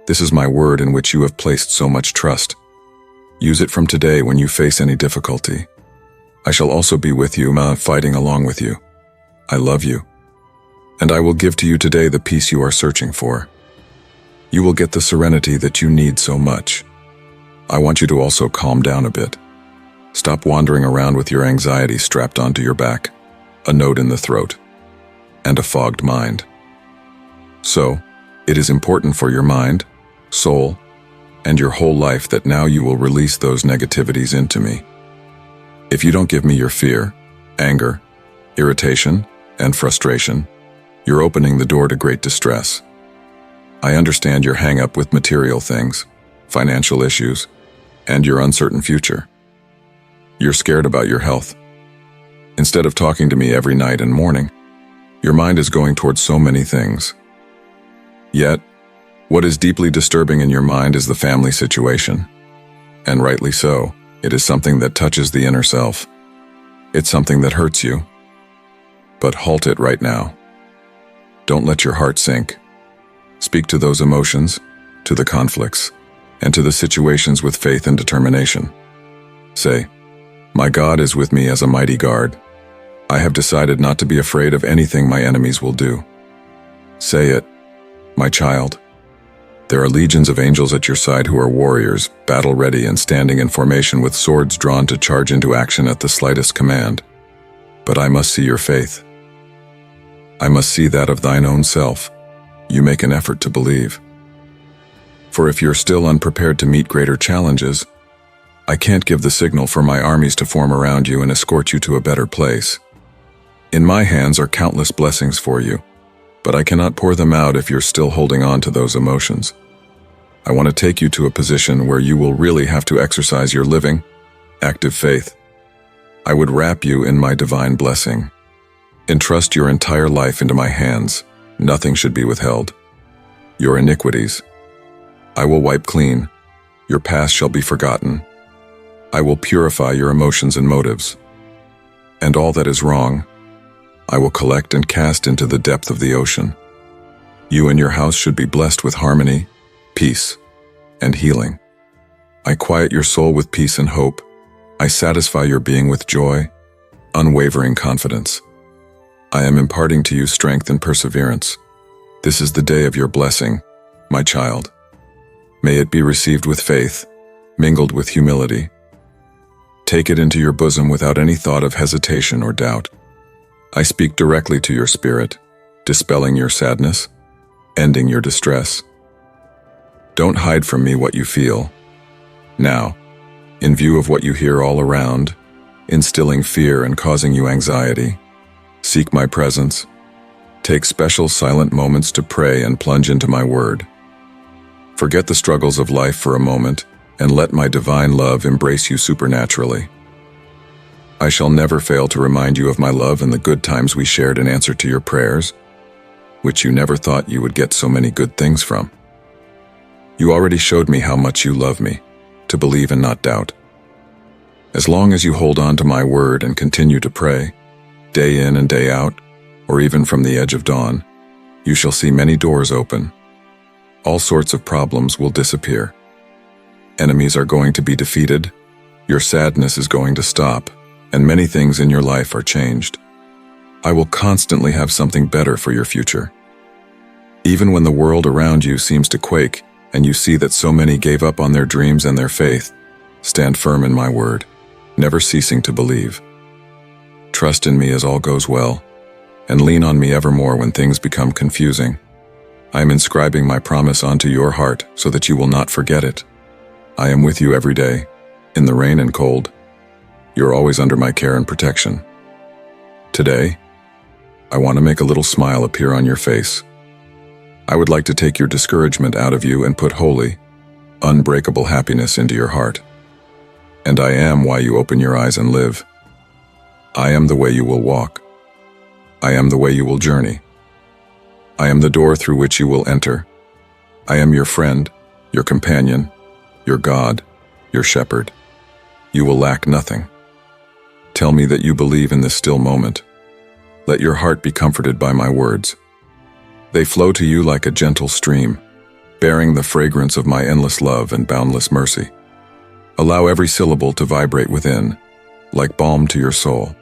This is my word in which you have placed so much trust. Use it from today when you face any difficulty. I shall also be with you, fighting along with you. I love you, and I will give to you today the peace you are searching for. You will get the serenity that you need so much. I want you to also calm down a bit. Stop wandering around with your anxiety strapped onto your back, a note in the throat, and a fogged mind. So, it is important for your mind, soul, and your whole life that now you will release those negativities into me. If you don't give me your fear, anger, irritation, and frustration, you're opening the door to great distress. I understand your hang-up with material things, financial issues, and your uncertain future. You're scared about your health. Instead of talking to me every night and morning, your mind is going towards so many things. Yet, what is deeply disturbing in your mind is the family situation. And rightly so, it is something that touches the inner self. It's something that hurts you. But halt it right now. Don't let your heart sink. Speak to those emotions, to the conflicts, and to the situations with faith and determination. Say, my God is with me as a mighty guard. I have decided not to be afraid of anything my enemies will do. Say it, my child. There are legions of angels at your side who are warriors, battle-ready and standing in formation with swords drawn to charge into action at the slightest command. But I must see your faith. I must see that of thine own self. You make an effort to believe. For if you're still unprepared to meet greater challenges, I can't give the signal for my armies to form around you and escort you to a better place. In my hands are countless blessings for you, but I cannot pour them out if you're still holding on to those emotions. I want to take you to a position where you will really have to exercise your living, active faith. I would wrap you in my divine blessing. Entrust your entire life into my hands. Nothing should be withheld. Your iniquities I will wipe clean. Your past shall be forgotten. I will purify your emotions and motives. And all that is wrong, I will collect and cast into the depth of the ocean. You and your house should be blessed with harmony, peace, and healing. I quiet your soul with peace and hope. I satisfy your being with joy, unwavering confidence. I am imparting to you strength and perseverance. This is the day of your blessing, my child. May it be received with faith, mingled with humility. Take it into your bosom without any thought of hesitation or doubt. I speak directly to your spirit, dispelling your sadness, ending your distress. Don't hide from me what you feel. Now, in view of what you hear all around, instilling fear and causing you anxiety, seek my presence. Take special silent moments to pray and plunge into my word. Forget the struggles of life for a moment and let my divine love embrace you supernaturally. I shall never fail to remind you of my love and the good times we shared in answer to your prayers. which you never thought you would get so many good things from. You already showed me how much you love me, to believe and not doubt. As long as you hold on to my word and continue to pray, day in and day out, or even from the edge of dawn, you shall see many doors open. All sorts of problems will disappear. Enemies are going to be defeated, your sadness is going to stop, and many things in your life are changed. I will constantly have something better for your future. Even when the world around you seems to quake, and you see that so many gave up on their dreams and their faith, stand firm in my word, never ceasing to believe. Trust in me as all goes well, and lean on me evermore when things become confusing. I am inscribing my promise onto your heart so that you will not forget it. I am with you every day, in the rain and cold. You're always under my care and protection. Today, I want to make a little smile appear on your face. I would like to take your discouragement out of you and put holy, unbreakable happiness into your heart. And I am why you open your eyes and live. I am the way you will walk. I am the way you will journey. I am the door through which you will enter. I am your friend, your companion, your God, your shepherd. You will lack nothing. Tell me that you believe in this still moment. Let your heart be comforted by my words. They flow to you like a gentle stream, bearing the fragrance of my endless love and boundless mercy. Allow every syllable to vibrate within, like balm to your soul.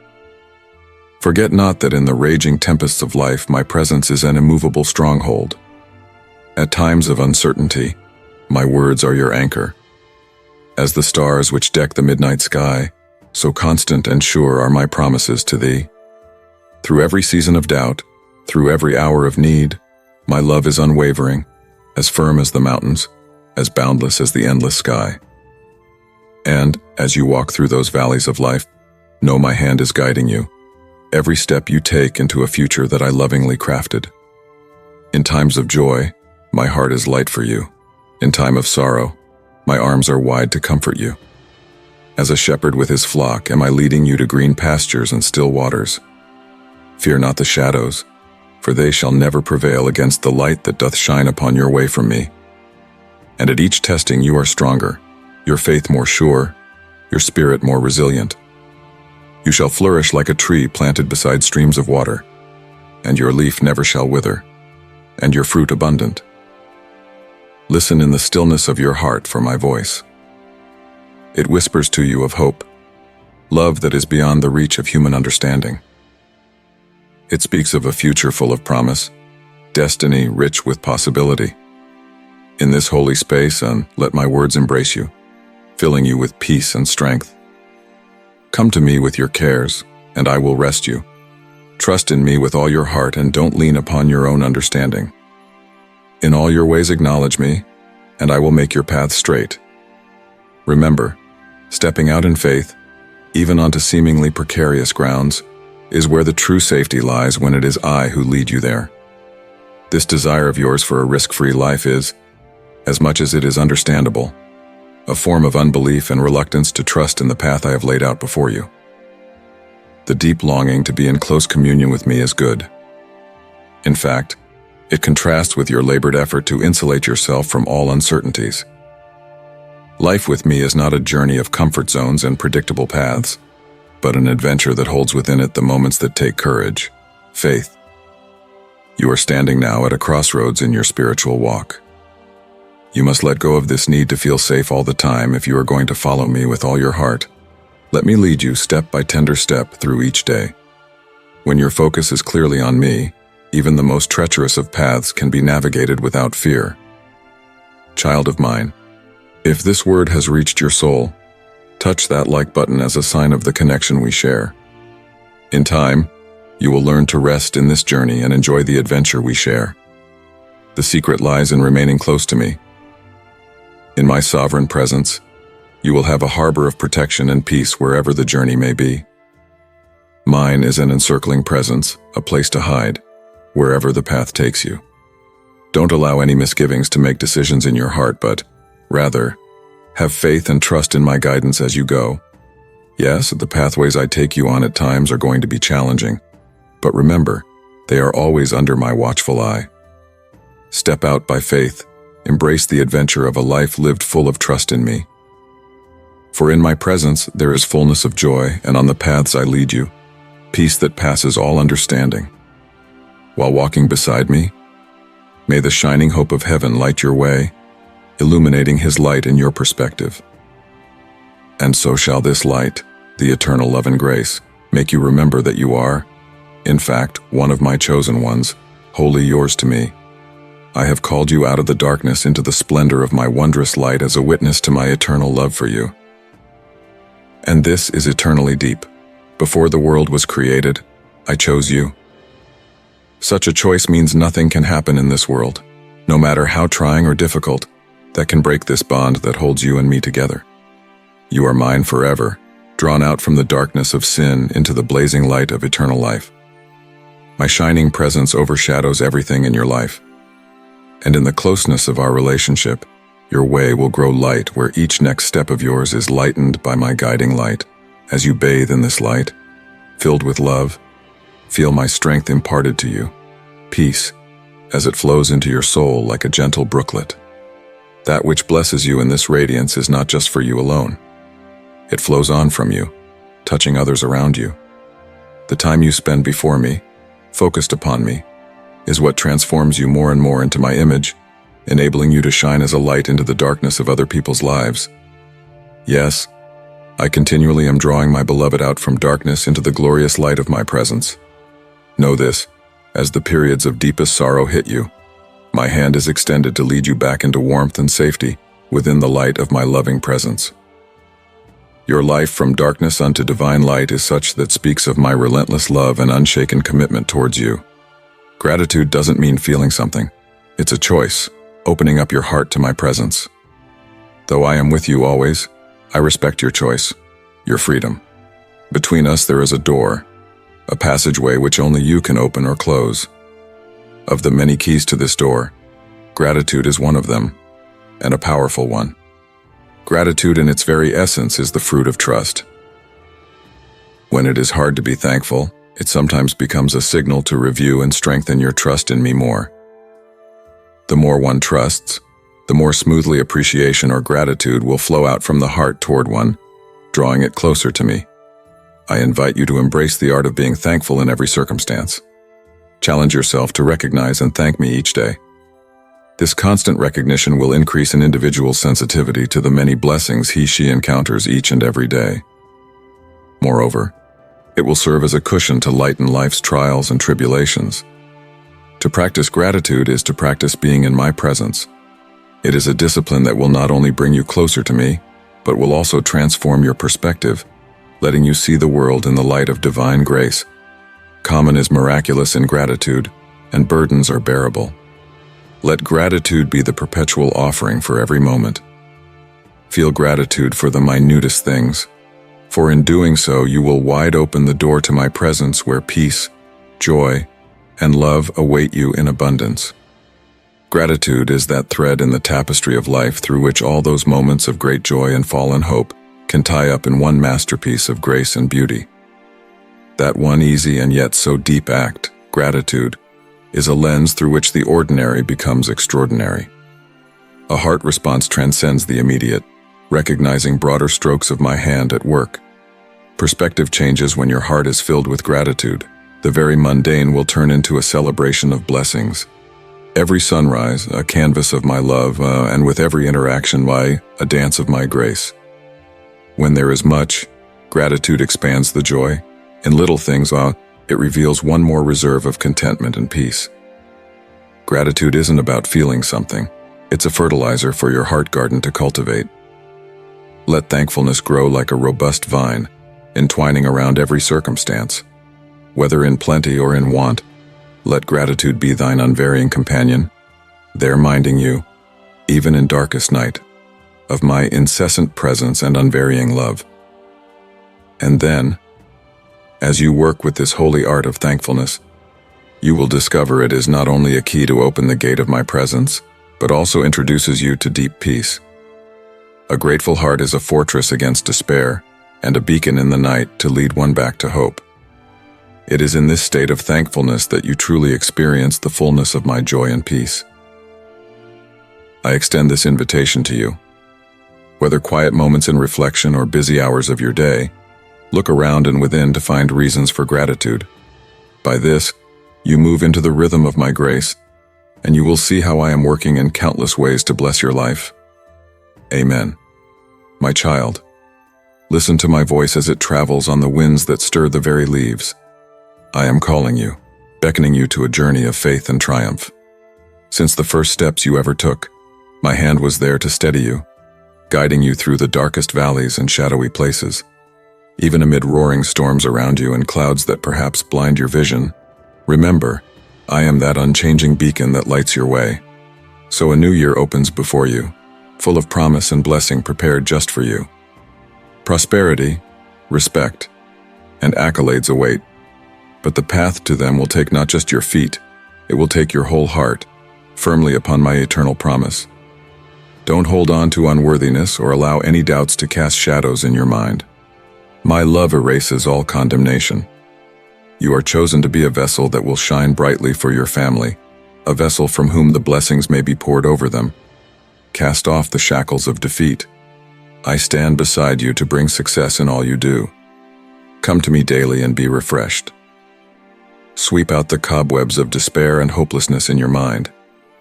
Forget not that in the raging tempests of life, my presence is an immovable stronghold. At times of uncertainty, my words are your anchor. As the stars which deck the midnight sky, so constant and sure are my promises to thee. Through every season of doubt, through every hour of need, my love is unwavering, as firm as the mountains, as boundless as the endless sky. And, as you walk through those valleys of life, know my hand is guiding you, every step you take into a future that I lovingly crafted. In times of joy, my heart is light for you. In time of sorrow, my arms are wide to comfort you. As a shepherd with his flock, am I leading you to green pastures and still waters. Fear not the shadows, for they shall never prevail against the light that doth shine upon your way from me. And at each testing you are stronger, your faith more sure, your spirit more resilient. You shall flourish like a tree planted beside streams of water, and your leaf never shall wither, and your fruit abundant. Listen in the stillness of your heart for my voice. It whispers to you of hope, love that is beyond the reach of human understanding. It speaks of a future full of promise, destiny rich with possibility. In this holy space, and let my words embrace you, filling you with peace and strength. Come to me with your cares, and I will rest you. Trust in me with all your heart and don't lean upon your own understanding. In all your ways acknowledge me, and I will make your path straight. Remember, stepping out in faith, even onto seemingly precarious grounds, is where the true safety lies when it is I who lead you there. This desire of yours for a risk-free life is, as much as it is understandable, a form of unbelief and reluctance to trust in the path I have laid out before you. The deep longing to be in close communion with me is good. In fact, it contrasts with your labored effort to insulate yourself from all uncertainties. Life with me is not a journey of comfort zones and predictable paths, but an adventure that holds within it the moments that take courage, faith. You are standing now at a crossroads in your spiritual walk. You must let go of this need to feel safe all the time if you are going to follow me with all your heart. Let me lead you step by tender step through each day. When your focus is clearly on me, even the most treacherous of paths can be navigated without fear. Child of mine, if this word has reached your soul, touch that like button as a sign of the connection we share. In time, you will learn to rest in this journey and enjoy the adventure we share. The secret lies in remaining close to me. In my sovereign presence, you will have a harbor of protection and peace wherever the journey may be. Mine is an encircling presence, a place to hide, wherever the path takes you. Don't allow any misgivings to make decisions in your heart, but, rather, have faith and trust in my guidance as you go. Yes, the pathways I take you on at times are going to be challenging, but remember, They are always under my watchful eye. Step out by faith. Embrace the adventure of a life lived full of trust in me. For in my presence there is fullness of joy, and on the paths I lead you, peace that passes all understanding. While walking beside me, may the shining hope of heaven light your way, illuminating his light in your perspective. And so shall this light, the eternal love and grace, make you remember that you are, in fact, one of my chosen ones, wholly yours to me. I have called you out of the darkness into the splendor of my wondrous light as a witness to my eternal love for you. And this is eternally deep. Before the world was created, I chose you. Such a choice means nothing can happen in this world, no matter how trying or difficult, that can break this bond that holds you and me together. You are mine forever, drawn out from the darkness of sin into the blazing light of eternal life. My shining presence overshadows everything in your life. And in the closeness of our relationship, your way will grow light where each next step of yours is lightened by my guiding light. As you bathe in this light, filled with love, feel my strength imparted to you, peace, as it flows into your soul like a gentle brooklet. That which blesses you in this radiance is not just for you alone. It flows on from you, touching others around you. The time you spend before me, focused upon me, is what transforms you more and more into my image, enabling you to shine as a light into the darkness of other people's lives. Yes, I continually am drawing my beloved out from darkness into the glorious light of my presence. Know this, as the periods of deepest sorrow hit you, my hand is extended to lead you back into warmth and safety within the light of my loving presence. Your life from darkness unto divine light is such that speaks of my relentless love and unshaken commitment towards you. Gratitude doesn't mean feeling something. It's a choice, opening up your heart to my presence. Though I am with you always, I respect your choice, your freedom. Between us there is a door, a passageway which only you can open or close. Of the many keys to this door, gratitude is one of them, and a powerful one. Gratitude in its very essence is the fruit of trust. When it is hard to be thankful, it sometimes becomes a signal to review and strengthen your trust in me more. The more one trusts, the more smoothly appreciation or gratitude will flow out from the heart toward one, drawing it closer to me. I invite you to embrace the art of being thankful in every circumstance. Challenge yourself to recognize and thank me each day. This constant recognition will increase an individual's sensitivity to the many blessings he/she encounters each and every day. Moreover, it will serve as a cushion to lighten life's trials and tribulations. To practice gratitude is to practice being in my presence. It is a discipline that will not only bring you closer to me, but will also transform your perspective, letting you see the world in the light of divine grace. Common is miraculous in gratitude, and burdens are bearable. Let gratitude be the perpetual offering for every moment. Feel gratitude for the minutest things, for in doing so you will wide open the door to my presence where peace, joy, and love await you in abundance. Gratitude is that thread in the tapestry of life through which all those moments of great joy and fallen hope can tie up in one masterpiece of grace and beauty. That one easy and yet so deep act, gratitude, is a lens through which the ordinary becomes extraordinary. A heart response transcends the immediate, recognizing broader strokes of my hand at work. Perspective changes when your heart is filled with gratitude. The very mundane will turn into a celebration of blessings. Every sunrise, a canvas of my love, and with every interaction, a dance of my grace. When there is much, gratitude expands the joy. In little things, it reveals one more reserve of contentment and peace. Gratitude isn't about feeling something. It's a fertilizer for your heart garden to cultivate. Let thankfulness grow like a robust vine, entwining around every circumstance. Whether in plenty or in want, let gratitude be thine unvarying companion, there minding you, even in darkest night, of my incessant presence and unvarying love. And then, as you work with this holy art of thankfulness, you will discover it is not only a key to open the gate of my presence, but also introduces you to deep peace. A grateful heart is a fortress against despair, and a beacon in the night to lead one back to hope. It is in this state of thankfulness that you truly experience the fullness of my joy and peace. I extend this invitation to you. Whether quiet moments in reflection or busy hours of your day, look around and within to find reasons for gratitude. By this, you move into the rhythm of my grace, and you will see how I am working in countless ways to bless your life. Amen. My child, listen to my voice as it travels on the winds that stir the very leaves. I am calling you, beckoning you to a journey of faith and triumph. Since the first steps you ever took, my hand was there to steady you, guiding you through the darkest valleys and shadowy places. Even amid roaring storms around you and clouds that perhaps blind your vision, remember, I am that unchanging beacon that lights your way. So a new year opens before you, full of promise and blessing prepared just for you. Prosperity, respect, and accolades await, but the path to them will take not just your feet, it will take your whole heart, firmly upon my eternal promise. Don't hold on to unworthiness or allow any doubts to cast shadows in your mind. My love erases all condemnation. You are chosen to be a vessel that will shine brightly for your family, a vessel from whom the blessings may be poured over them. Cast off the shackles of defeat. I stand beside you to bring success in all you do. Come to me daily and be refreshed. Sweep out the cobwebs of despair and hopelessness in your mind,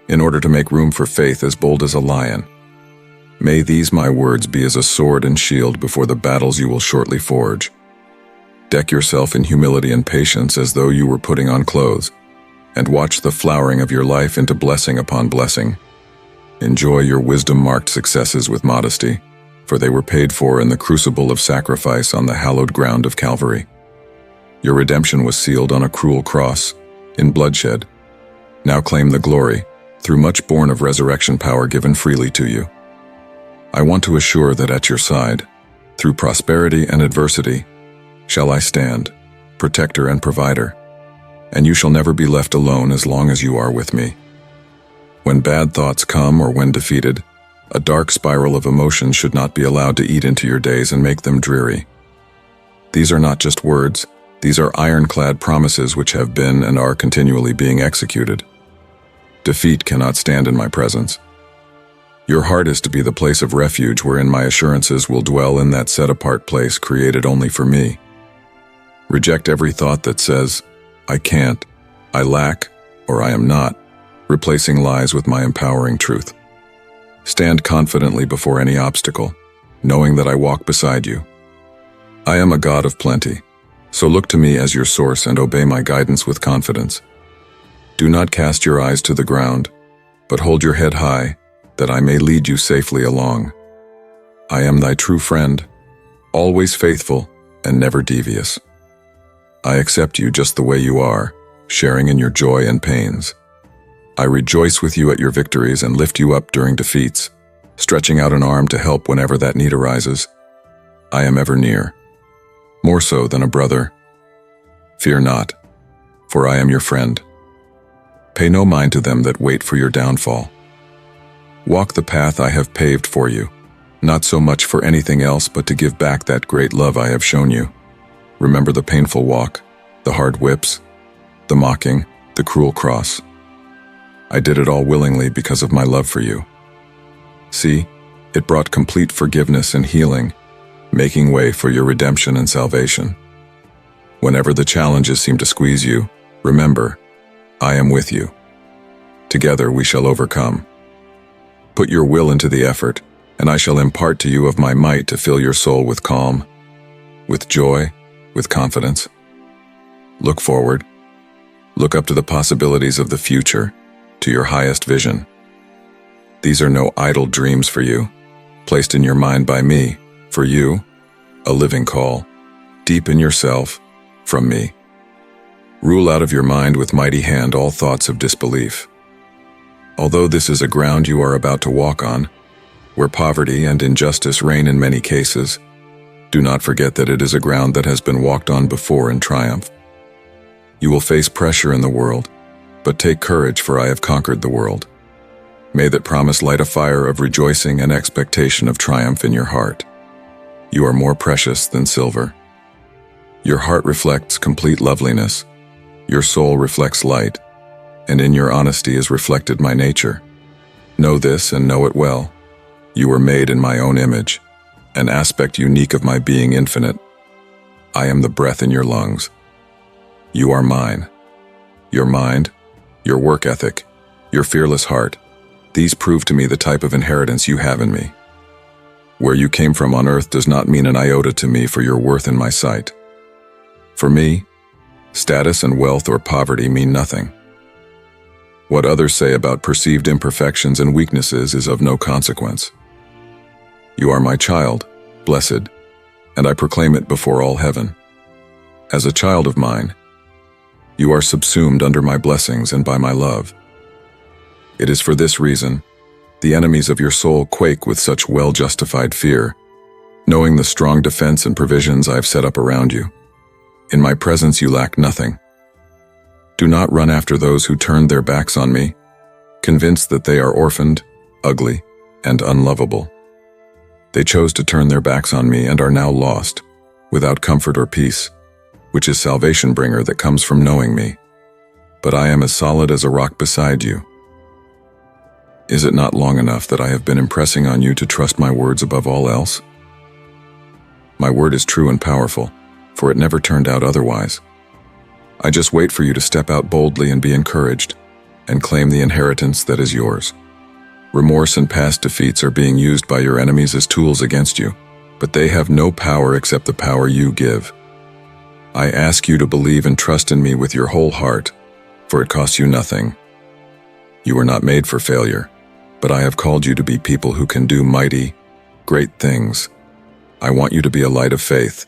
in order to make room for faith as bold as a lion. May these my words be as a sword and shield before the battles you will shortly forge. Deck yourself in humility and patience as though you were putting on clothes, and watch the flowering of your life into blessing upon blessing. Enjoy your wisdom-marked successes with modesty, for they were paid for in the crucible of sacrifice on the hallowed ground of Calvary. Your redemption was sealed on a cruel cross, in bloodshed. Now claim the glory, through much born of resurrection power given freely to you. I want to assure that at your side, through prosperity and adversity, shall I stand, protector and provider, and you shall never be left alone as long as you are with me. When bad thoughts come or when defeated, a dark spiral of emotion should not be allowed to eat into your days and make them dreary. These are not just words, these are ironclad promises which have been and are continually being executed. Defeat cannot stand in my presence. Your heart is to be the place of refuge wherein my assurances will dwell in that set-apart place created only for me. Reject every thought that says, I can't, I lack, or I am not, replacing lies with my empowering truth. Stand confidently before any obstacle, knowing that I walk beside you. I am a God of plenty, so look to me as your source and obey my guidance with confidence. Do not cast your eyes to the ground, but hold your head high, that I may lead you safely along. I am thy true friend, always faithful and never devious. I accept you just the way you are, sharing in your joy and pains. I rejoice with you at your victories and lift you up during defeats, stretching out an arm to help whenever that need arises. I am ever near, more so than a brother. Fear not, for I am your friend. Pay no mind to them that wait for your downfall. Walk the path I have paved for you, not so much for anything else but to give back that great love I have shown you. Remember the painful walk, the hard whips, the mocking, the cruel cross. I did it all willingly because of my love for you. See, it brought complete forgiveness and healing, making way for your redemption and salvation. Whenever the challenges seem to squeeze you, remember, I am with you. Together we shall overcome. Put your will into the effort, and I shall impart to you of my might to fill your soul with calm, with joy, with confidence. Look forward. Look up to the possibilities of the future, to your highest vision. These are no idle dreams for you, placed in your mind by me, for you, a living call, deep in yourself, from me. Rule out of your mind with mighty hand all thoughts of disbelief. Although this is a ground you are about to walk on, where poverty and injustice reign in many cases, do not forget that it is a ground that has been walked on before in triumph. You will face pressure in the world, but take courage, for I have conquered the world. May that promise light a fire of rejoicing and expectation of triumph in your heart. You are more precious than silver. Your heart reflects complete loveliness. Your soul reflects light, and in your honesty is reflected my nature. Know this and know it well. You were made in my own image, an aspect unique of my being infinite. I am the breath in your lungs. You are mine. Your mind, your work ethic, your fearless heart, these prove to me the type of inheritance you have in me. Where you came from on earth does not mean an iota to me for your worth in my sight. For me, status and wealth or poverty mean nothing. What others say about perceived imperfections and weaknesses is of no consequence. You are my child, blessed, and I proclaim it before all heaven. As a child of mine, you are subsumed under my blessings and by my love. It is for this reason, the enemies of your soul quake with such well-justified fear, knowing the strong defense and provisions I have set up around you. In my presence you lack nothing. Do not run after those who turned their backs on me, convinced that they are orphaned, ugly, and unlovable. They chose to turn their backs on me and are now lost, without comfort or peace, which is salvation bringer that comes from knowing me. But I am as solid as a rock beside you. Is it not long enough that I have been impressing on you to trust my words above all else? My word is true and powerful, for it never turned out otherwise. I just wait for you to step out boldly and be encouraged, and claim the inheritance that is yours. Remorse and past defeats are being used by your enemies as tools against you, but they have no power except the power you give. I ask you to believe and trust in me with your whole heart, for it costs you nothing. You were not made for failure, but I have called you to be people who can do mighty, great things. I want you to be a light of faith,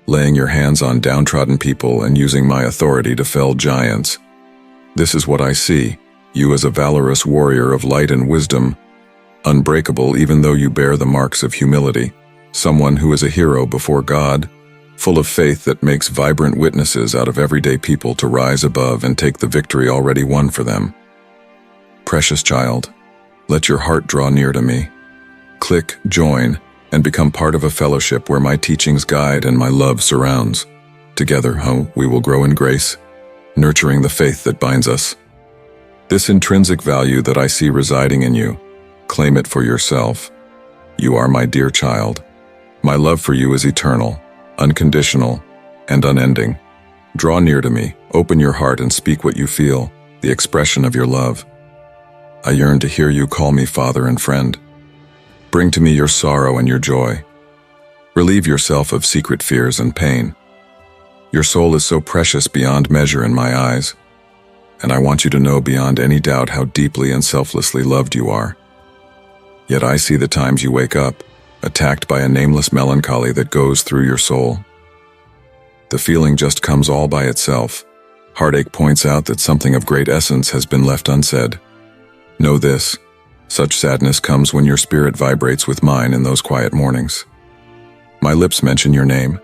laying your hands on downtrodden people and using my authority to fell giants. This is what I see, you as a valorous warrior of light and wisdom, unbreakable even though you bear the marks of humility, someone who is a hero before God, full of faith that makes vibrant witnesses out of everyday people to rise above and take the victory already won for them. Precious child, let your heart draw near to me. Click, join, and become part of a fellowship where my teachings guide and my love surrounds. Together, we will grow in grace, nurturing the faith that binds us. This intrinsic value that I see residing in you, claim it for yourself. You are my dear child. My love for you is eternal, unconditional, and unending. Draw near to me, open your heart and speak what you feel, the expression of your love. I yearn to hear you call me father and friend. Bring to me your sorrow and your joy. Relieve yourself of secret fears and pain. Your soul is so precious beyond measure in my eyes, and I want you to know beyond any doubt how deeply and selflessly loved you are. Yet I see the times you wake up, attacked by a nameless melancholy that goes through your soul. The feeling just comes all by itself. Heartache points out that something of great essence has been left unsaid. Know this, such sadness comes when your spirit vibrates with mine in those quiet mornings. My lips mention your name,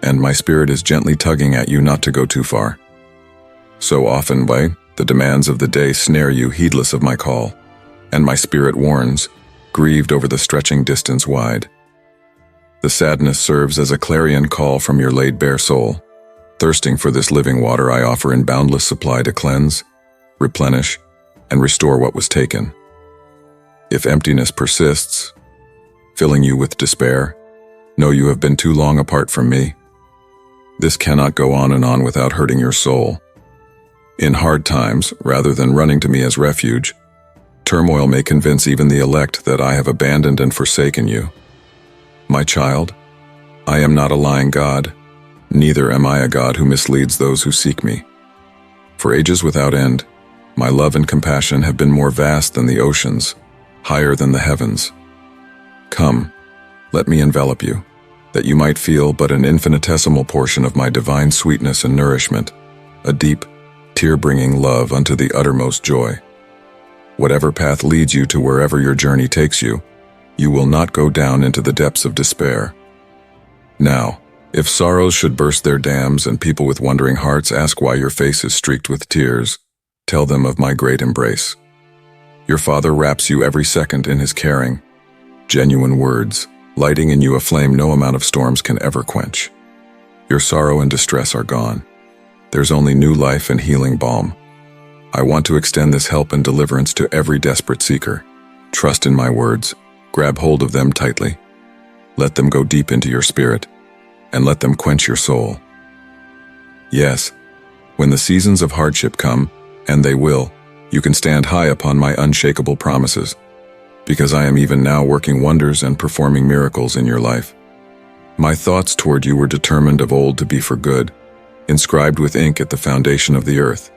and my spirit is gently tugging at you not to go too far. So often, the demands of the day snare you heedless of my call, and my spirit warns, grieved over the stretching distance wide. The sadness serves as a clarion call from your laid-bare soul, thirsting for this living water I offer in boundless supply to cleanse, replenish, and restore what was taken. If emptiness persists, filling you with despair, know you have been too long apart from me. This cannot go on and on without hurting your soul. In hard times, rather than running to me as refuge, turmoil may convince even the elect that I have abandoned and forsaken you. My child, I am not a lying God, neither am I a God who misleads those who seek me. For ages without end, my love and compassion have been more vast than the oceans, higher than the heavens. Come, let me envelop you, that you might feel but an infinitesimal portion of my divine sweetness and nourishment, a deep, tear-bringing love unto the uttermost joy. Whatever path leads you to wherever your journey takes you, you will not go down into the depths of despair. Now, if sorrows should burst their dams and people with wondering hearts ask why your face is streaked with tears, tell them of my great embrace. Your Father wraps you every second in his caring, genuine words, lighting in you a flame no amount of storms can ever quench. Your sorrow and distress are gone. There's only new life and healing balm. I want to extend this help and deliverance to every desperate seeker. Trust in my words. Grab hold of them tightly. Let them go deep into your spirit, and let them quench your soul. Yes, when the seasons of hardship come, and they will, you can stand high upon my unshakable promises, because I am even now working wonders and performing miracles in your life. My thoughts toward you were determined of old to be for good, inscribed with ink at the foundation of the earth.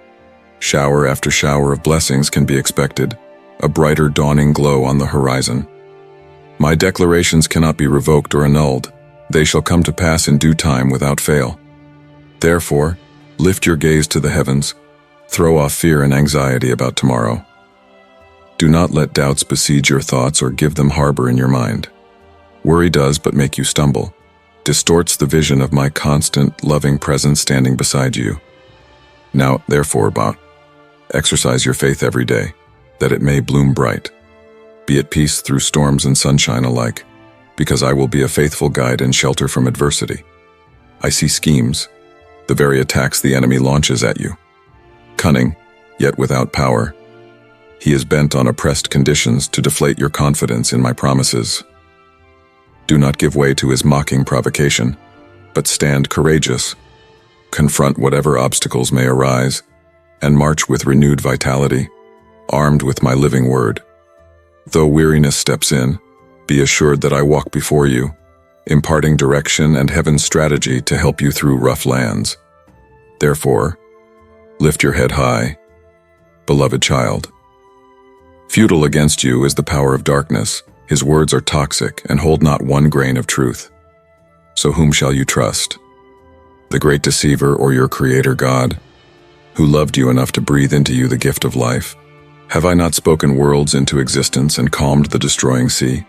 Shower after shower of blessings can be expected, a brighter dawning glow on the horizon. My declarations cannot be revoked or annulled. They shall come to pass in due time without fail. Therefore, lift your gaze to the heavens. Throw off fear and anxiety about tomorrow. Do not let doubts besiege your thoughts or give them harbor in your mind. Worry does but make you stumble, distorts the vision of my constant, loving presence standing beside you. Now, therefore, exercise your faith every day, that it may bloom bright. Be at peace through storms and sunshine alike, because I will be a faithful guide and shelter from adversity. I see schemes, the very attacks the enemy launches at you. Cunning, yet without power. He is bent on oppressed conditions to deflate your confidence in my promises. Do not give way to his mocking provocation, but stand courageous. Confront whatever obstacles may arise, and march with renewed vitality, armed with my living word. Though weariness steps in, be assured that I walk before you, imparting direction and heaven's strategy to help you through rough lands. Therefore, lift your head high, beloved child. Futile against you is the power of darkness. His words are toxic and hold not one grain of truth. So whom shall you trust? The great deceiver or your creator God, who loved you enough to breathe into you the gift of life? Have I not spoken worlds into existence and calmed the destroying sea?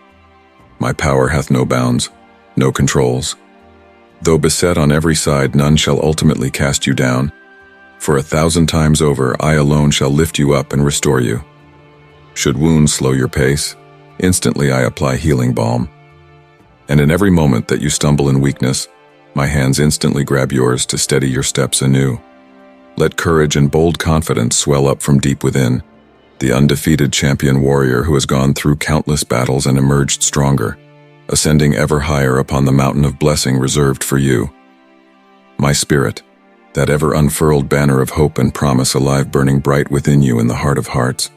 My power hath no bounds, no controls. Though beset on every side, none shall ultimately cast you down. For 1,000 times over, I alone shall lift you up and restore you. Should wounds slow your pace, instantly I apply healing balm. And in every moment that you stumble in weakness, my hands instantly grab yours to steady your steps anew. Let courage and bold confidence swell up from deep within, the undefeated champion warrior who has gone through countless battles and emerged stronger, ascending ever higher upon the mountain of blessing reserved for you. My spirit, that ever unfurled banner of hope and promise alive burning bright within you in the heart of hearts.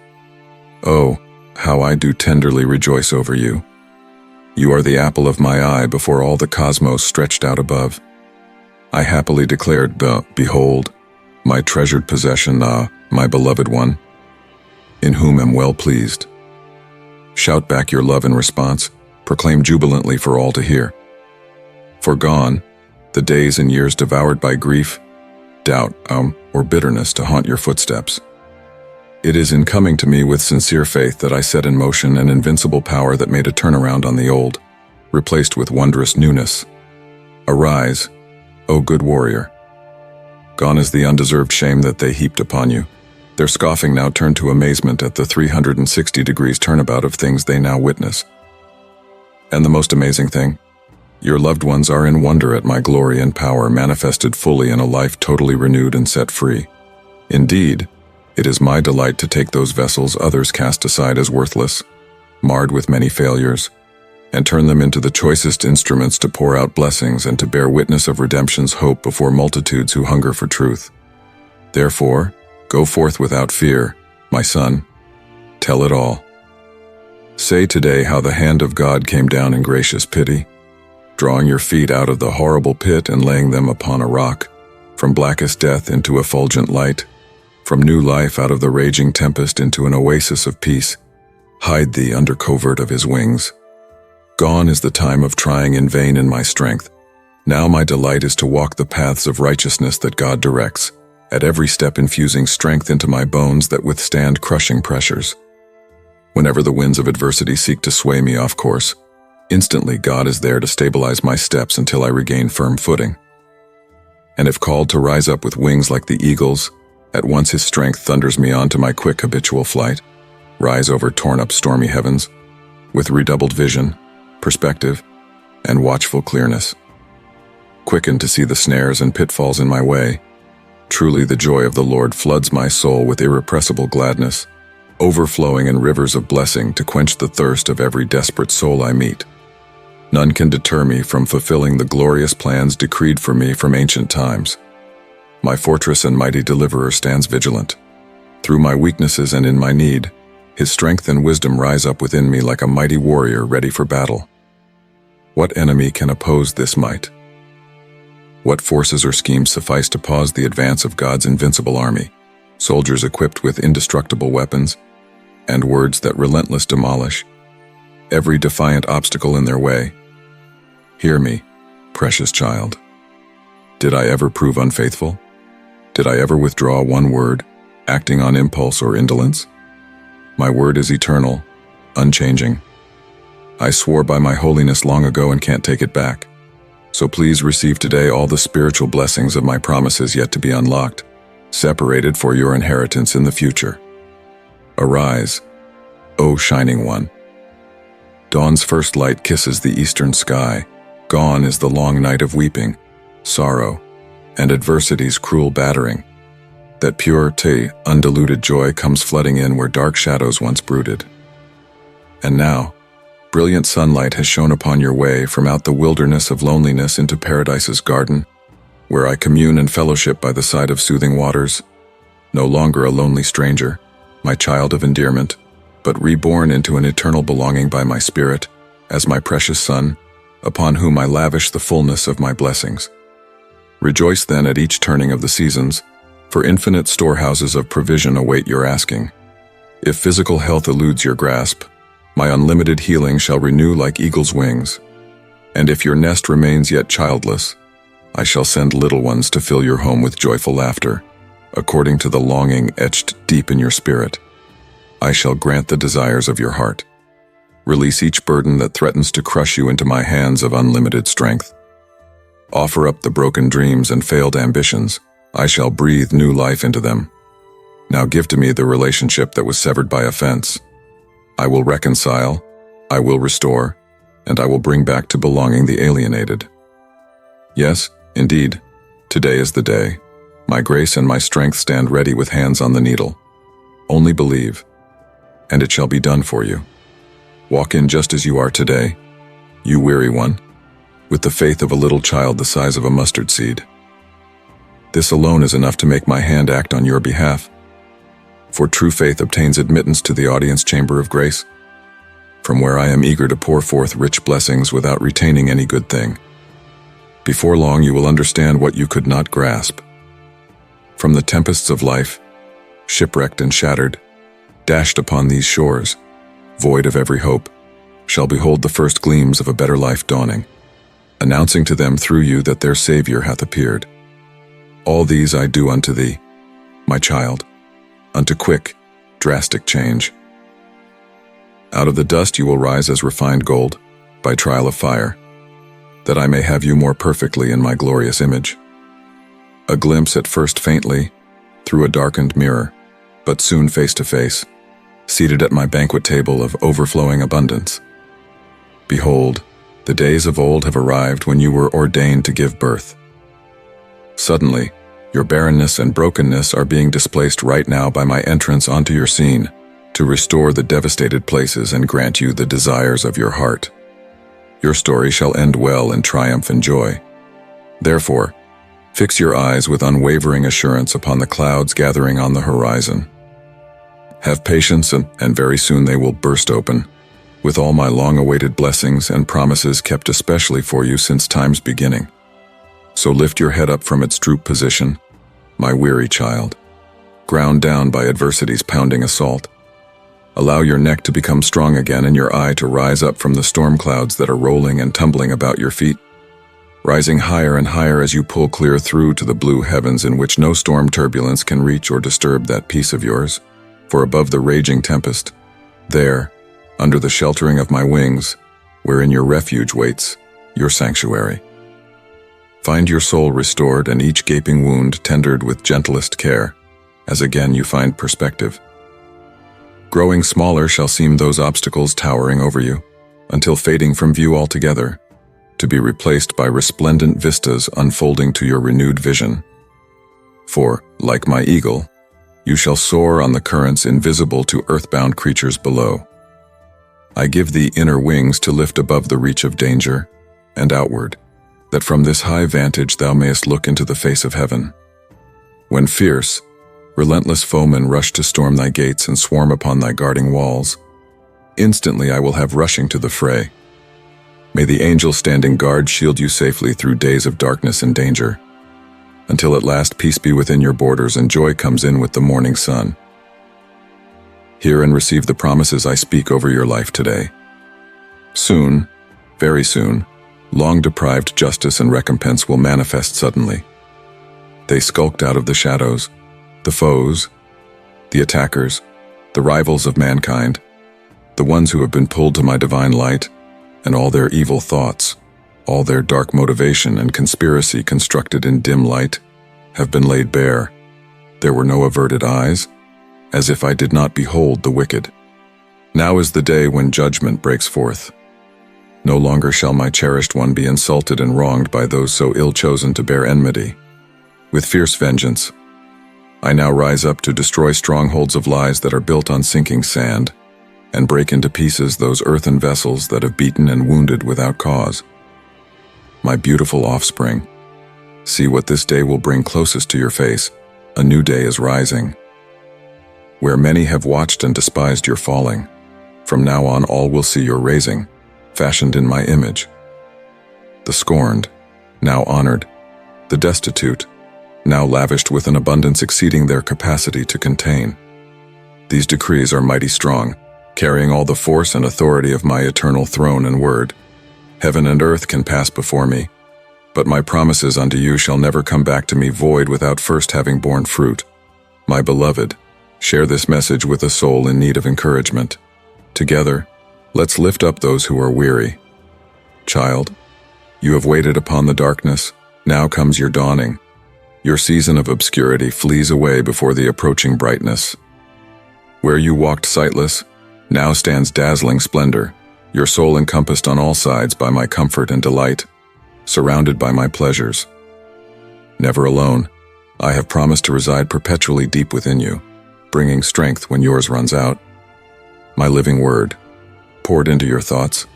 Oh, how I do tenderly rejoice over you. You are the apple of my eye before all the cosmos stretched out above. I happily declared, behold, my treasured possession, my beloved one, in whom am well pleased. Shout back your love in response, proclaim jubilantly for all to hear. For gone, the days and years devoured by grief, doubt, or bitterness to haunt your footsteps. It is in coming to me with sincere faith that I set in motion an invincible power that made a turnaround on the old, replaced with wondrous newness. Arise, O good warrior. Gone is the undeserved shame that they heaped upon you. Their scoffing now turned to amazement at the 360 degrees turnabout of things they now witness. And the most amazing thing, your loved ones are in wonder at my glory and power manifested fully in a life totally renewed and set free. Indeed, it is my delight to take those vessels others cast aside as worthless, marred with many failures, and turn them into the choicest instruments to pour out blessings and to bear witness of redemption's hope before multitudes who hunger for truth. Therefore, go forth without fear, my son. Tell it all. Say today how the hand of God came down in gracious pity, drawing your feet out of the horrible pit and laying them upon a rock, from blackest death into effulgent light, from new life out of the raging tempest into an oasis of peace. Hide thee under covert of his wings. Gone is the time of trying in vain in my strength. Now my delight is to walk the paths of righteousness that God directs, at every step infusing strength into my bones that withstand crushing pressures. Whenever the winds of adversity seek to sway me off course, instantly God is there to stabilize my steps until I regain firm footing. And if called to rise up with wings like the eagle's, at once his strength thunders me on to my quick habitual flight, rise over torn-up stormy heavens, with redoubled vision, perspective, and watchful clearness. quickened to see the snares and pitfalls in my way. Truly the joy of the Lord floods my soul with irrepressible gladness, overflowing in rivers of blessing to quench the thirst of every desperate soul I meet. None can deter me from fulfilling the glorious plans decreed for me from ancient times. My fortress and mighty deliverer stands vigilant. Through my weaknesses and in my need, his strength and wisdom rise up within me like a mighty warrior ready for battle. What enemy can oppose this might? What forces or schemes suffice to pause the advance of God's invincible army, soldiers equipped with indestructible weapons, and words that relentless demolish every defiant obstacle in their way? Hear me, precious child. Did I ever prove unfaithful? Did I ever withdraw one word, acting on impulse or indolence? My word is eternal, unchanging. I swore by my holiness long ago and can't take it back. So please receive today all the spiritual blessings of my promises yet to be unlocked, separated for your inheritance in the future. Arise, O shining one. Dawn's first light kisses the eastern sky. Gone is the long night of weeping, sorrow, and adversity's cruel battering. That pure, undiluted joy comes flooding in where dark shadows once brooded. And now, brilliant sunlight has shone upon your way from out the wilderness of loneliness into paradise's garden, where I commune and fellowship by the side of soothing waters, no longer a lonely stranger, my child of endearment, but reborn into an eternal belonging by my spirit, as my precious son, upon whom I lavish the fullness of my blessings. Rejoice then at each turning of the seasons, for infinite storehouses of provision await your asking. If physical health eludes your grasp, my unlimited healing shall renew like eagle's wings. And if your nest remains yet childless, I shall send little ones to fill your home with joyful laughter, according to the longing etched deep in your spirit. I shall grant the desires of your heart. Release each burden that threatens to crush you into my hands of unlimited strength. Offer up the broken dreams and failed ambitions. I shall breathe new life into them. Now give to me the relationship that was severed by offense. I will reconcile, I will restore, and I will bring back to belonging the alienated. Yes, indeed, today is the day. My grace and my strength stand ready with hands on the needle. Only believe, and it shall be done for you. Walk in just as you are today, you weary one, with the faith of a little child the size of a mustard seed. This alone is enough to make my hand act on your behalf. For true faith obtains admittance to the audience chamber of grace, from where I am eager to pour forth rich blessings without retaining any good thing. Before long you will understand what you could not grasp. From the tempests of life, shipwrecked and shattered, dashed upon these shores, void of every hope, shall behold the first gleams of a better life dawning, announcing to them through you that their Savior hath appeared. All these I do unto thee, my child, unto quick, drastic change. Out of the dust you will rise as refined gold, by trial of fire, that I may have you more perfectly in my glorious image. A glimpse at first faintly, through a darkened mirror, but soon face to face, seated at my banquet table of overflowing abundance. Behold, the days of old have arrived when you were ordained to give birth. Suddenly, your barrenness and brokenness are being displaced right now by my entrance onto your scene, to restore the devastated places and grant you the desires of your heart. Your story shall end well in triumph and joy. Therefore, fix your eyes with unwavering assurance upon the clouds gathering on the horizon. Have patience, and very soon they will burst open, with all my long-awaited blessings and promises kept especially for you since time's beginning. So lift your head up from its droop position, my weary child, ground down by adversity's pounding assault. Allow your neck to become strong again and your eye to rise up from the storm clouds that are rolling and tumbling about your feet, rising higher and higher as you pull clear through to the blue heavens in which no storm turbulence can reach or disturb that peace of yours. For above the raging tempest, there, under the sheltering of my wings, wherein your refuge waits, your sanctuary. Find your soul restored and each gaping wound tendered with gentlest care, as again you find perspective. Growing smaller shall seem those obstacles towering over you, until fading from view altogether, to be replaced by resplendent vistas unfolding to your renewed vision. For, like my eagle, you shall soar on the currents invisible to earthbound creatures below. I give thee inner wings to lift above the reach of danger, and outward, that from this high vantage thou mayest look into the face of heaven. When fierce, relentless foemen rush to storm thy gates and swarm upon thy guarding walls, instantly I will have rushing to the fray. May the angel standing guard shield you safely through days of darkness and danger, until at last peace be within your borders and joy comes in with the morning sun. Hear and receive the promises I speak over your life today. Soon, very soon, long-deprived justice and recompense will manifest suddenly. They skulked out of the shadows, the foes, the attackers, the rivals of mankind, the ones who have been pulled to my divine light, and all their evil thoughts, all their dark motivation and conspiracy constructed in dim light, have been laid bare. There were no averted eyes, as if I did not behold the wicked. Now is the day when judgment breaks forth. No longer shall my cherished one be insulted and wronged by those so ill-chosen to bear enmity. With fierce vengeance, I now rise up to destroy strongholds of lies that are built on sinking sand, and break into pieces those earthen vessels that have beaten and wounded without cause. My beautiful offspring, see what this day will bring closest to your face. A new day is rising. Where many have watched and despised your falling, from now on all will see your raising, fashioned in my image. The scorned, now honored, the destitute, now lavished with an abundance exceeding their capacity to contain. These decrees are mighty strong, carrying all the force and authority of my eternal throne and word. Heaven and earth can pass before me, but my promises unto you shall never come back to me void without first having borne fruit. My beloved, share this message with a soul in need of encouragement. Together, let's lift up those who are weary. Child, you have waited upon the darkness, now comes your dawning. Your season of obscurity flees away before the approaching brightness. Where you walked sightless, now stands dazzling splendor, your soul encompassed on all sides by my comfort and delight, surrounded by my pleasures. Never alone, I have promised to reside perpetually deep within you, bringing strength when yours runs out. My living word, poured into your thoughts,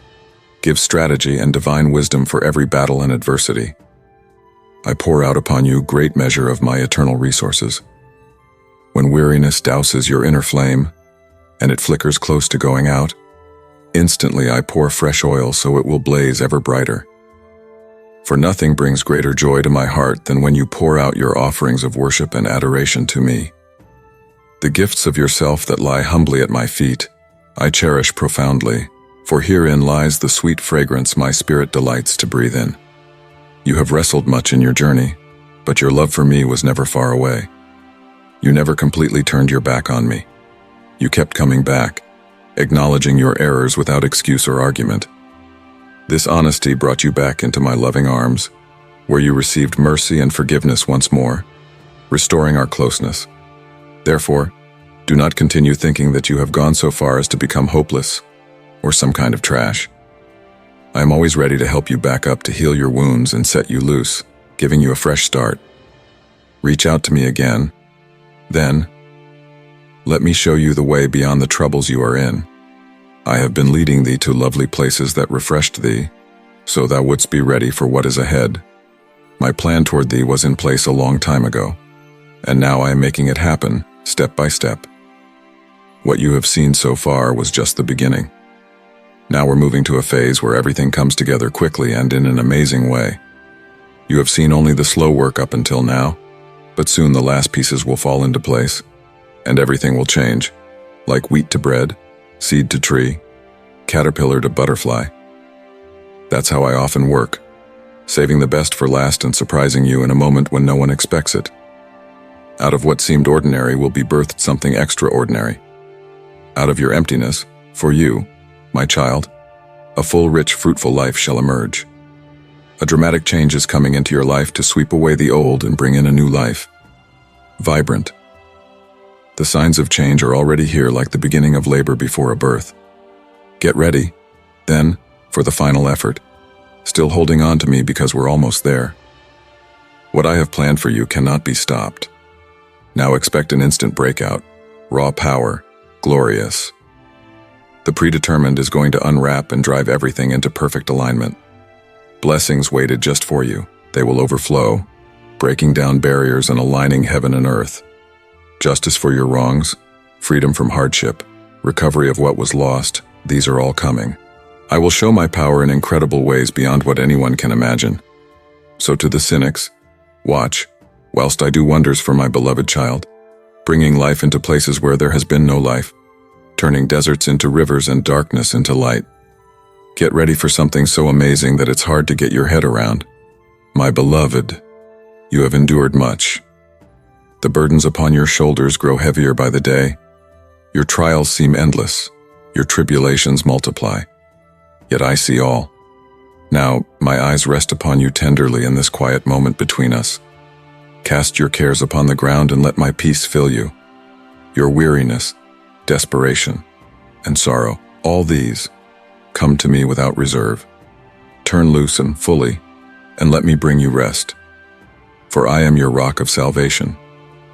gives strategy and divine wisdom for every battle and adversity. I pour out upon you great measure of my eternal resources. When weariness douses your inner flame, and it flickers close to going out, instantly I pour fresh oil so it will blaze ever brighter. For nothing brings greater joy to my heart than when you pour out your offerings of worship and adoration to me. The gifts of yourself that lie humbly at my feet, I cherish profoundly, for herein lies the sweet fragrance my spirit delights to breathe in. You have wrestled much in your journey, but your love for me was never far away. You never completely turned your back on me. You kept coming back, acknowledging your errors without excuse or argument. This honesty brought you back into my loving arms, where you received mercy and forgiveness once more, restoring our closeness. Therefore, do not continue thinking that you have gone so far as to become hopeless or some kind of trash. I am always ready to help you back up to heal your wounds and set you loose, giving you a fresh start. Reach out to me again. Then, let me show you the way beyond the troubles you are in. I have been leading thee to lovely places that refreshed thee, so thou wouldst be ready for what is ahead. My plan toward thee was in place a long time ago, and now I am making it happen, step by step. What you have seen so far was just the beginning. Now we're moving to a phase where everything comes together quickly and in an amazing way. You have seen only the slow work up until now, but soon the last pieces will fall into place, and everything will change, like wheat to bread, seed to tree, caterpillar to butterfly. That's how I often work, saving the best for last and surprising you in a moment when no one expects it. Out of what seemed ordinary will be birthed something extraordinary. Out of your emptiness, for you, my child, a full, rich, fruitful life shall emerge. A dramatic change is coming into your life to sweep away the old and bring in a new life. Vibrant. The signs of change are already here, like the beginning of labor before a birth. Get ready, then, for the final effort. still holding on to me because we're almost there. What I have planned for you cannot be stopped. Now expect an instant breakout, raw power, glorious. The predetermined is going to unwrap and drive everything into perfect alignment. Blessings waited just for you. They will overflow, breaking down barriers and aligning heaven and earth. Justice for your wrongs, freedom from hardship, recovery of what was lost, these are all coming. I will show my power in incredible ways beyond what anyone can imagine. So to the cynics, watch, whilst I do wonders for my beloved child, bringing life into places where there has been no life, turning deserts into rivers and darkness into light. Get ready for something so amazing that it's hard to get your head around. My beloved, you have endured much. The burdens upon your shoulders grow heavier by the day. Your trials seem endless. Your tribulations multiply. Yet I see all. Now, my eyes rest upon you tenderly in this quiet moment between us. Cast your cares upon the ground and let my peace fill you. Your weariness, desperation, and sorrow, all these, come to me without reserve. Turn loose and fully, and let me bring you rest. For I am your rock of salvation,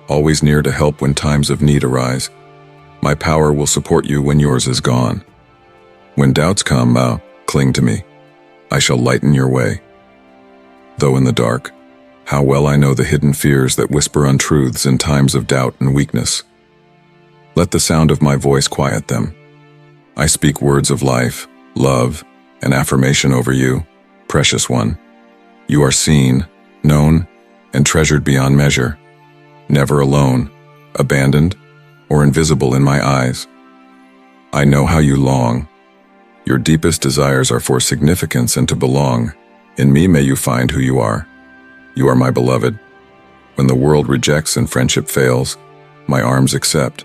always near to help when times of need arise. My power will support you when yours is gone. When doubts come, cling to me. I shall lighten your way. Though in the dark, how well I know the hidden fears that whisper untruths in times of doubt and weakness. Let the sound of my voice quiet them. I speak words of life, love, and affirmation over you, precious one. You are seen, known, and treasured beyond measure. Never alone, abandoned, or invisible in my eyes. I know how you long. Your deepest desires are for significance and to belong. In me may you find who you are. You are my beloved. When the world rejects and friendship fails, my arms accept.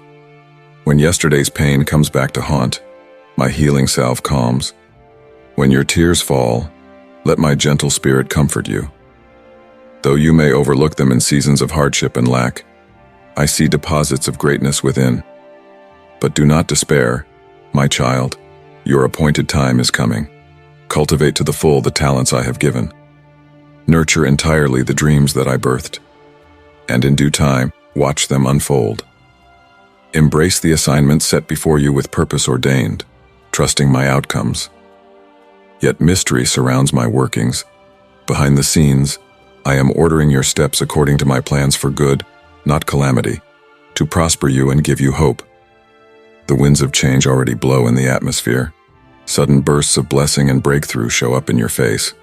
When yesterday's pain comes back to haunt, my healing salve calms. When your tears fall, let my gentle spirit comfort you. Though you may overlook them in seasons of hardship and lack, I see deposits of greatness within. But do not despair, my child. Your appointed time is coming. Cultivate to the full the talents I have given. Nurture entirely the dreams that I birthed. And in due time, watch them unfold. Embrace the assignments set before you with purpose ordained, trusting my outcomes. Yet mystery surrounds my workings. Behind the scenes, I am ordering your steps according to my plans for good, not calamity, to prosper you and give you hope. The winds of change already blow in the atmosphere. Sudden bursts of blessing and breakthrough show up in your face.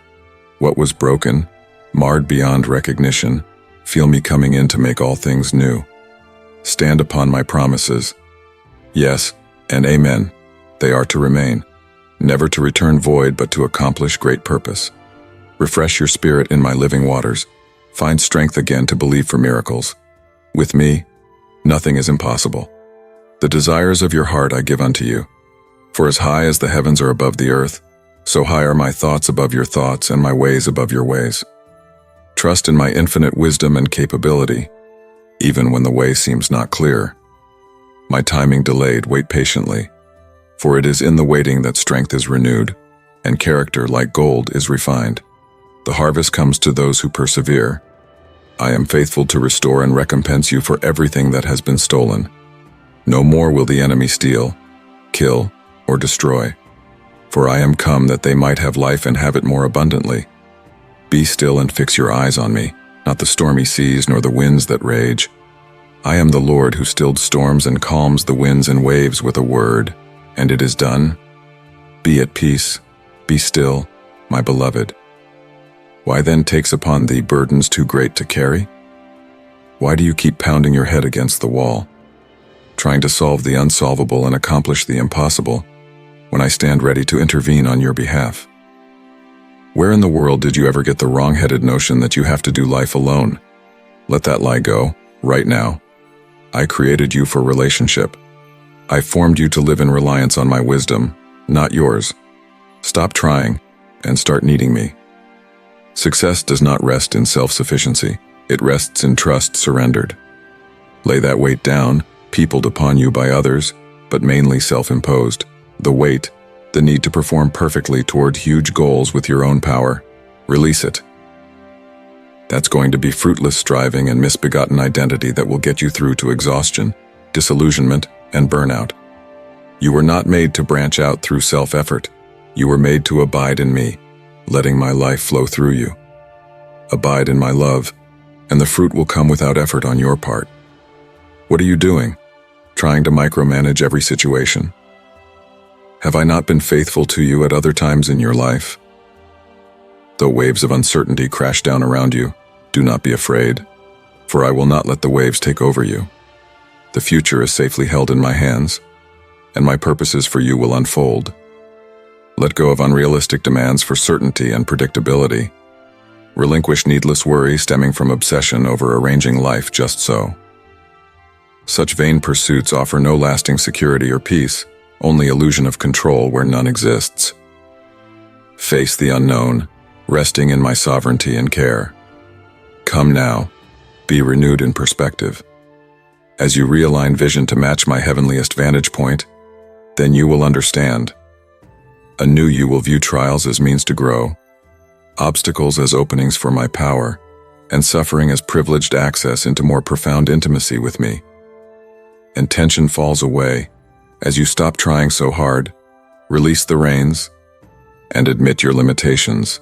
What was broken, marred beyond recognition, feel me coming in to make all things new. Stand upon my promises. Yes, and amen. They are to remain, never to return void but to accomplish great purpose. Refresh your spirit in my living waters. Find strength again to believe for miracles. With me, nothing is impossible. The desires of your heart I give unto you. For as high as the heavens are above the earth, so high are my thoughts above your thoughts and my ways above your ways. Trust in my infinite wisdom and capability, even when the way seems not clear. My timing delayed, wait patiently, for it is in the waiting that strength is renewed, and character, like gold, is refined. The harvest comes to those who persevere. I am faithful to restore and recompense you for everything that has been stolen. No more will the enemy steal, kill, or destroy. For I am come that they might have life and have it more abundantly. Be still and fix your eyes on me, not the stormy seas nor the winds that rage. I am the Lord who stilled storms and calms the winds and waves with a word, and it is done. Be at peace, be still, my beloved. Why then takes upon thee burdens too great to carry? Why do you keep pounding your head against the wall, trying to solve the unsolvable and accomplish the impossible, when I stand ready to intervene on your behalf? Where in the world did you ever get the wrong-headed notion that you have to do life alone? Let that lie go, right now. I created you for relationship. I formed you to live in reliance on my wisdom, not yours. Stop trying, and start needing me. Success does not rest in self-sufficiency. It rests in trust surrendered. Lay that weight down, peopled upon you by others, but mainly self-imposed. The weight, The need to perform perfectly toward huge goals with your own power. Release it. That's going to be fruitless striving and misbegotten identity that will get you through to exhaustion, disillusionment, and burnout. You were not made to branch out through self-effort. You were made to abide in me, letting my life flow through you. Abide in my love, and the fruit will come without effort on your part. What are you doing? Trying to micromanage every situation? Have I not been faithful to you at other times in your life? Though waves of uncertainty crash down around you, do not be afraid, for I will not let the waves take over you. The future is safely held in my hands, and my purposes for you will unfold. Let go of unrealistic demands for certainty and predictability. Relinquish needless worry stemming from obsession over arranging life just so. Such vain pursuits offer no lasting security or peace, only illusion of control where none exists. Face the unknown, resting in my sovereignty and care. Come now, be renewed in perspective. As you realign vision to match my heavenliest vantage point, then you will understand. Anew you will view trials as means to grow, obstacles as openings for my power, and suffering as privileged access into more profound intimacy with me. And tension falls away as you stop trying so hard, release the reins, and admit your limitations.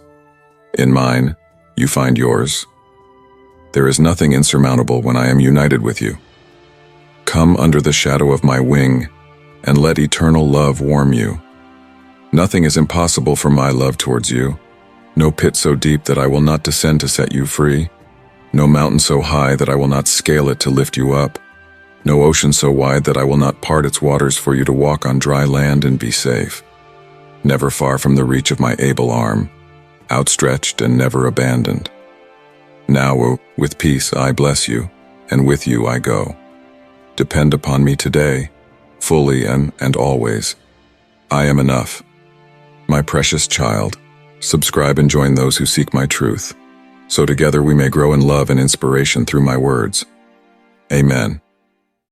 In mine, you find yours. There is nothing insurmountable when I am united with you. Come under the shadow of my wing, and let eternal love warm you. Nothing is impossible for my love towards you. No pit so deep that I will not descend to set you free. No mountain so high that I will not scale it to lift you up. No ocean so wide that I will not part its waters for you to walk on dry land and be safe. Never far from the reach of my able arm, outstretched and never abandoned. Now, with peace I bless you, and with you I go. Depend upon me today, fully and always. I am enough. My precious child, subscribe and join those who seek my truth, so together we may grow in love and inspiration through my words. Amen.